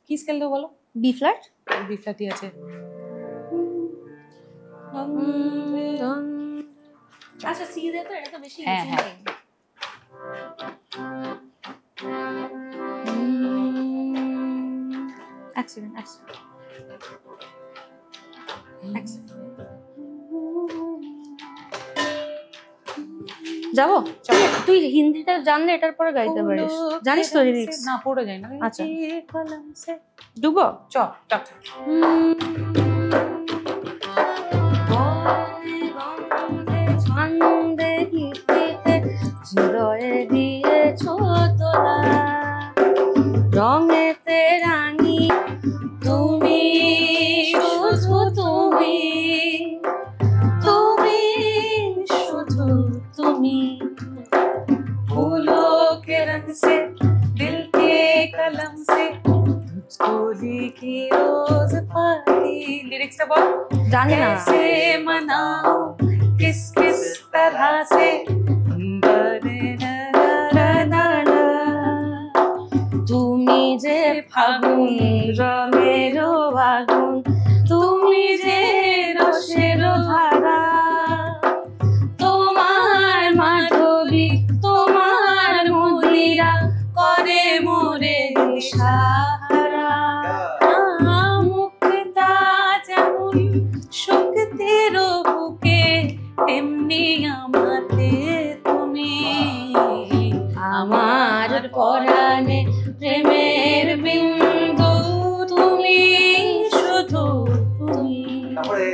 কি স্কেল দেবো বলো? B flat. বি ফ্ল্যাটই আছে। আচ্ছা সি দে তো, এটা তো বেশি হ্যাঁ, ইজি হ্যাঁ। নেই। এক সেকেন্ড যাবো। তুই হিন্দিটা জানলে এটার পরে গাইতে পারিস, জানিস তো লিরিক্স? না পড়ে যায় না। আচ্ছা। কলম সে ডুবো। চ চ ছন্দে গীতিতে হৃদয়ে দিয়েছ তোলা, রঙেতে রাঙি তুমি, শুধু তুমি, তুমি শুধু তুমি। फूलों के रंग से दिल के कलम से तुझको लिखी रोज पाती। लिरिक्स से बोल। জানি না। कैसे मनाऊं किस किस तरह से তুমি যে ফাগুন রঙের আগুন, তুমি যে রসের ধারা, তোমার মাধবী তোমার মদিরা করে মোরে সাহারা। মুক্তা যেমন শক্তির বুকে তেমনি আমাতে তুমি। আমার পরাণে প্রেমের বিন্দু তুমি, শুধু তুমি, তারপরে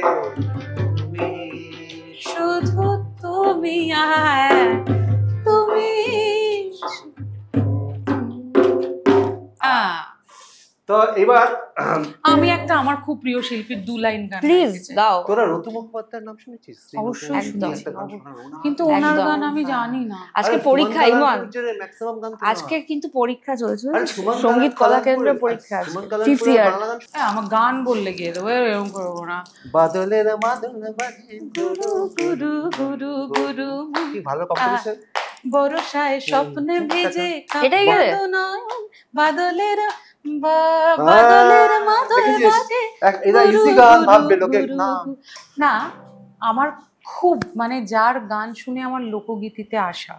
তুমি শুধু তুমি আর তুমি। তো এবার আমি একটা আমার খুব প্রিয় শিল্পীর 2 লাইন গান প্লিজ লিখেছি। গাও। তোরা রতু মুখোপাধ্যায়ের নাম শুনেছিস? অবশ্যই একদম। একটা গান শোনানো না? কিন্তু ওনার একদম। গান আমি জানি না। আজকে আরে পরীক্ষা সুমন ইমন, কালামপুরের maximum গান তো আজকে না। কিন্তু পরীক্ষা চলছে, আরে সুমন সঙ্গীত কলা কালামপুরের- কেন্দ্রের পরীক্ষা আছে, সুমন 5th কালামপুরের ইয়ার। বাংলা গান আমার গান বললে গিয়ে দেবো, এরকম করবো না। বাদলের মাদল বাজে গুরু গুরু গুরু গুরু কি ভালো কম্পোজিশন। বরষায় স্বপ্নে ভেজে এটাই গেলে? কাঁপানো নয়ন, বাদলের বাদলের মাদল দেখেছিস? বাজে এটা গুরু ইজি গান গুরু ভাববে লোকে গুরু না। গুরু। না, আমার খুব মানে যার গান শুনে আমার লোকগীতিতে আসা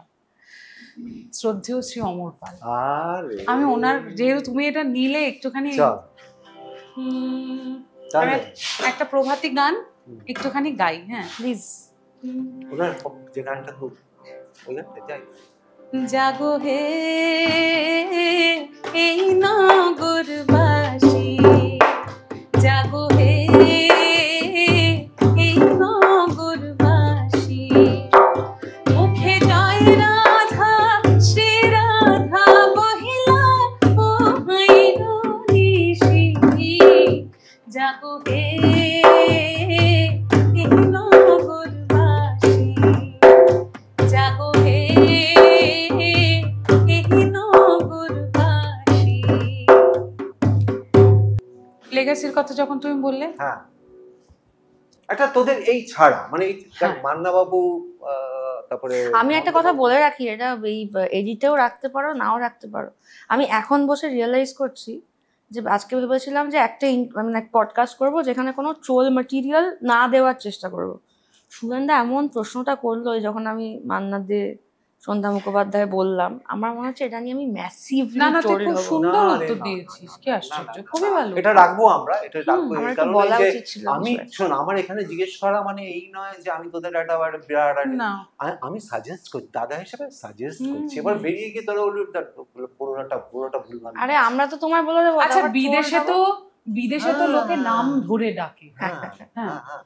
শ্রদ্ধেয় শ্রী অমর পাল। আরে আমি ওনার, যেহেতু তুমি এটা নিলে একটুখানি চল তাহলে একটা প্রভাতী গান একটুখানি গাই। হ্যাঁ প্লিজ। ওনার যে গানটা খুব ওই গানটা যাই জাগো হে এই নগরবাসী, জাগো হে এই নগরবাসী, মুখে জয় রাধা শ্রী রাধা বহিলা ও নিশি, জাগো হে এই নগরবাসী, জাগো হে এই নগরবাসী। লেগাসির কথা যখন তুমি বললে, হ্যাঁ একটা তোদের এই ছাড়া মানে এই হ্যাঁ। মান্না বাবু তারপরে আমি একটা কথা বলে রাখি, এটা এই এডিটেও রাখতে পারো নাও রাখতে পারো। আমি এখন বসে রিয়েলাইজ করছি যে আজকে ভেবেছিলাম যে একটা মানে পডকাস্ট করব যেখানে কোনো ট্রোল ম্যাটেরিয়াল না দেওয়ার চেষ্টা করব। সুগন্ধা এমন প্রশ্নটা করলো যখন আমি মান্না দে সন্ধ্যা মুখোপাধ্যায় বললাম, আমার মনে হচ্ছে এটা নিয়ে আমি ম্যাসিভলি না না তুই ট্রোল খুব হব। সুন্দর না রে, উত্তর না, দিয়েছিস, না, কি না, আশ্চর্য, না, না, খুবই ভালো। এটা রাখবো আমরা, এটা রাখবো আমার এই একটু কারণে বলা যে উচিত ছিল আমি বিষয়টা। শোন আমার এখানে জিজ্ঞেস করা মানে এই নয় যে আমি তোদের একটা বিরাট না আমি সাজেস্ট করছি, দাদা হিসেবে সাজেস্ট করছি। এবার বেরিয়ে গিয়ে তোরা পুরোটা ভুল ভাল। আরে আমরা তো তোমার বলে দেবো। আচ্ছা, আবার বিদেশে troll তো হবো। বিদেশে তো লোকে নাম ধরে ডাকে, হ্যাঁ হ্যাঁ। হ্যাঁ হ্যাঁ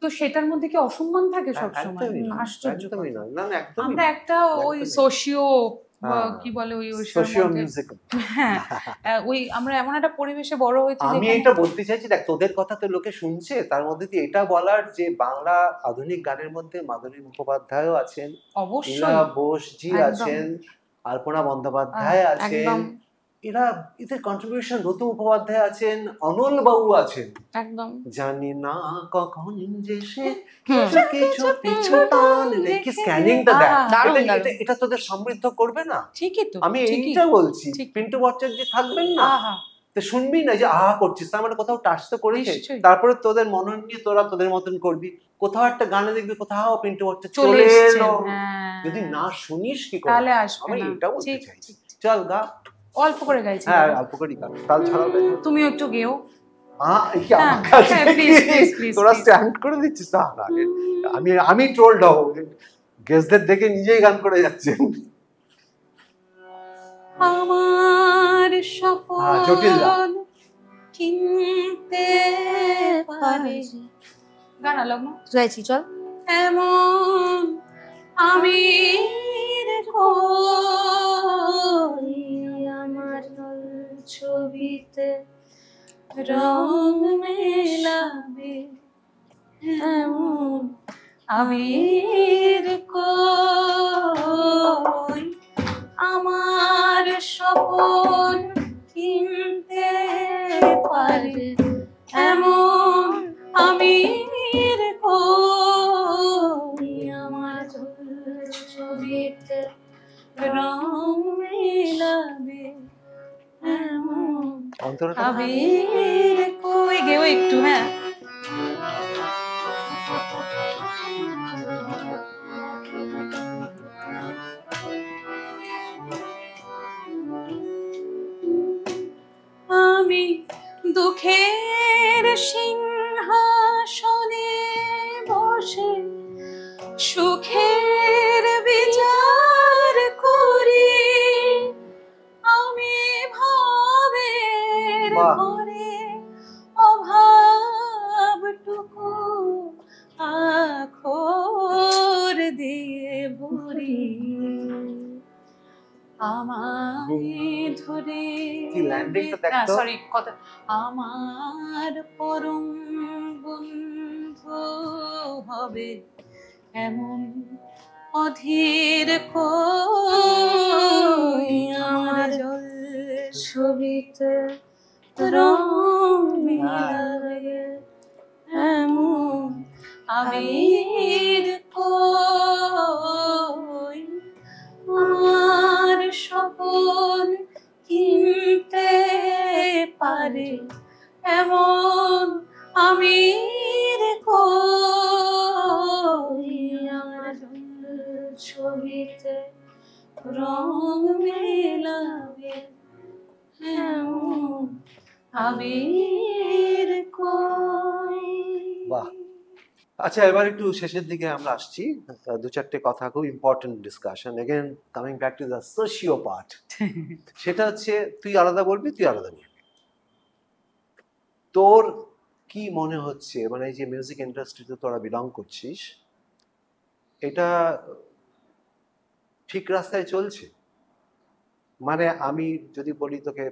তো সেটার মধ্যে কি অসম্মান থাকে সবসময়? একদমই না, আশ্চর্য একদমই কথা। না, না না, একদমই আমরা না। একটা ওই একদমই। সোশিও কি বলে ওই সোশিও মিউজিক। হ্যাঁ, ওই আমরা এমন একটা পরিবেশে বড় হয়েছি আমি এটা বলতে চাইছি, দেখ তোদের কথা তো লোকে শুনছে, তার মধ্যে দিয়ে এটা বলার যে বাংলা আধুনিক গানের মধ্যে মাধুরী মুখোপাধ্যায়ও আছেন, অবশ্যই ইলা বোসজি আছেন, আলপনা বন্দ্যোপাধ্যায় আছেন, এরা এদের কন্ট্রিবিউশন, রতু মুখোপাধ্যায় আছেন, অনল বাবু আছেন, একদম জানি না কখন যে সে কিছু পিছু টান কি স্ক্যানিংটা দেখ, এটা তোদের সমৃদ্ধ করবে না? ঠিকই তো, আমি এইটা বলছি। পিন্টু ভট্টাচার্য থাকবেন না, তো শুনবি না যে আহা করছিস, তার মানে কোথাও টাচ তো করেছে। তারপরে তোদের মনন নিয়ে তোরা তোদের মতন করবি, কোথাও একটা গানে দেখবি কোথাও পিন্টু ভট্টাচার্য চলে এলো, যদি না শুনিস কি করে তাহলে আসবে আমি না। এটা বলতে চাইছি। চল গা, অল্প করে গাইছি। হ্যাঁ অল্প করে গা, তাল ছাড়াও গাই, তুমিও একটু গেও। তোরা স্ট্যান্ড করে দিচ্ছিস না, আমি ট্রোলড হব, গেস্টদের দেখে নিজেই গান করে যাচ্ছেন। আমার জটিল স্বপ্ন কিনতে পারে, গানা লগ্ন গাইছি, চল। এমন আমি আমার ছবিতে রং মেলাবে, এমন আমি কই আমার স্বপ্ন কিনতে পারে, এমন আমি কই আমার ছবিতে রং মেলাবে, এমন আমি কই। গেও একটু, হ্যাঁ আমি দুঃখের সিংহাসনে বসে সুখের বিচার করি, আমি ভাবের ঘরে অভাবটুকু আখর দিয়ে ভরি, আমায় ধরে সরি কথা, আমার পরম বন্ধু হবে এমন অধীর কই আমার ছবিতে রং মেলাবে, এমন আমি কই আমার স্বপ্ন কিনতে পারে, এমন আমি কই আমার ছবিতে রং মেলাবে, এমন আমি কই। বাহ, আচ্ছা এবার একটু শেষের দিকে আমরা আসছি, দু চারটে কথা, খুব important discussion, again coming back to the socio part. সেটা হচ্ছে তুই আলাদা বলবি, তুই আলাদা বলবি, তোর কি মনে হচ্ছে, মানে এই যে মিউজিক ইন্ডাস্ট্রিতে তোরা বিলং করছিস, এটা ঠিক রাস্তায় চলছে? মানে আমি যদি বলি তোকে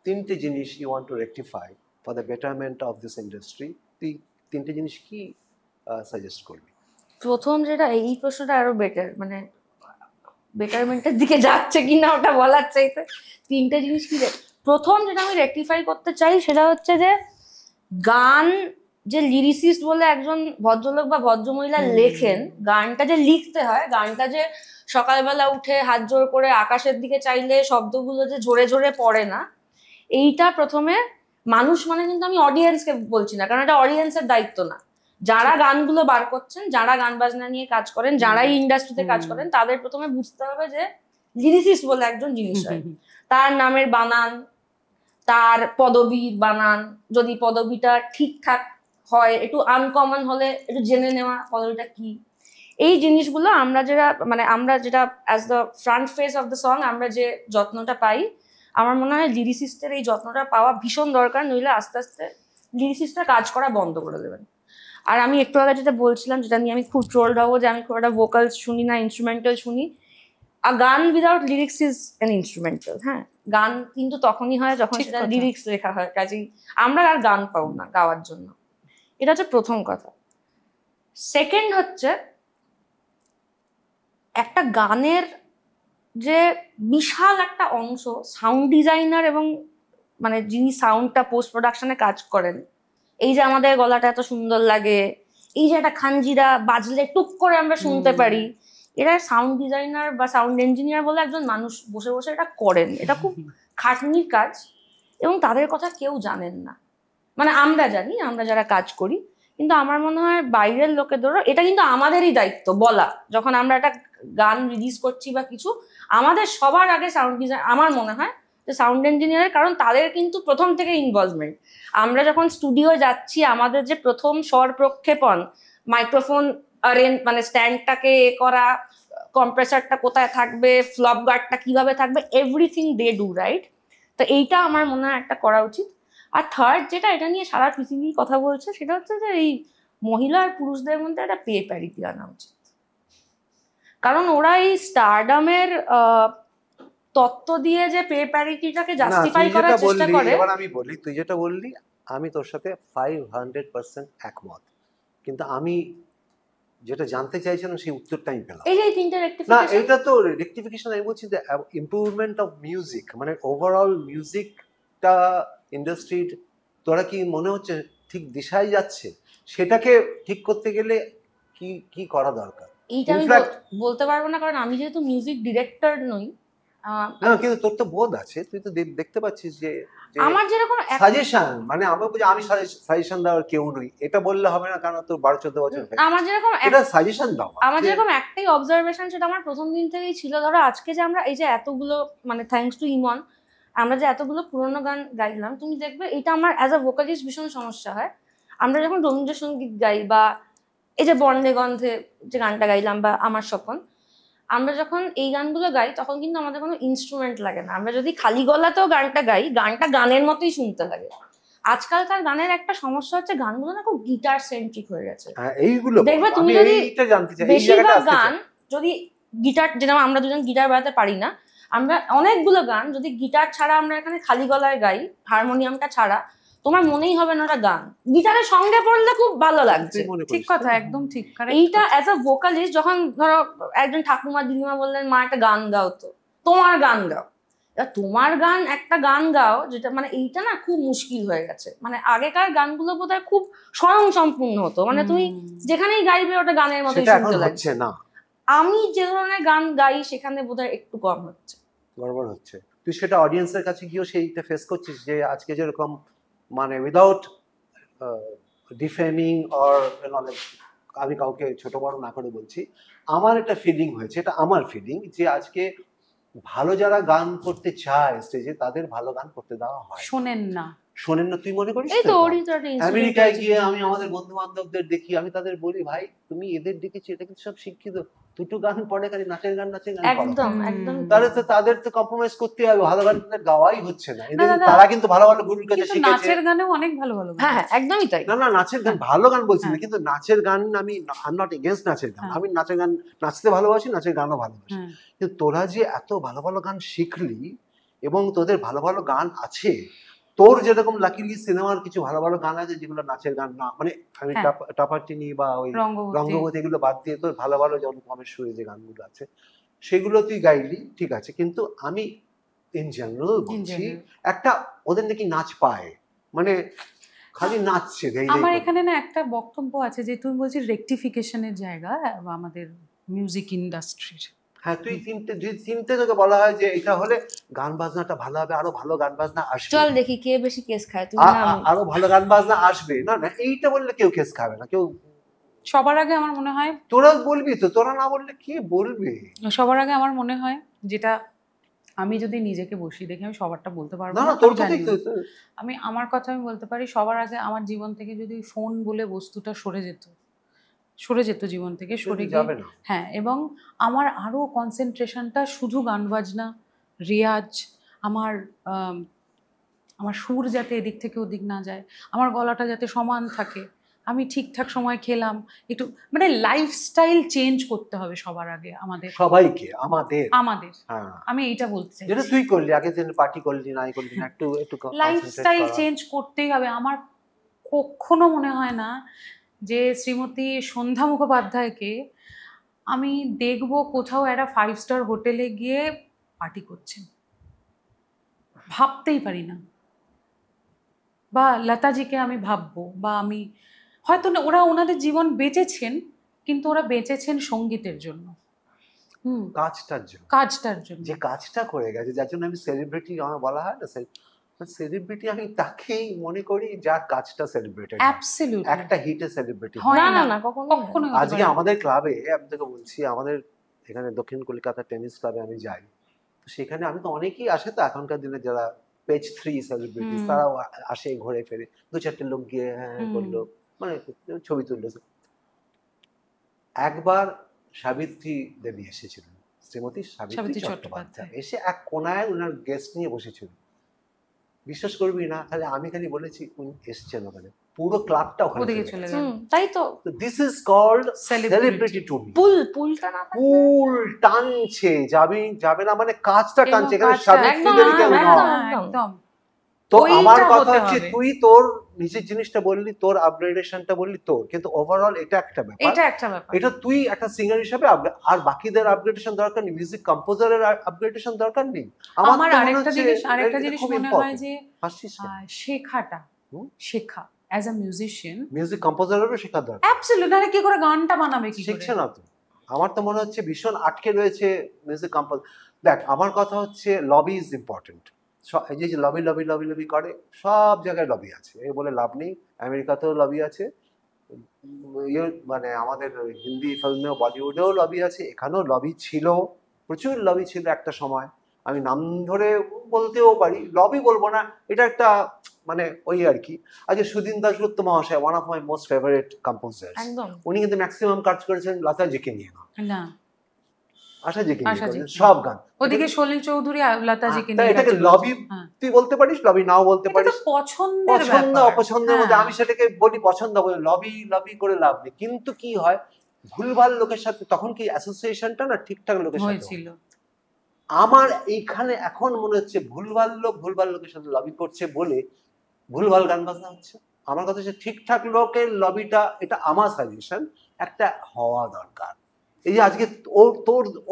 তিনটে জিনিস you want to rectify for the betterment of this industry, তুই তিনটে জিনিস কি সাজেস্ট করবি? প্রথম যেটা, এই প্রশ্নটা আরো বেটার, মানে বেটারমেন্টের দিকে যাচ্ছে কিনা ওটা বলার চাইতে তিনটে জিনিস কি, প্রথম যেটা আমি রেকটিফাই করতে চাই সেটা হচ্ছে যে গান যে লিরিসিস্ট বলে একজন ভদ্রলোক বা ভদ্রমহিলা লেখেন, গানটা যে লিখতে হয়, গানটা যে সকালবেলা উঠে হাত জোর করে আকাশের দিকে চাইলে শব্দগুলো যে ঝরে ঝরে পড়ে না, এইটা প্রথমে মানুষ, মানে কিন্তু আমি অডিয়েন্সকে বলছি না, কারণ এটা অডিয়েন্সের দায়িত্ব না, যারা গানগুলো বার করছেন, যারা গান বাজনা নিয়ে কাজ করেন, যারা এই ইন্ডাস্ট্রিতে কাজ করেন, তাদের প্রথমে বুঝতে হবে যে লিরিসিস্ট বলে একজন জিনিস হয়, তার নামের বানান, তার পদবীর বানান, যদি পদবীটা ঠিকঠাক হয়, একটু আনকমন হলে একটু জেনে নেওয়া পদবীটা কি, এই জিনিসগুলো আমরা যেটা as the front face of the song আমরা যে যত্নটা পাই, আমার মনে হয় লিরিসিস্টের এই যত্নটা পাওয়া ভীষণ দরকার, নইলে আস্তে আস্তে লিরিসিস্টরা কাজ করা বন্ধ করে দেবেন। আর আমি একটু আগে যেটা বলছিলাম, যেটা নিয়ে আমি খুব ট্রোলড হবো, যে আমি খুব একটা ভোকালস শুনি না, ইনস্ট্রুমেন্টাল শুনি, গান without lyrics is an instrumental. হ্যাঁ, গান কিন্তু তখনই হয় যখন ঠিক সেটা কথা। লিরিক্স লেখা হয়, কাজেই আমরা আর গান পাবো না গাওয়ার জন্য। এটা হচ্ছে প্রথম কথা। সেকেন্ড হচ্ছে, একটা গানের যে বিশাল একটা অংশ সাউন্ড ডিজাইনার এবং মানে যিনি সাউন্ডটা পোস্ট প্রোডাকশনে কাজ করেন, এই যে আমাদের গলাটা এত সুন্দর লাগে, এই যে একটা খানজিরা বাজলে টুক করে আমরা শুনতে পারি, এরা সাউন্ড ডিজাইনার বা সাউন্ড ইঞ্জিনিয়ার বলে একজন মানুষ বসে বসে এটা করেন। এটা খুব খাটনির কাজ এবং তাদের কথা কেউ জানেন না। মানে আমরা জানি, আমরা যারা কাজ করি, কিন্তু আমার মনে হয় বাইরের লোকেদেরও এটা কিন্তু আমাদেরই দায়িত্ব বলা, যখন আমরা একটা গান রিলিজ করছি বা কিছু, আমাদের সবার আগে সাউন্ড ডিজাইন আমার মনে হয় যে সাউন্ড ইঞ্জিনিয়ারের, কারণ তাদের কিন্তু প্রথম থেকে ইনভলভমেন্ট। আমরা যখন স্টুডিও যাচ্ছি, আমাদের যে প্রথম স্বর প্রক্ষেপণ, মাইক্রোফোন মানে স্ট্যান্ডটাকে করা, কম্প্রেসারটা কোথায় থাকবে, ফ্লপ গার্ডটা কিভাবে থাকবে, এভরিথিং দে ডু, রাইট? তো এইটা আমার মনে হয় একটা করা উচিত। আর থার্ড যেটা, এটা নিয়ে সারা পৃথিবী কথা বলছে, সেটা হচ্ছে যে এই মহিলা আর পুরুষদের মধ্যে একটা পে প্যারিটি আনা উচিত। কারণ ওরা এই স্টারডামের তত্ত্ব দিয়ে যে পে প্যারিটিটাকে জাস্টিফাই করার চেষ্টা করে। এবার আমি বলি, তুই যেটা বললি আমি তোর সাথে 500% একমত, কিন্তু আমি যেটা জানতে চাইছিলাম সেই উত্তরটা আমি পেলাম। এই যে তিনটে না, রেক্টিফিকেশন, এটা তো রেক্টিফিকেশন। আমি বলছি যে ইমপ্রুভমেন্ট অফ মিউজিক, মানে ওভারঅল মিউজিকটা ইন্ডাস্ট্রির, তোরা কি মনে হচ্ছে ঠিক দিশায় যাচ্ছে? সেটাকে ঠিক করতে গেলে কি কি করা দরকার? এইটা আমি বলতে পারবো না, কারণ আমি যেহেতু মিউজিক ডিরেক্টর নই। না, কিন্তু তোর তো বোধ আছে, তুই তো দেখতে পাচ্ছিস যে আমার যেরকম সাজেশন, মানে আমি সাজেশন দেওয়ার কেউ নই এটা বললে হবে না, কারণ তোর 12-14 বছর আমার যেরকম এটা সাজেশন দাও। আমার যেরকম একটাই অবজারভেশন, সেটা আমার প্রথম দিন থেকেই ছিল। ধরো আজকে যে আমরা এই যে এতগুলো, মানে থ্যাঙ্কস টু ইমন, আমরা যে এতগুলো পুরোনো গান গাইলাম, তুমি দেখবে এটা আমার অ্যাজ আ ভোকালিস্ট ভীষণ সমস্যা হয়। আমরা যখন রবীন্দ্রসঙ্গীত গাই, বা এই যে বন্দে গন্ধে যে গানটা গাইলাম, বা আমার স্বপন, আমরা যখন এই গানগুলো গাই তখন কিন্তু আমাদের কোনো ইনস্ট্রুমেন্ট লাগে না। আমরা যদি খালি গলাতেও গানটা গাই, গানটা গানের মতোই শুনতে লাগে। আজকালকার গানের একটা সমস্যা হচ্ছে, গানগুলো না খুব গিটার সেন্ট্রিক হয়ে গেছে। এইগুলো দেখবে তুমি যদি বেশিরভাগ গান যদি গিটার, যেরকম আমরা দুজন গিটার বাজাতে পারি না, আমরা অনেকগুলো গান যদি গিটার ছাড়া আমরা এখানে খালি গলায় গাই, হারমোনিয়ামটা ছাড়া, তোমার মনেই হবে না ওটা গান। গিটারের সঙ্গে পড়লে খুব ভালো লাগছে। ঠিক কথা, একদম ঠিক। এইটা অ্যাজ আ ভোকালিস্ট, যখন ধরো একজন ঠাকুমা দিদিমা বললেন, মা একটা গান গাও, তো তোমার গান গাও, তোমার গান একটা গান গাও, যেটা মানে এইটা না খুব মুশকিল হয়ে গেছে। মানে আগেকার গানগুলো বোধহয় খুব স্বয়ং সম্পূর্ণ হতো, মানে তুমি যেখানেই গাইবে ওটা গানের মতোই শুনতে লাগছে। না, আমি যে ধরনের গান গাই সেখানে বোধহয় একটু কম হচ্ছে, গড়বড় হচ্ছে। তুই সেটা অডিয়েন্সের কাছে গিয়েও সেইটা ফেস করছিস, যে আজকে যেরকম মানে উইদাউট ডিফেমিং অর, আমি কাউকে ছোট বড় না করে বলছি, আমার একটা ফিলিং হয়েছে, এটা আমার ফিলিং, যে আজকে ভালো যারা গান করতে চায় স্টেজে, তাদের ভালো গান করতে দেওয়া হয়। শোনেন না। তুই মনে করিস? এই তো আমেরিকায় গিয়ে আমি আমাদের বন্ধু বান্ধবদের দেখি, আমি তাদের বলি, ভাই তুমি এদের দেখেছি, এটা কিন্তু সব শিক্ষিত, দুটো গান পড়ে খালি নাচের গান একদম একদম। তাদের তো কম্প্রোমাইজ করতে হবে, ভালো গান গাওয়াই হচ্ছে না। তারা কিন্তু ভালো ভালো গুরুর কাছে শিখেছে। নাচের গানেও অনেক ভালো ভালো গান। হ্যাঁ, একদমই তাই। না, নাচের গান ভালো গান বলছি না, কিন্তু নাচের গান আমি নট এগেইনস্ট নাচের গান। আমি নাচের গান নাচতে ভালোবাসি, নাচের গানও ভালোবাসি। কিন্তু তোরা যে এত ভালো ভালো গান শিখলি এবং তোদের ভালো ভালো গান আছে, তোর যেরকম লাকিলি সিনেমার কিছু ভালো ভালো গান আছে যেগুলো নাচের গান না, মানে আমি টাপাটিনি বা ওই রঙ্গবতী এগুলো বাদ দিয়ে তোর ভালো ভালো যেমন কমের সুরে যে গানগুলো আছে সেগুলো তুই গাইলি, ঠিক আছে। কিন্তু আমি ইন জেনারেল বলছি, একটা ওদের নাকি নাচ পায়, মানে খালি নাচছে। আমার এখানে না একটা বক্তব্য আছে, যে তুমি বলছিস রেকটিফিকেশনের জায়গা আমাদের মিউজিক ইন্ডাস্ট্রির। হ্যাঁ, তুই তিনটে তোকে বলা হয় যে এটা হলে গান বাজনাটা ভালো হবে, আরো ভালো গান বাজনা আসবে, চল দেখি কে বেশি কেস খায়, তুই না আরো ভালো গান বাজনা আসবে। না না, এইটা বললে কেউ কেস খাবে না। কেউ সবার আগে আমার মনে হয়, তোরা বলবি তো, তোরা না বললে কে বলবে? সবার আগে আমার মনে হয়, যেটা আমি যদি নিজেকে বসি দেখি, আমি সবারটা বলতে পারবো না, না, তোর আমি আমার কথা আমি বলতে পারি, সবার আগে আমার জীবন থেকে যদি ফোন বলে বস্তুটা সরে যেত জীবন থেকে, সরে যাবে না। হ্যাঁ, এবং আমার আরো কনসেন্ট্রেশনটা শুধু গান বাজনা, রেয়াজ, আমার সুর যাতে এদিক থেকে ওদিক না যায়, আমার গলাটা যাতে সমান থাকে, আমি ঠিকঠাক সময় খেলাম, একটু মানে লাইফস্টাইল চেঞ্জ করতে হবে সবার আগে আমাদের সবাইকে, আমাদের। আমাদের হ্যাঁ, আমি এইটা বলতে চাই, যেটা তুই করলি, আগে দিন পার্টি করলি না, করলি না, একটু একটু লাইফস্টাইল চেঞ্জ করতেই হবে। আমার কখনো মনে হয় না যে শ্রীমতী সন্ধ্যা মুখোপাধ্যায়কে আমি দেখব কোথাও একটা 5 স্টার হোটেলে গিয়ে পার্টি করছেন, ভাবতেই পারি না। বা লতাজিকে আমি ভাববো, বা আমি হয়তো না, ওরা ওনাদের জীবন বেঁচেছেন কিন্তু ওরা বেঁচেছেন সঙ্গীতের জন্য, কাজটার জন্য, কাজটার জন্য। যে কাজটা করে গেছে, যার জন্য আমি সেলিব্রিটি আমার বলা হয় না, সেলিব্রিটি আমি তাকেই মনে করি যার কাজটা সেলিব্রেটেড, অ্যাবসলিউটলি একটা হিটে সেলিব্রিটি। হয় না না, না না, কখনো কখনোই হতে আজকে পারে না। আমাদের ক্লাবে, আমি তোকে বলছি, আমাদের এখানে দক্ষিণ কলকাতা টেনিস ক্লাবে আমি যাই, তো সেখানে আমি তো অনেকেই আসে তো এখনকার দিনে যারা পেজ 3 সেলিব্রিটি, হুম। তারাও আসে ঘুরে ফেরে, 2-4টে লোক গিয়ে হ্যাঁ করলো, মানে ছবি তুললো। একবার সাবিত্রী দেবী এসেছিলেন, শ্রীমতী সাবিত্রী সাবিত্রী চট্টোপাধ্যায়, চট্টোপাধ্যায়। এসে এক কোনায় ওনার গেস্ট নিয়ে বসেছিল। বিশ্বাস করবি না, তাহলে আমি খালি বলেছি উনি এসছেন ওখানে, পুরো ক্লাবটা ওখানে ওদিকে চলে চলে গেছে। গেল। তাই তো। This is called Celebrity. Celebrity to me. পুলটা না থাকলে পুল টানছে, যাবে না মানে কাজটা এবং টানছে, এখানে কাজটা সাবিত্রী একদম, দেবী কেউ একদম, নয়। একদম। একদম তো ওইটা আমার কথা হতে হচ্ছে, হবে। তুই তোর নিজের জিনিসটা বললি, তোর আপগ্রেডেশনটা বললি তোর, কিন্তু ওভারঅল এটা একটা ব্যাপার, এটা একটা ব্যাপার। এটা তুই একটা সিঙ্গার হিসেবে আর বাকিদের আপগ্রেডেশন দরকার নেই, মিউজিক কম্পোজারের আপগ্রেডেশন দরকার নেই। আমার তো মনে আরেকটা হচ্ছে জিনিস এটা খুব মনে হয় important। যে হাসছিস কেন? শেখাটা, হুম? শেখা অ্যাজ আ মিউজিশিয়ান মিউজিক কম্পোজারেরও শেখা দরকার। অ্যাবসলিউট, আরে কি করে গানটা বানাবে, কি করে শিখছে না তো। আমার তো মনে হচ্ছে ভীষণ আটকে রয়েছে মিউজিক কম্পোজ। দেখ, আমার কথা হচ্ছে লবি ইজ ইম্পর্টেন্ট। এই যে লবি লবি লবি লবি করে, সব জায়গায় লবি আছে, এই বলে লাভ নেই। আমেরিকাতেও লবি আছে, মানে আমাদের হিন্দি ফিল্মেও বলিউডেও লবি আছে, এখানেও লবি ছিল, প্রচুর লবি ছিল একটা সময়। আমি নাম ধরে বলতেও পারি, লবি বলবো না, এটা একটা মানে ওই আর কি। আজকে সুদিন দাশগুপ্ত মহাশয়, one of my most favourite composer, একদম। উনি কিন্তু ম্যাক্সিমাম কাজ করেছেন লতাজিকে নিয়ে, না আশাজিকে নিয়ে আশাজি। করেছেন সব গান। ওদিকে সলিল চৌধুরী লতাজিকে তাই নিয়ে এটাকে কাজ লবি করেছে। হ্যাঁ। তুই বলতে পারিস, লবি নাও বলতে এটা তো পারিস, পছন্দের পছন্দ ব্যাপার। অপছন্দের মধ্যে, হ্যাঁ। আমি সেটাকে বলি পছন্দ বলে, লবি লবি করে লাভ নেই। কিন্তু কি হয়, ভুলভাল লোকের সাথে তখন কি অ্যাসোসিয়েশনটা না ঠিকঠাক লোকের সাথে হয়েছিল। আমার এইখানে এখন মনে হচ্ছে ভুলভাল লোকের সাথে লবি করছে বলে ভুলভাল গান বাজনা হচ্ছে। আমার কথা হচ্ছে ঠিকঠাক লোকের লবিটা, এটা আমার সাজেশন, একটা হওয়া দরকার। এই যে আজকে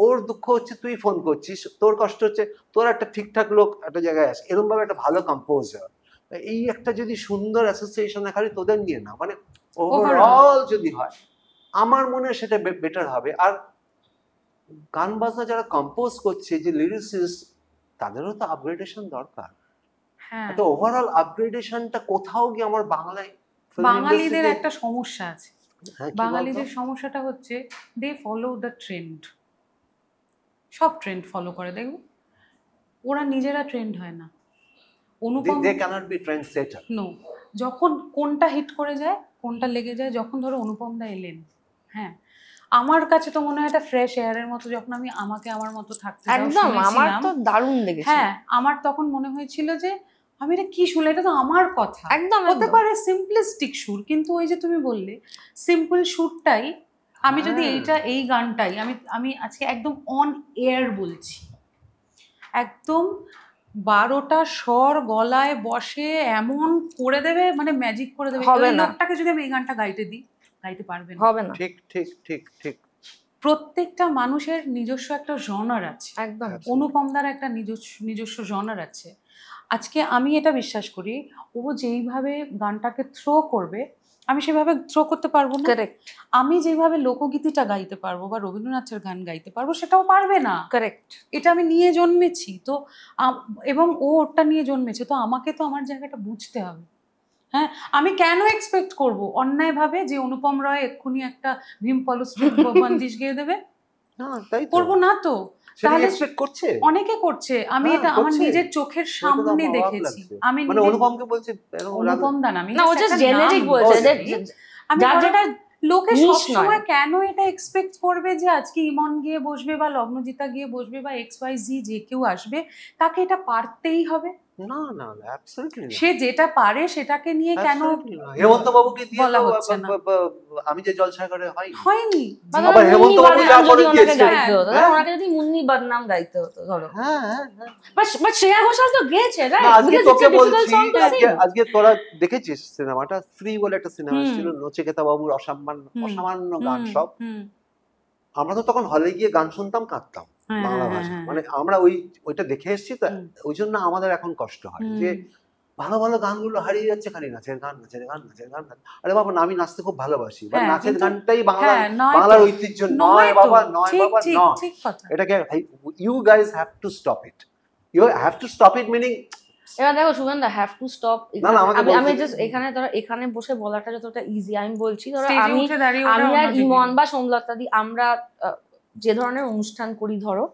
ওর দুঃখ হচ্ছে, তুই ফোন করছিস, তোর কষ্ট হচ্ছে, তোর একটা ঠিকঠাক লোক একটা জায়গায় আসে, এরকম ভাবে একটা ভালো কম্পোজার, এই একটা যদি সুন্দর অ্যাসোসিয়েশন খালি তোদের নিয়ে না, মানে ওভারঅল যদি হয়, আমার মনে হয় সেটা বেটার হবে। আর গান বাজনা যারা কম্পোজ করছে, যে লিরিসিস্ট, তাদেরও তো আপগ্রেডেশন দরকার। হ্যাঁ, একটা ওভারঅল আপগ্রেডেশনটা কোথাও গিয়ে আমার বাংলায় বাঙালিদের একটা সমস্যা আছে। হ্যাঁ, বাঙালিদের সমস্যাটা হচ্ছে দে ফলো দ্য ট্রেন্ড, সব ট্রেন্ড ফলো করে, দেখবে ওরা নিজেরা ট্রেন্ড হয় না। Anupam they cannot be trendsetter. No, যখন কোনটা হিট করে যায়, কোনটা লেগে যায়, যখন ধরো অনুপম দা এলেন, হ্যাঁ, আমার কাছে তো মনে হয় এটা ফ্রেশ এয়ারের মতো। যখন আমি আমাকে আমার মতো থাকতে দাও একদম, আমার শুনেছিলাম, তো দারুণ লেগেছে। হ্যাঁ, আমার তখন মনে হয়েছিল যে আমি এটা কি শুনলাম, এটা তো আমার কথা। একদম, হতে একদম। পারে সিম্পলিস্টিক সুর, কিন্তু ওই যে তুমি বললে সিম্পল সুরটাই, আমি যদি এই গানটাই আমি আজকে একদম অন এয়ার বলছি, একদম 12টা স্বর গলায় বসে এমন করে দেবে, মানে ম্যাজিক করে দেবে। হবে ওই না। লোকটাকে যদি আমি এই গানটা গাইতে দিই, গাইতে পারবে না। হবে না। ঠিক ঠিক ঠিক ঠিক। প্রত্যেকটা মানুষের নিজস্ব একটা জনার আছে, একদম। অনুপম দার একটা নিজস্ব জনার আছে। আজকে আমি এটা বিশ্বাস করি, ও যেইভাবে গানটাকে থ্রো করবে, আমি সেভাবে থ্রো করতে পারবো না। কারেক্ট, আমি যেভাবে লোকগীতিটা গাইতে পারবো বা রবীন্দ্রনাথের গান গাইতে পারবো, সেটাও পারবে না। কারেক্ট। এটা আমি নিয়ে জন্মেছি তো, এবং ও ওটা নিয়ে জন্মেছে, তো আমাকে তো আমার জায়গাটা বুঝতে হবে। হ্যাঁ, আমি কেন এক্সপেক্ট করব অন্যায়ভাবে যে অনুপম রয় এক্ষুনি একটা ভীম পলস্ট্রিট বন্দিশ গেয়ে দেবে? না, তাই তো করবো না তো। সেটা তাহলে এক্সপেক্ট করছে, অনেকে করছে, আমি হ্যাঁ, এটা আমার করছে। নিজের চোখের সেটা তো সামনে আমার অবাক দেখেছি। লাগছে। আমি মানে নিজে- অনুপমকে বলছে অনুপম দা না, আমি না, ও just জাস্ট একটা জেনারিক নাম বলছে বলছি। যে আমি যার যেটা লোকে নিশ সবসময় নয়। কেন এটা এক্সপেক্ট করবে যে আজকে ইমন গিয়ে বসবে বা লগ্নজিতা গিয়ে বসবে বা XYZ যে কেউ আসবে, তাকে এটা পারতেই হবে? না না না, অ্যাবসলিউটলি না। সে যেটা পারে সেটাকে নিয়ে কেন Absolutely না। হেমন্ত বাবুকে দিয়ে বলা তো হচ্ছে না? আমি যে জলসা করে হয় হয়নি? বা আবার ধরো হেমন্ত মুন্নি বাবু যা বদনাম করে যদি ওনাকে দিয়েছে। গাইতে হতো, হ্যাঁ। ওনাকে যদি মুন্নি বদনাম গাইতে হতো ধরো, হ্যাঁ হ্যাঁ হ্যাঁ। বাট শ্রেয়া ঘোষাল তো গেয়েছে, না, রাইট? আজকে বিকজ ইটস তোকে আ ডিফিকাল্ট বলছি, সং টু সিং। আজকে তোরা দেখেছিস সিনেমাটা? ফ্রি বলে একটা সিনেমা হুম। ছিল, নচিকেতা বাবুর অসামান্য গান হুম, সব। হুম, আমরা তো তখন হলে গিয়ে গান শুনতাম, কাঁদতাম হ্যাঁ, বাংলা হ্যাঁ, ভাষা, হ্যাঁ, মানে আমরা ওইটা দেখে এসেছি তো, হুম। ওই জন্য আমাদের এখন কষ্ট হয় হুম। যে ভালো ভালো গানগুলো হারিয়ে যাচ্ছে, খালি নাচের গান। আরে বাবা, আমি নাচতে খুব ভালোবাসি, বা হ্যাঁ, নাচের কিন্তু- গানটাই হ্যাঁ, নয় বাংলার তো। ঐতিহ্য নয় তো। বাবা, নয় ঠিক, বাবা, ঠিক, নয়। ঠিক কথা। এটাকে you guys have to stop it, you have to stop it, meaning এবার দেখো সুগন্ধা, হ্যাভ টু স্টপ। না, না, আমাকে আমি বলতে আমি দিন। জাস্ট এখানে ধরো এখানে বসে বলাটা যতটা ইজি, আমি বলছি ধরো স্টেজে আমি উঠে দাঁড়িয়ে ওটা আমি আর অন্য ইমন জিনিস। বা সোমলতা দি আমরা যে ধরনের অনুষ্ঠান করি ধরো,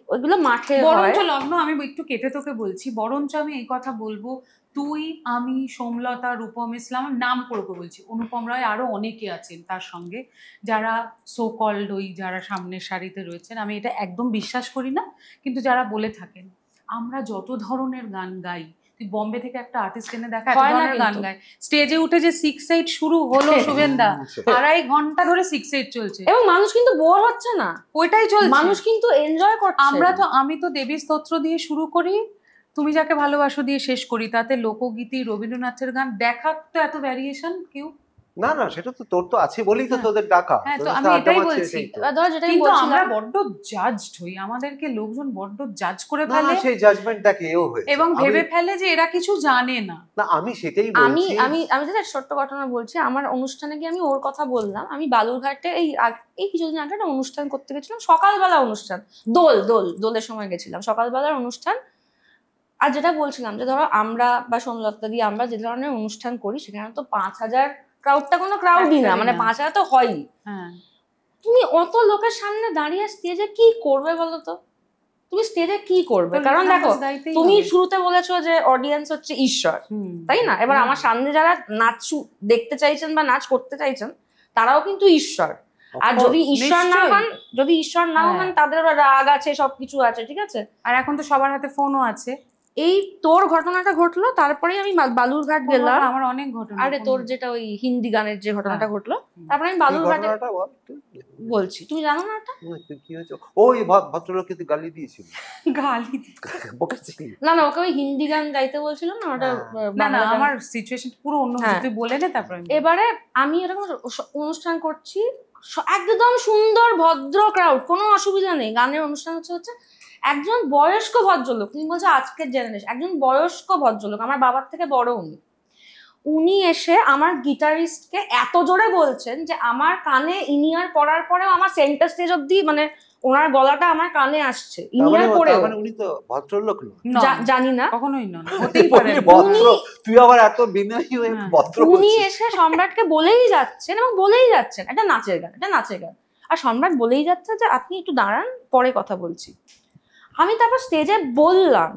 ওইগুলো মাঠে হয়। বরঞ্চ লগ্ন, আমি একটু কেটে তোকে বলছি, বরঞ্চ আমি এই কথা বলবো, তুই, আমি, সোমলতা, রূপম ইসলাম, নাম করে বলছি, অনুপম রায়, আরো অনেকে আছেন তার সঙ্গে, যারা সো কল্ড ওই যারা সামনের সারিতে রয়েছেন, আমি এটা একদম বিশ্বাস করি না, কিন্তু যারা বলে থাকেন আমরা যত ধরনের গান গাই, তুই বম্বে থেকে একটা আর্টিস্ট এনে দেখা এত হয় না ধরনের গান কিন্তু। গায়, স্টেজে উঠে যে 6-8 শুরু হলো শুভেন্দা, সেটাই। 2.5 ঘন্টা ধরে 6-8 চলছে, এবং মানুষ কিন্তু বোর হচ্ছে না, ওইটাই চলছে। মানুষ কিন্তু এনজয় করছে। আমি তো দেবী স্তোত্র দিয়ে শুরু করি, তুমি যাকে ভালোবাসো দিয়ে শেষ করি, তাতে লোকগীতি, রবীন্দ্রনাথের গান, দেখার তো এত ভ্যারিয়েশন কেউ। না না, সেটা তো তোর তো আছে বলেই তো হ্যাঁ। তোদের ডাকা। হ্যাঁ, তো তোদের আমি তো আড্ডা এটাই মারছে, বলছি। এটাই তো। এবার ধরো যেটা আমি কিন্তু আমরা বলছিলাম, বড্ড জাজড হই, আমাদেরকে লোকজন বড্ড জাজ করে না না, ফেলে সেই জাজমেন্ট দেখে এও হয়েছে। এবং আমি- ভেবে ফেলে যে এরা কিছু জানে না। না, আমি সেটাই আমি বলছি। আমি আমি যেটা ছোট্ট ঘটনা বলছি, আমার অনুষ্ঠানে গিয়ে আমি ওর কথা বললাম, আমি বালুরঘাটে এই কিছুদিন আগে একটা অনুষ্ঠান করতে গেছিলাম, সকালবেলা অনুষ্ঠান, দোলের সময় গেছিলাম, সকালবেলার অনুষ্ঠান। আর যেটা বলছিলাম যে ধরো আমরা বা সোমলতা দিয়ে আমরা যে ধরনের অনুষ্ঠান করি, সেখানে তো 5,000 ক্রাউডটা কোনো ক্রাউডই না, একদমই মানে না। 5,000 তো হয়ই। হ্যাঁ, তুমি অত লোকের সামনে দাঁড়িয়ে স্টেজে কি করবে বলো তো? তুমি স্টেজে কি করবে? তো কারণ দেখো, লেখার দায়িত্বই তুমি হবে। শুরুতে বলেছো যে অডিয়েন্স হচ্ছে ঈশ্বর, হুম। তাই না? এবার হুম। আমার সামনে যারা নাচ দেখতে চাইছেন বা নাচ করতে চাইছেন, তারাও কিন্তু ঈশ্বর। Of আর course, যদি ঈশ্বর না নিশ্চয়ই। হন, যদি ঈশ্বর নাও হ্যাঁ। হন, তাদের রাগ আছে, সবকিছু আছে, ঠিক আছে। আর এখন তো সবার হাতে ফোনও আছে। এই তোর ঘটনাটা ঘটলো, তারপরে আমি বালুরঘাট গেলাম। আমার অনেক ঘটনা। আরে তোর যেটা ওই হিন্দি গানের যে ঘটনাটা হ্যাঁ। ঘটলো, তারপরে আমি কি বালুরঘাটে ঘটনাটা বল তুই? বলছি, তুমি জানো না এটা? কি হয়েছে? ওই ভদ্রলোককে তুই গালি দিয়েছিল, গালি বকেছিলি? না না, ওকে ওই হিন্দি গান গাইতে বলছিলাম না, ওটা হ্যাঁ। না না, বাংলা গান। আমার সিচুয়েশন পুরো অন্য, হ্যাঁ। তুই বলে নে তারপরে আমি বলবো। এবারে আমি এরকম অনুষ্ঠান করছি, একদম সুন্দর ভদ্র ক্রাউড, কোনো অসুবিধা নেই, গানের অনুষ্ঠান হচ্ছে একজন বয়স্ক ভদ্রলোক, তুমি বলছো আজকের জেনারেশন, একজন বয়স্ক ভদ্রলোক, আমার বাবার থেকে বড় উনি এসে আমার গিটারিস্টকে এত জোরে বলছেন যে আমার কানে ইনিয়ার পরার পরেও আমার সেন্টার স্টেজ অব্দি, মানে ওনার গলাটা আমার কানে আসছে ইনিয়ার পরেও। তার মানে উনি তো ভদ্রলোক নয়। নন, জানি না, কখনোই নন, হতেই পারে উনি না। ভদ্র, তুই আবার এত বিনয়ী হয়ে হ্যাঁ। ভদ্র উনি বলছিস। এসে সম্রাটকে বলেই যাচ্ছেন এবং বলেই যাচ্ছেন এটা নাচের গান, এটা নাচের গান, আর সম্রাট বলেই যাচ্ছে যে আপনি একটু দাঁড়ান, পরে কথা বলছি। আমি তারপর স্টেজে বললাম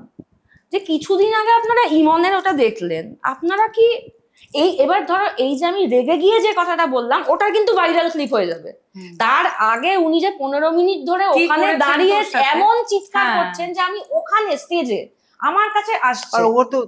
যে কিছুদিন আগে আপনারা ইমনের ওটা দেখলেন, আপনারা কি এবার ধরো এই যে আমি রেগে গিয়ে যে কথাটা বললাম, ওটা কিন্তু ভাইরাল ক্লিপ হয়ে যাবে। হুম। তার আগে উনি যে 15 মিনিট ধরে কি ওখানে করেছেন দাঁড়িয়ে তোর সাথে? এমন চিৎকার হ্যাঁ। করছেন যে আমি ওখানে স্টেজে আমার কাছে আসছে। আর ও তো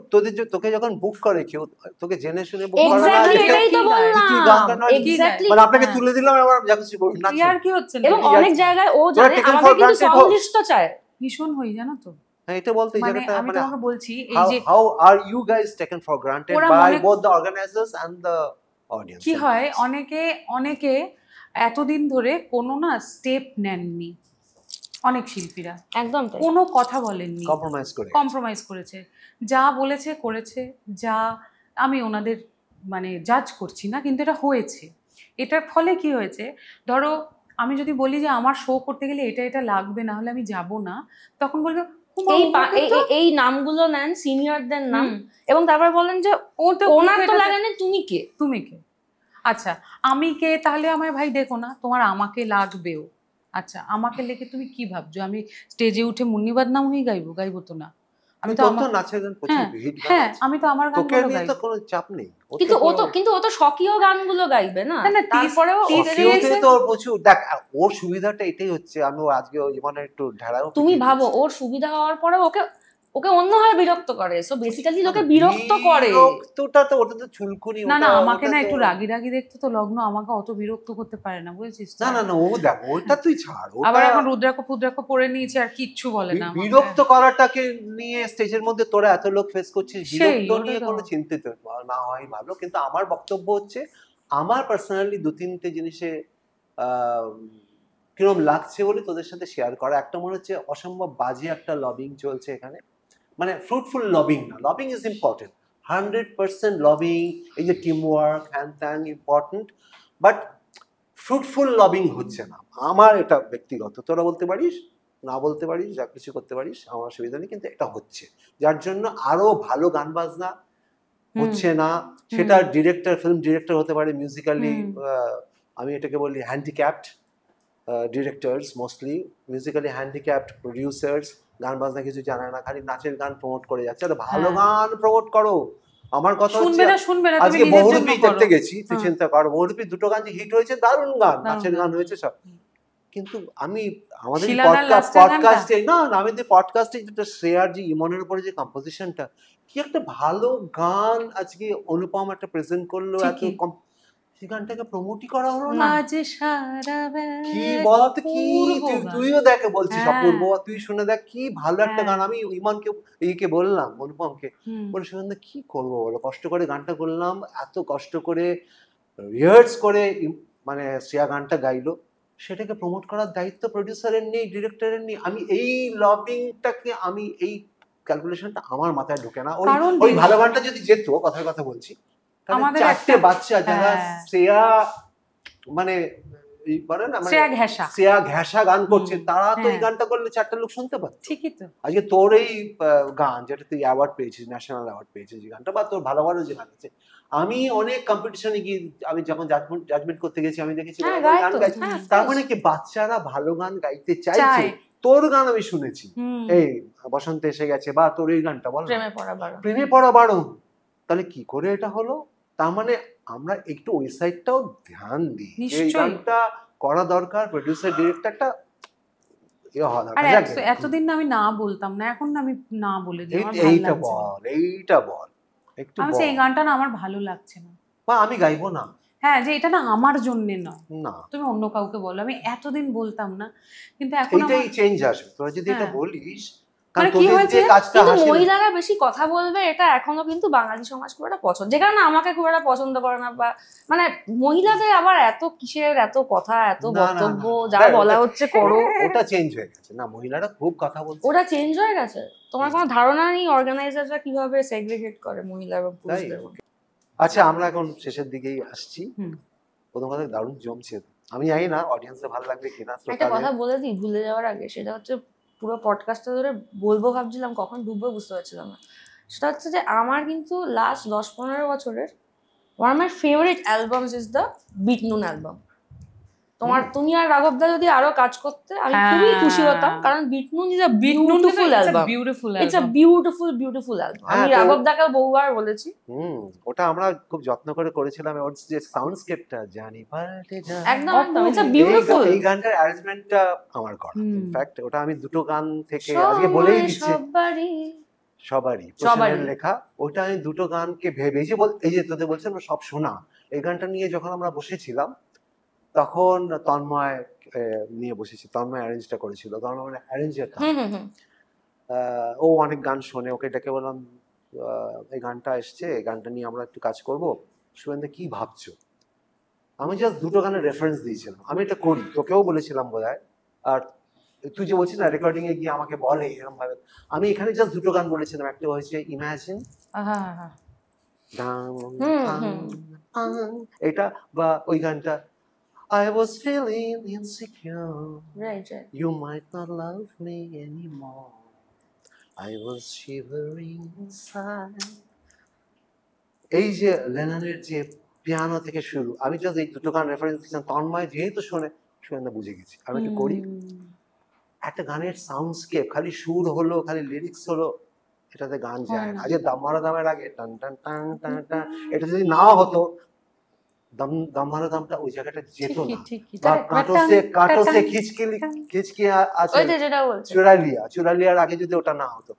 তোকে যখন বুক করে কেউ, তোকে জেনে শুনে বুক করে না, এক্স্যাক্টলি, এটা এটাই তো কি গায়? তুই গানটা বললাম, না, এক্স্যাক্টলি। মানে আপনাকে হ্যাঁ। তুলে দিলাম, আমার যা কিছু করুন না। কি আর কি হচ্ছে না? এবং ঠিক অনেক আছে। জায়গায় ও তোরা জানে taken আমাদের for কিন্তু granted সং হোক। লিস্ট তো চায়। ভীষণ হই জানো তো, হ্যাঁ, এটা বলতে এই মানে জায়গাটা, আমি মানে তোমাকে বলছি এই how যে how are you guys taken for granted ওরা by মনে- both the organizers and the audience? কি হয়, অনেকে এতদিন ধরে কোনো না স্টেপ নেননি, অনেক শিল্পীরা একদম তাই। কোনো কথা বলেননি, কম্প্রোমাইজ করে। কম্প্রোমাইজ করেছে, যা বলেছে করেছে, যা আমি ওনাদের মানে জাজ করছি না, কিন্তু এটা হয়েছে। এটার ফলে কি হয়েছে, ধরো আমি যদি বলি যে আমার শো করতে গেলে এটা এটা লাগবে, না হলে আমি যাব না, তখন বলবে "উমা, এই ওকে তো-" এই নামগুলো নেন, সিনিয়রদের নাম, হুম। এবং তারপর বলেন যে ও তো ওনার তো এটা- লাগে না, তুমি কে? তুমি কে? আচ্ছা, আমি কে? তাহলে আমায় ভাই দেখো না, তোমার আমাকে লাগবেও। আচ্ছা, আমাকে লেগে তুমি কি ভাবছো আমি স্টেজে উঠে মুন্নিবাদ নাম হয়ে গাইবো তো না, আমি তো তোর আমার তো নাচের গান প্রচুর হ্যাঁ, হিট গান হ্যাঁ, আছে। আমি তো আমার তোকে গানগুলো নিয়ে গাই। তো কোনো চাপ নেই। ওর কিন্তু ও তো কোনো- কিন্তু ও তো স্বকীয় গানগুলো গাইবে না, না, না, তারপরেও অসিওতে তো ওর প্রচুর, দেখ ওর সুবিধাটা এটাই হচ্ছে, আমি আজকে জীবনে একটু ঢেড়াও তুমি ভাবো ওর সুবিধা হওয়ার পরে ওকে অন্যভাবে বিরক্ত করে, সো বেসিক্যালি লোকে বিরক্ত করে। বিরক্তটা তো ওটা তো চুলকুনি, না না, ওটা আমাকে ওটা না তো- একটু রাগি রাগি দেখতে তো লগ্ন আমাকে অত বিরক্ত করতে পারে না, বুঝেছিস তো? না না না, ও দেখ ওটা তুই ছাড়, আবার ওটা এখন রুদ্রাক্ষ ফুদ্রাক্ষ পরে নিয়েছে আর কিচ্ছু বলে না আমাকে। বিরক্ত করাটাকে নিয়ে স্টেজের মধ্যে তোরা এত লোক ফেস করছিস, সেই, বিরক্ত ওটাই নিয়ে তো। কোনো চিন্তিত না হয় ভালো। কিন্তু আমার বক্তব্য হচ্ছে, আমার পার্সোনালি 2-3টে জিনিসে কিরম লাগছে বলে তোদের সাথে শেয়ার করা। একটা মনে হচ্ছে অসম্ভব বাজে একটা লবিং চলছে এখানে, মানে ফ্রুটফুল লবিং না। লবিং ইজ ইম্পর্টেন্ট, 100% লবিং, এই যে টিম ওয়ার্ক হ্যান ত্যান ইম্পর্টেন্ট, বাট ফ্রুটফুল লবিং হচ্ছে না। আমার এটা ব্যক্তিগত, তোরা বলতে পারিস না বলতে পারিস, যা কিছু করতে পারিস, আমার অসুবিধা নেই, কিন্তু এটা হচ্ছে, যার জন্য আরো ভালো গান বাজনা হচ্ছে না। সেটা ডিরেক্টর, ফিল্ম ডিরেক্টর হতে পারে, মিউজিক্যালি আমি এটাকে বলি handicapped directors, mostly musically handicapped producers, গান বাজনা কিছু জানে না, খালি নাচের গান প্রমোট করে যাচ্ছে। আরে ভালো গান প্রমোট করো। আমার কথা হচ্ছে, শুনবে না, আজকে বহুরূপী দেখতে গেছি, তুই চিন্তা কর, বহুরূপী 2টো গান যে হিট হয়েছে, দারুণ গান, নাচের গান হয়েছে সব। কিন্তু আমি আমাদের পডকাস্টে না, আমাদের পডকাস্টে যেটা শ্রেয়ার যে ইমনের উপরে যে কম্পোজিশনটা, কি একটা ভালো গান আজকে অনুপম একটা প্রেজেন্ট করলো, এত সেই গানটাকে প্রমোটই করা হলো না। কি বলতে, কি তুইও দেখে বলছিস অপূর্ব, তুই শুনে দেখ কি ভালো একটা গান। আমি ইমনকে এইকে বললাম, অনুপমকে বলে, শুনে কি করবো বলো, কষ্ট করে গানটা করলাম, এত কষ্ট করে রিহার্স করে মানে শ্রেয়া গানটা গাইলো, সেটাকে প্রমোট করার দায়িত্ব প্রডিউসারের নেই, ডিরেক্টরের নেই। আমি এই লবিংটাকে, আমি এই ক্যালকুলেশনটা আমার মাথায় ঢোকে না। ওই ভালো গানটা যদি যেত, কথার কথা বলছি, তাহলে 4টে বাচ্চা যারা শ্রেয়া মানে বলে না, মানে শ্রেয়া ঘেঁষা গান করছে, তারা তো এই গানটা করলে 4টে লোক শুনতে পারত। ঠিকই তো। আজকে তোর এই গান, যেটা তুই অ্যাওয়ার্ড পেয়েছিস, ন্যাশনাল অ্যাওয়ার্ড পেয়েছিস, যে গানটা, বা তোর ভালো ভালো যে গান আছে, আমি অনেক কম্পিটিশনে গিয়ে, আমি যখন জাজমেন্ট করতে গেছি, আমি দেখেছি গান গাইছে, তার মানে কি বাচ্চারা ভালো গান গাইতে চাইছে। তোর গান আমি শুনেছি, এই বসন্ত এসে গেছে, বা তোর এই গানটা বল, প্রেমে পড়া বারণ, তাহলে কি করে এটা হলো? তার মানে আমরা একটু ওই সাইডটাও ধ্যান দিই, এই গানটা করা দরকার, প্রডিউসার ডিরেক্টরটা এতদিন না আমি না বলতাম না, এখন আমি না বলে দিই। এইটা বল একটু, আমি এই গানটা না আমার ভালো লাগছে না, বা আমি গাইবো না। হ্যাঁ, যে এটা না আমার জন্য নয়, না তুমি অন্য কাউকে বলো। আমি এতদিন বলতাম না, কিন্তু এখন এটাই চেঞ্জ আসবে তোরা যদি এটা বলিস। মানে কি হয়েছে, কিন্তু মহিলারা বেশি কথা বলবে, এটা এখনো কিন্তু বাঙালি সমাজ খুব একটা পছন্দ, যে কারণে আমাকে খুব একটা পছন্দ করে না, বা মানে মহিলাদের আবার এত কিসের, এত কথা, এত বক্তব্য, যা বলা হচ্ছে করো। ওটা চেঞ্জ হয়ে গেছে না, মহিলারা খুব কথা বলছে, ওটা চেঞ্জ হয়ে গেছে। তোমার কোনো ধারণা নেই অর্গানাইজাররা কিভাবে সেগ্রিগেট করে মহিলা এবং পুরুষদের মধ্যে। আচ্ছা, আমরা এখন শেষের দিকেই আসছি। প্রথম কথা, দারুণ জমছে, আমি জানি না অডিয়েন্সে ভালো লাগবে কিনা। একটা কথা বলে দিই ভুলে যাওয়ার আগে, সেটা হচ্ছে পুরো পডকাস্টটা ধরে বলবো ভাবছিলাম, কখন ডুববো বুঝতে পারছিলাম না। সেটা হচ্ছে যে আমার কিন্তু লাস্ট 10-15 বছরের one of my favourite albums is the beat noon album. তুমি আর রাঘবদা যদি আরো কাজ করতে, আমি খুবই খুশি হতাম, কারণ বিট নুন is a beautiful album. It's a beautiful album. আমি রাঘবদাকে বহুবার বলেছি। ওটা আমরা খুব যত্ন করে করেছিলাম। ওর যে সাউন্ডস্কেপটা, জানি পাল্টে যায়, একদম ইটস আ বিউটিফুল। এই গানটার অ্যারেঞ্জমেন্টটা আমার করা। ইনফ্যাক্ট ওটা আমি 2টো গান থেকে আজকে বলেই দিচ্ছি, সবারই লেখা। ওটা আমি 2টো গানকে ভেবে, এই যে তোদের বলছেন সব শোনা, এই গানটা নিয়ে যখন আমরা বসেছিলাম, তখন তন্ময় নিয়ে বসেছি, তন্ময় অ্যারেঞ্জটা করেছিল, তন্ময় মানে অ্যারেঞ্জার। ও অনেক গান শোনে, ওকে ডেকে বললাম এই গানটা এসছে, এই গানটা নিয়ে আমরা একটু কাজ করবো, শুভেন্দু কি ভাবছো? আমি জাস্ট 2টো গানের রেফারেন্স দিয়েছিলাম, আমি এটা করি, তোকেও বলেছিলাম বোধহয়। আর তুই যে বলছিস না রেকর্ডিং এ গিয়ে আমাকে বলে এরকম ভাবে, আমি এখানে জাস্ট 2টো গান বলেছিলাম। একটা হয়েছে ইমাজিন, এটা, বা ওই গানটা I was feeling insecure. Right. You might not love me anymore. I was shivering inside. এই যে লেননের যে পিয়ানো থেকে শুরু, আমি জাস্ট এই 2টো গান রেফারেন্স দিচ্ছিলাম। তন্ময় যেহেতু শুনে বুঝে গেছি, আমি একটু করি। একটা গানের সাউন্ডস্কেপ, খালি সুর হলো, খালি লিরিক্স হলো, এটাতে গান যায় না। আজকে দামারা দামের আগে টান টান টান টান টান, এটা যদি নাও হতো, দামারা দামটা ওই জায়গাটা যেত না। বা কাটোসে খিচকি আছে, চুরালিয়ার আগে যদি ওটা না হতো,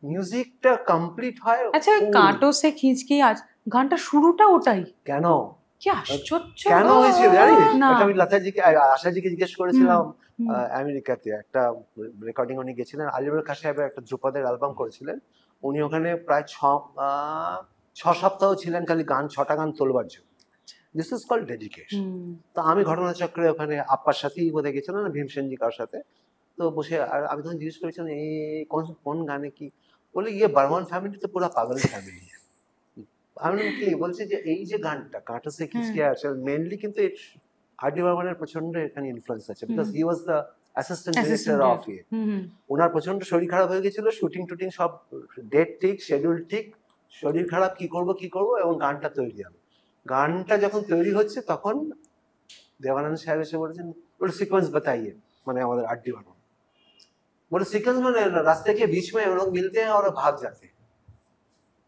মিউজিকটা কমপ্লিট হয়। আচ্ছা ওই কাঁটো সে খিঁচকে আজ গানটা শুরুটা ওটাই, কেন কি আশ্চর্য। কেন হয়েছিল জানিস? না। এটা আমি লতাজিকে আশাজিকে জিজ্ঞেস করেছিলাম হুম। আমেরিকাতে একটা রেকর্ডিং উনি গেছিলেন, আলিবুল খান সাহেবের একটা ধ্রুপদের অ্যালবাম করেছিলেন, উনি ওখানে প্রায় 6 সপ্তাহ ছিলেন খালি গান 6টা গান তোলবার জন্য। This is called dedication. তো আমি ঘটনাচক্রে ওখানে আপ্পার সাথেই বোধহয় গেছিলাম না ভীমসেনজি কার সাথে, তো বসে আর আমি তখন জিজ্ঞেস করেছিলাম এই কোন কোন গানে কি, বলে ইয়ে বর্মন ফ্যামিলি তো পুরো পাগল ফ্যামিলি। আমি বললাম কি, বলছে যে এই যে গানটা কাঁটো সে খিচকে আছে মেনলি কিন্তু আর ডি বর্মনের প্রচন্ড এখানে ইনফ্লুয়েন্স আছে, because he was the assistant director of ইয়ে। ওনার প্রচন্ড শরীর খারাপ হয়ে গেছিল, শুটিং টুটিং সব ডেট ঠিক, শিডিউল ঠিক, শরীর খারাপ, কি করব এবং গানটা তৈরি হবে। গানটা যখন তৈরি হচ্ছে তখন দেবানন্দ সাহেব এসে বলেছেন, বলে সিকোয়েন্স বাতাইয়ে, মানে আমাদের আর ডি বর্মন বলে সিকোয়েন্স মানে রাস্তে के बीच में हम लोग मिलते हैं और भाग जाते हैं,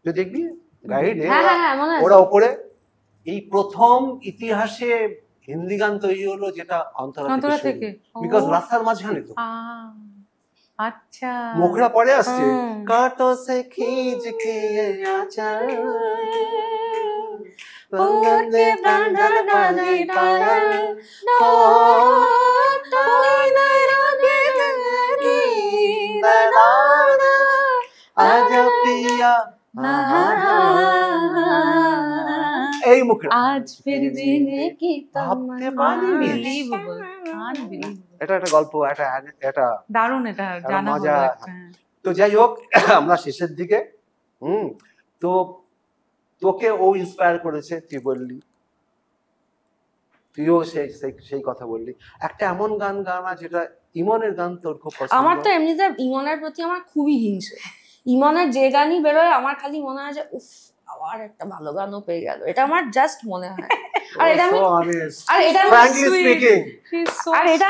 তো দেখবি গাইড ওরা উপরে। এই প্রথম ইতিহাসে হিন্দি গান তৈরি হলো যেটা অন্তরা থেকে, বিকজ রাস্তার মাঝখানে তো। আচ্ছা মুখরা পরে আসছে, কাঁটো সে খিঁচ কে আঁচল বন্ধনে বাঁধা বাঁধে পাগল ও তোই নাই রগে রে বানানা আজ পিয়া এই মুখরা আজ ফির জিনে কি ভাবতে পারিনি। এটা একটা গল্প, এটা দারুণ, এটা জানা মজা। হলো একটা। তো যাই হোক, আমরা শেষের দিকে তো তোকে ও ইন্সপায়ার করেছে, তুই বললি, তুইও সেই কথা বললি। একটা এমন গান গানা যেটা ইমনের গান তোর খুব পছন্দ। আমার তো এমনিতে ইমনের প্রতি আমার খুবই হিংসে। ইমনের যে গানই বেরোয় আমার খালি মনে হয় যে উফ, আবার একটা ভালো গানও পেয়ে গেল, এটা আমার জাস্ট মনে হয়। আর এটা আমি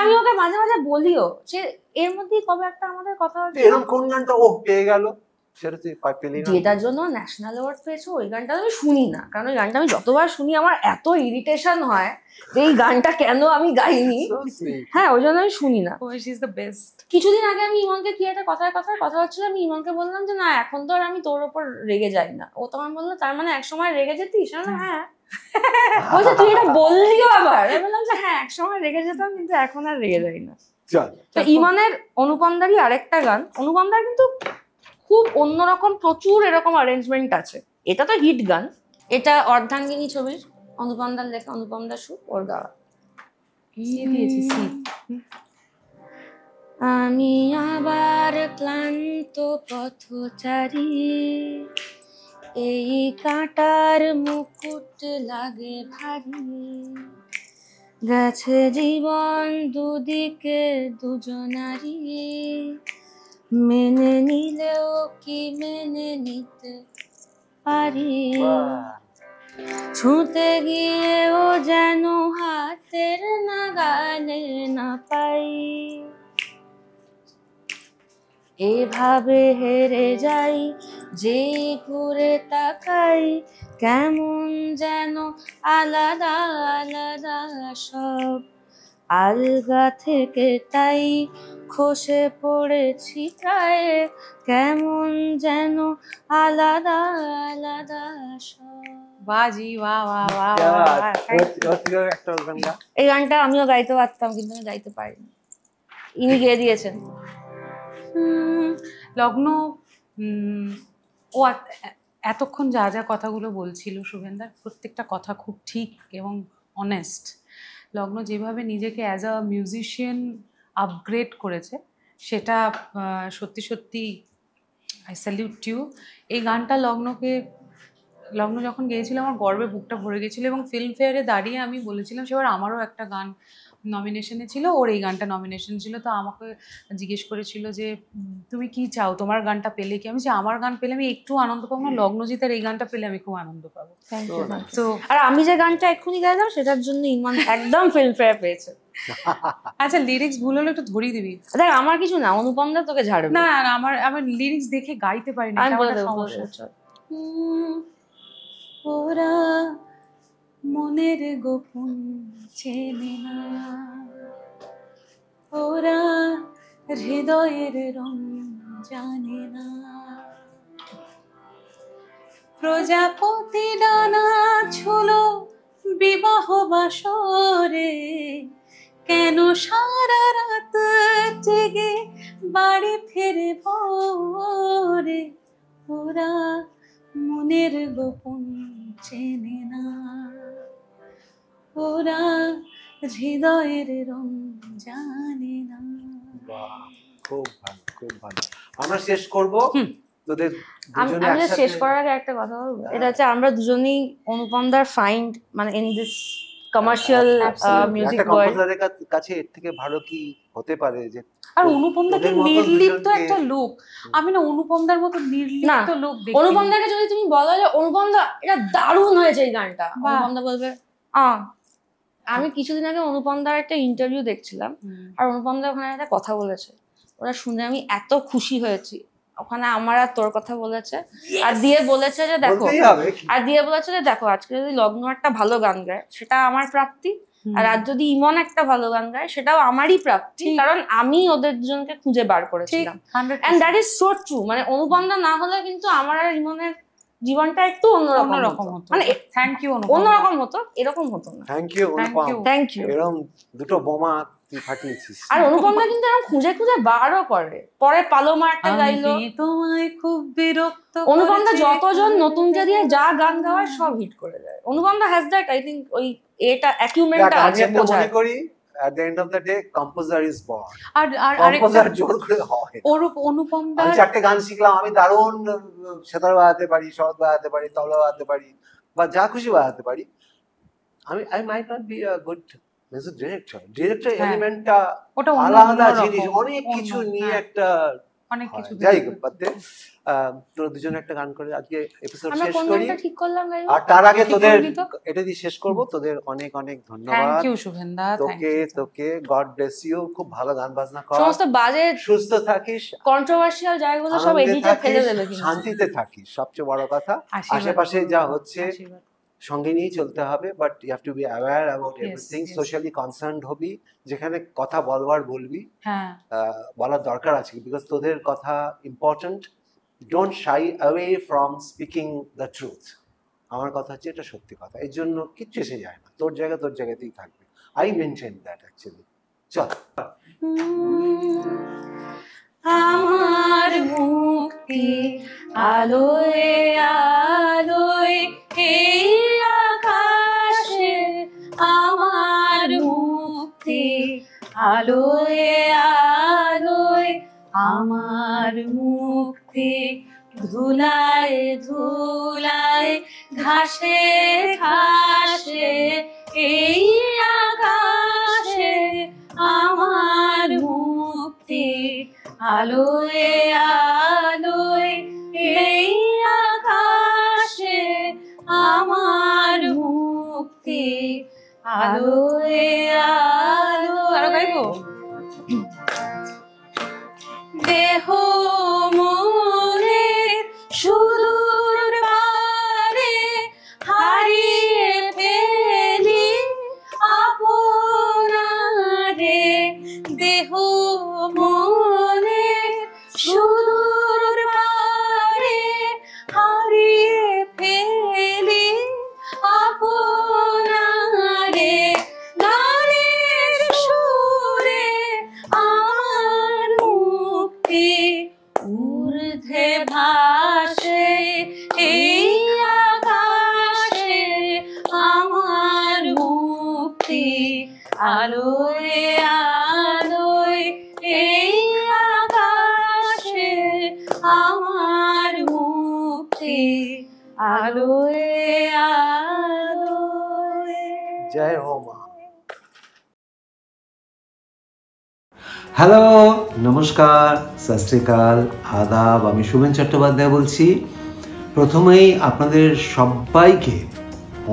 আমি ওকে মাঝে মাঝে বলিও যে এর মধ্যেই কবে একটা আমাদের কথা হচ্ছে, এরকম কোন গানটা ও পেয়ে গেল সেটা তুই পেলি না? যেটার জন্য ন্যাশনাল অ্যাওয়ার্ড পেয়েছে ওই গানটা আমি শুনি না, কারণ ওই গানটা আমি যতবার শুনি আমার এত ইরিটেশন হয় যে এই গানটা কেন আমি গাইনি। হ্যাঁ, ওই জন্য আমি শুনি না। She is the best. কিছুদিন আগে আমি ইমনকে কি একটা কথায় কথা হচ্ছিল, আমি ইমনকে বললাম যে না এখন তো আর আমি তোর ওপর রেগে যাই না। ও তখন বললো তার মানে একসময় রেগে যেতিস? হ্যাঁ। বলছে তুই এটা বললিও আবার? আমি বললাম যে হ্যাঁ একসময় রেগে যেতাম, কিন্তু এখন আর রেগে যাই না। তো ইমনের অনুপমদারই আরেকটা গান, অনুপমদার কিন্তু খুব অন্যরকম প্রচুর এরকম অ্যারেঞ্জমেন্ট আছে। এটা তো হিট গান, এটা অর্ধাঙ্গিনী ছবির অনুপমদার লেখা, অনুপমদার সুর, ওর গাওয়া। আমি আবার ক্লান্ত পথচারী, এই কাঁটার মুকুট লাগে ভারী, গেছে জীবন দুদিকে দুজনারই, মেনে নিলেও কি মেনে নিতে পারি, ছুঁতে গিয়েও যেন হাতের নাগালে না পাই, এভাবে হেরে যাই যেই ঘুরে তাকাই, কেমন যেন আলাদা আলাদা সব, আলগা থেকে তাই খসে পড়েছি প্রায়, কেমন যেন আলাদা আলাদা সব। বাজি বাহ বাহ বাহ। এই গানটা আমিও গাইতে পারতাম, কিন্তু আমি গাইতে পারিনি, ইনি গেয়ে দিয়েছেন। লগ্ন ও এতক্ষণ যা যা কথাগুলো বলছিল শুভেন্দার, প্রত্যেকটা কথা খুব ঠিক এবং অনেস্ট। লগ্ন যেভাবে নিজেকে অ্যাজ আ মিউজিশিয়ান আপগ্রেড করেছে সেটা সত্যি সত্যি আই স্যালিউট ইউ। এই গানটা লগ্ন যখন গেয়েছিল আমার গর্বে বুকটা ভরে গেছিলো, এবং ফিল্মফেয়ারে দাঁড়িয়ে আমি বলেছিলাম সেবার আমারও একটা গান নমিনেশনে ছিল, ওর এই গানটা নমিনেশন ছিল। তো আমাকে জিজ্ঞেস করেছিল যে তুমি কি চাও, তোমার গানটা পেলে কি? আমি যে আমার গান পেলে আমি একটু আনন্দ পাবো না, লগ্নজিতের এই গানটা পেলে আমি খুব আনন্দ পাবো। তো আর আমি যে গানটা এক্ষুনি গাইলাম সেটার জন্য ইমন একদম ফিল্মফেয়ার পেয়েছে। আচ্ছা লিরিক্স ভুল হলে একটু ধরিয়ে দিবি। দেখ আমার কিছু না, অনুপম দা তোকে ঝাড়বে। না আমার লিরিক্স দেখে গাইতে পারি না, আমি বলে দেব সমস্যা। ওরা মনের গোপন চেনে না, ওরা হৃদয়ের রং জানে না, প্রজাপতি ডানা ছুলো বিবাহ বাসরে, কেন সারা রাত জেগে বাড়ি ফিরে ভোরে, ওরা মনের গোপন চেনে না, ওরা হৃদয়ের রং জানে না। খুব ভালো, খুব ভালো। আমরা শেষ করব তোদের দুজনে আমি একসাথে। শেষ করার আগে একটা কথা বলবো, এটা হচ্ছে আমরা দুজনেই অনুপমদার ফাইন্ড, মানে ইন দিস কমার্শিয়াল মিউজিক একটা ওয়ার্ল্ড। কম্পোজারের কাছে এর থেকে ভালো কি হতে পারে যে আর অনুপমদাকে ওদের মতো নির্লিপ্ত দুজনকে- একটা লোক, আমি না অনুপমদার মতো নির্লিপ্ত লোক দেখি। অনুপমদাকে যদি তুমি বলো যে অনুপমদা এটা দারুণ হয়েছে এই গানটা, বাহ। অনুপমদা বলবে আমি কিছুদিন আগে অনুপমদার একটা ইন্টারভিউ দেখছিলাম, আর অনুপমদা ওখানে একটা কথা বলেছে, ওরা শুনে আমি এত খুশি হয়েছি। ওখানে আমার আর তোর কথা বলেছে, আর দিয়ে বলেছে যে দেখো, বলতেই হবে। আর দিয়ে বলেছে যে দেখো আজকে যদি লগ্ন একটা ভালো গান গায় সেটা আমার প্রাপ্তি, আর আজ যদি ইমন একটা ভালো গান গায় সেটাও আমারই প্রাপ্তি, ঠিক। কারণ আমি ওদের দুজনকে খুঁজে বার করেছিলাম। And that is so true. মানে অনুপমদা না হলে কিন্তু আমার আর ইমনের জীবনটা একটু অন্যরকম হতো, মানে থ্যাংক ইউ অন্যরকম হতো, এরকম হতো না। Thank you Anupam, you. Thank you. এরকম দুটো বোমা তুই ফাটিয়েছিস। আর অনুপমদা কিন্তু এরকম খুঁজে খুঁজে বারও করে, পরে পালোমারটা গাইলো। আমি তোমায় খুব বিরক্ত অনুপমদা করেছি, যতজন নতুনকে দিয়ে যা গান গাওয়ার সব হিট করে দেয়। অনুপমদা হ্যাজ দ্যাট, আই থিঙ্ক ওই এটা অ্যাকিউমেন্টটা আমি আছে একটা বোঝার। মনে করি at the end of the day composer is born, R composer জোর করে হয়। অনুপমদা আমি 4টে গান শিখলাম, আমি দারুণ সেতার বাজাতে পারি, শরৎ বাজাতে পারি, তবলা বাজাতে পারি, বা যা খুশি বাজাতে পারি, I might not be a good music director এলিমেন্টটা ওটা আলাদা জিনিস, অনেক কিছু নিয়ে একটা অনেক কিছু যাই বাদে। তোরা দুজনে একটা গান করে আজকে এপিসোড আমরা শেষ কোন করি, গানটা ঠিক করলাম গাইবো? আর তার আগে ঠিক তোদের করবি তো? এটা দিয়ে শেষ করব। তোদের অনেক অনেক থ্যাংক ধন্যবাদ। ইউ শুভেন্দা, তোকে গড ব্লেস ইউ, খুব ভালো গান বাজনা কর, সমস্ত বাজে সুস্থ থাকিস, কন্ট্রোভার্সিয়াল জায়গাগুলো সব আনন্দে এডিটে ফেলে থাকিস, দেবে কিন্তু। শান্তিতে থাকিস, সবচেয়ে বড় কথা। আশীর্বাদ আশেপাশে যা হচ্ছে আশীর্বাদ। সঙ্গে নিয়েই চলতে হবে, but you have to be aware about Yes, everything, yes. Socially concerned হবি, যেখানে কথা বলবি, হ্যাঁ, বলার দরকার আছে, বিকজ তোদের কথা important. Don't shy away from speaking the truth. আমার কথা হচ্ছে এটা সত্যি কথা, এর জন্য কিচ্ছু এসে যায় না, তোর জায়গাতেই থাকবে। I maintain that actually. চল। আমার মুক্তি আলোয় আলোয় এই আকাশে, আমার মুক্তি আলোয় আলোয়, আমার মুক্তি ধুলায় ধুলায় ঘাসে ঘাসে এই আকাশে, আমার মুক্তি আলোয় আলোয় এই আকাশে, আমার মুক্তি আলোয় আলো। আরো গাইবো? দেহ মনে সুদূর পারে হারিয়ে ফেলি আপনারে, দেহ মনে সুদূর পারে হারিয়ে ফেলি আপনারে, গানের সুরে আমার মুক্তি ঊর্ধ্বে ভাসে এই আকাশে, আমার মুক্তি আলোয় আলোয় এই আকাশে, আমার মুক্তি আলোয় আলোয়। জয় হো মা। হ্যালো, নমস্কার, সত শ্রী আকাল, আদাব। আমি শুভেন চট্টোপাধ্যায় বলছি। প্রথমেই আপনাদের সবাইকে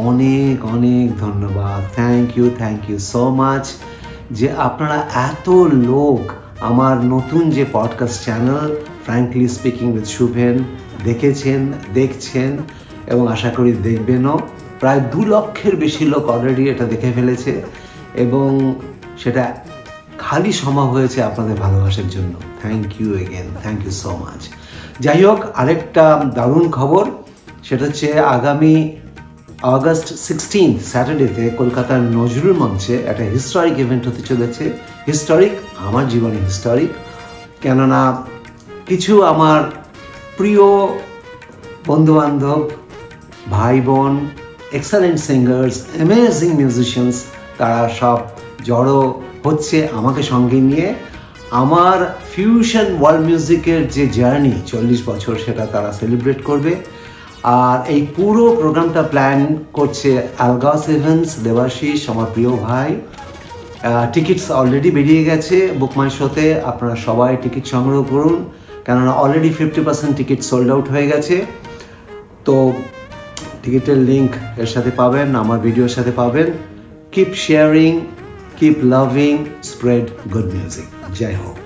অনেক অনেক ধন্যবাদ। থ্যাংক ইউ সো মাচ যে আপনারা এত লোক আমার নতুন যে podcast channel frankly speaking with Shuven দেখছেন এবং আশা করি দেখবেনও। প্রায় 2 লক্ষের বেশি লোক অলরেডি এটা দেখে ফেলেছে, এবং সেটা খালি সম্ভব হয়েছে আপনাদের ভালোবাসার জন্য। Thank you again, thank you so much. যাই হোক, আরেকটা দারুণ খবর, সেটা হচ্ছে আগামী অগস্ট 16 স্যাটারডেতে কলকাতার নজরুল মঞ্চে একটা হিস্টোরিক ইভেন্ট হতে চলেছে। হিস্টোরিক, আমার জীবনে হিস্টোরিক, কেননা কিছু আমার প্রিয় বন্ধুবান্ধব, ভাই বোন, এক্সেলেন্ট সিঙ্গার্স, অ্যামেজিং মিউজিশিয়ানস, তারা সব জড়ো হচ্ছে আমাকে সঙ্গে নিয়ে। আমার ফিউশন ওয়ার্ল্ড মিউজিকের যে জার্নি 40 বছর, সেটা তারা সেলিব্রেট করবে। আর এই পুরো প্রোগ্রামটা প্ল্যান করছে আলগাস ইভেন্টস, দেবাশিস, আমার প্রিয় ভাই। টিকিটস অলরেডি বেরিয়ে গেছে বুক মাই শোতে, আপনারা সবাই টিকিট সংগ্রহ করুন, কেননা অলরেডি 50% টিকিট সোল্ড আউট হয়ে গেছে। তো টিকিটের লিঙ্ক এর সাথে পাবেন, আমার ভিডিওর সাথে পাবেন। Keep sharing, keep loving, spread good music. জয় হোক।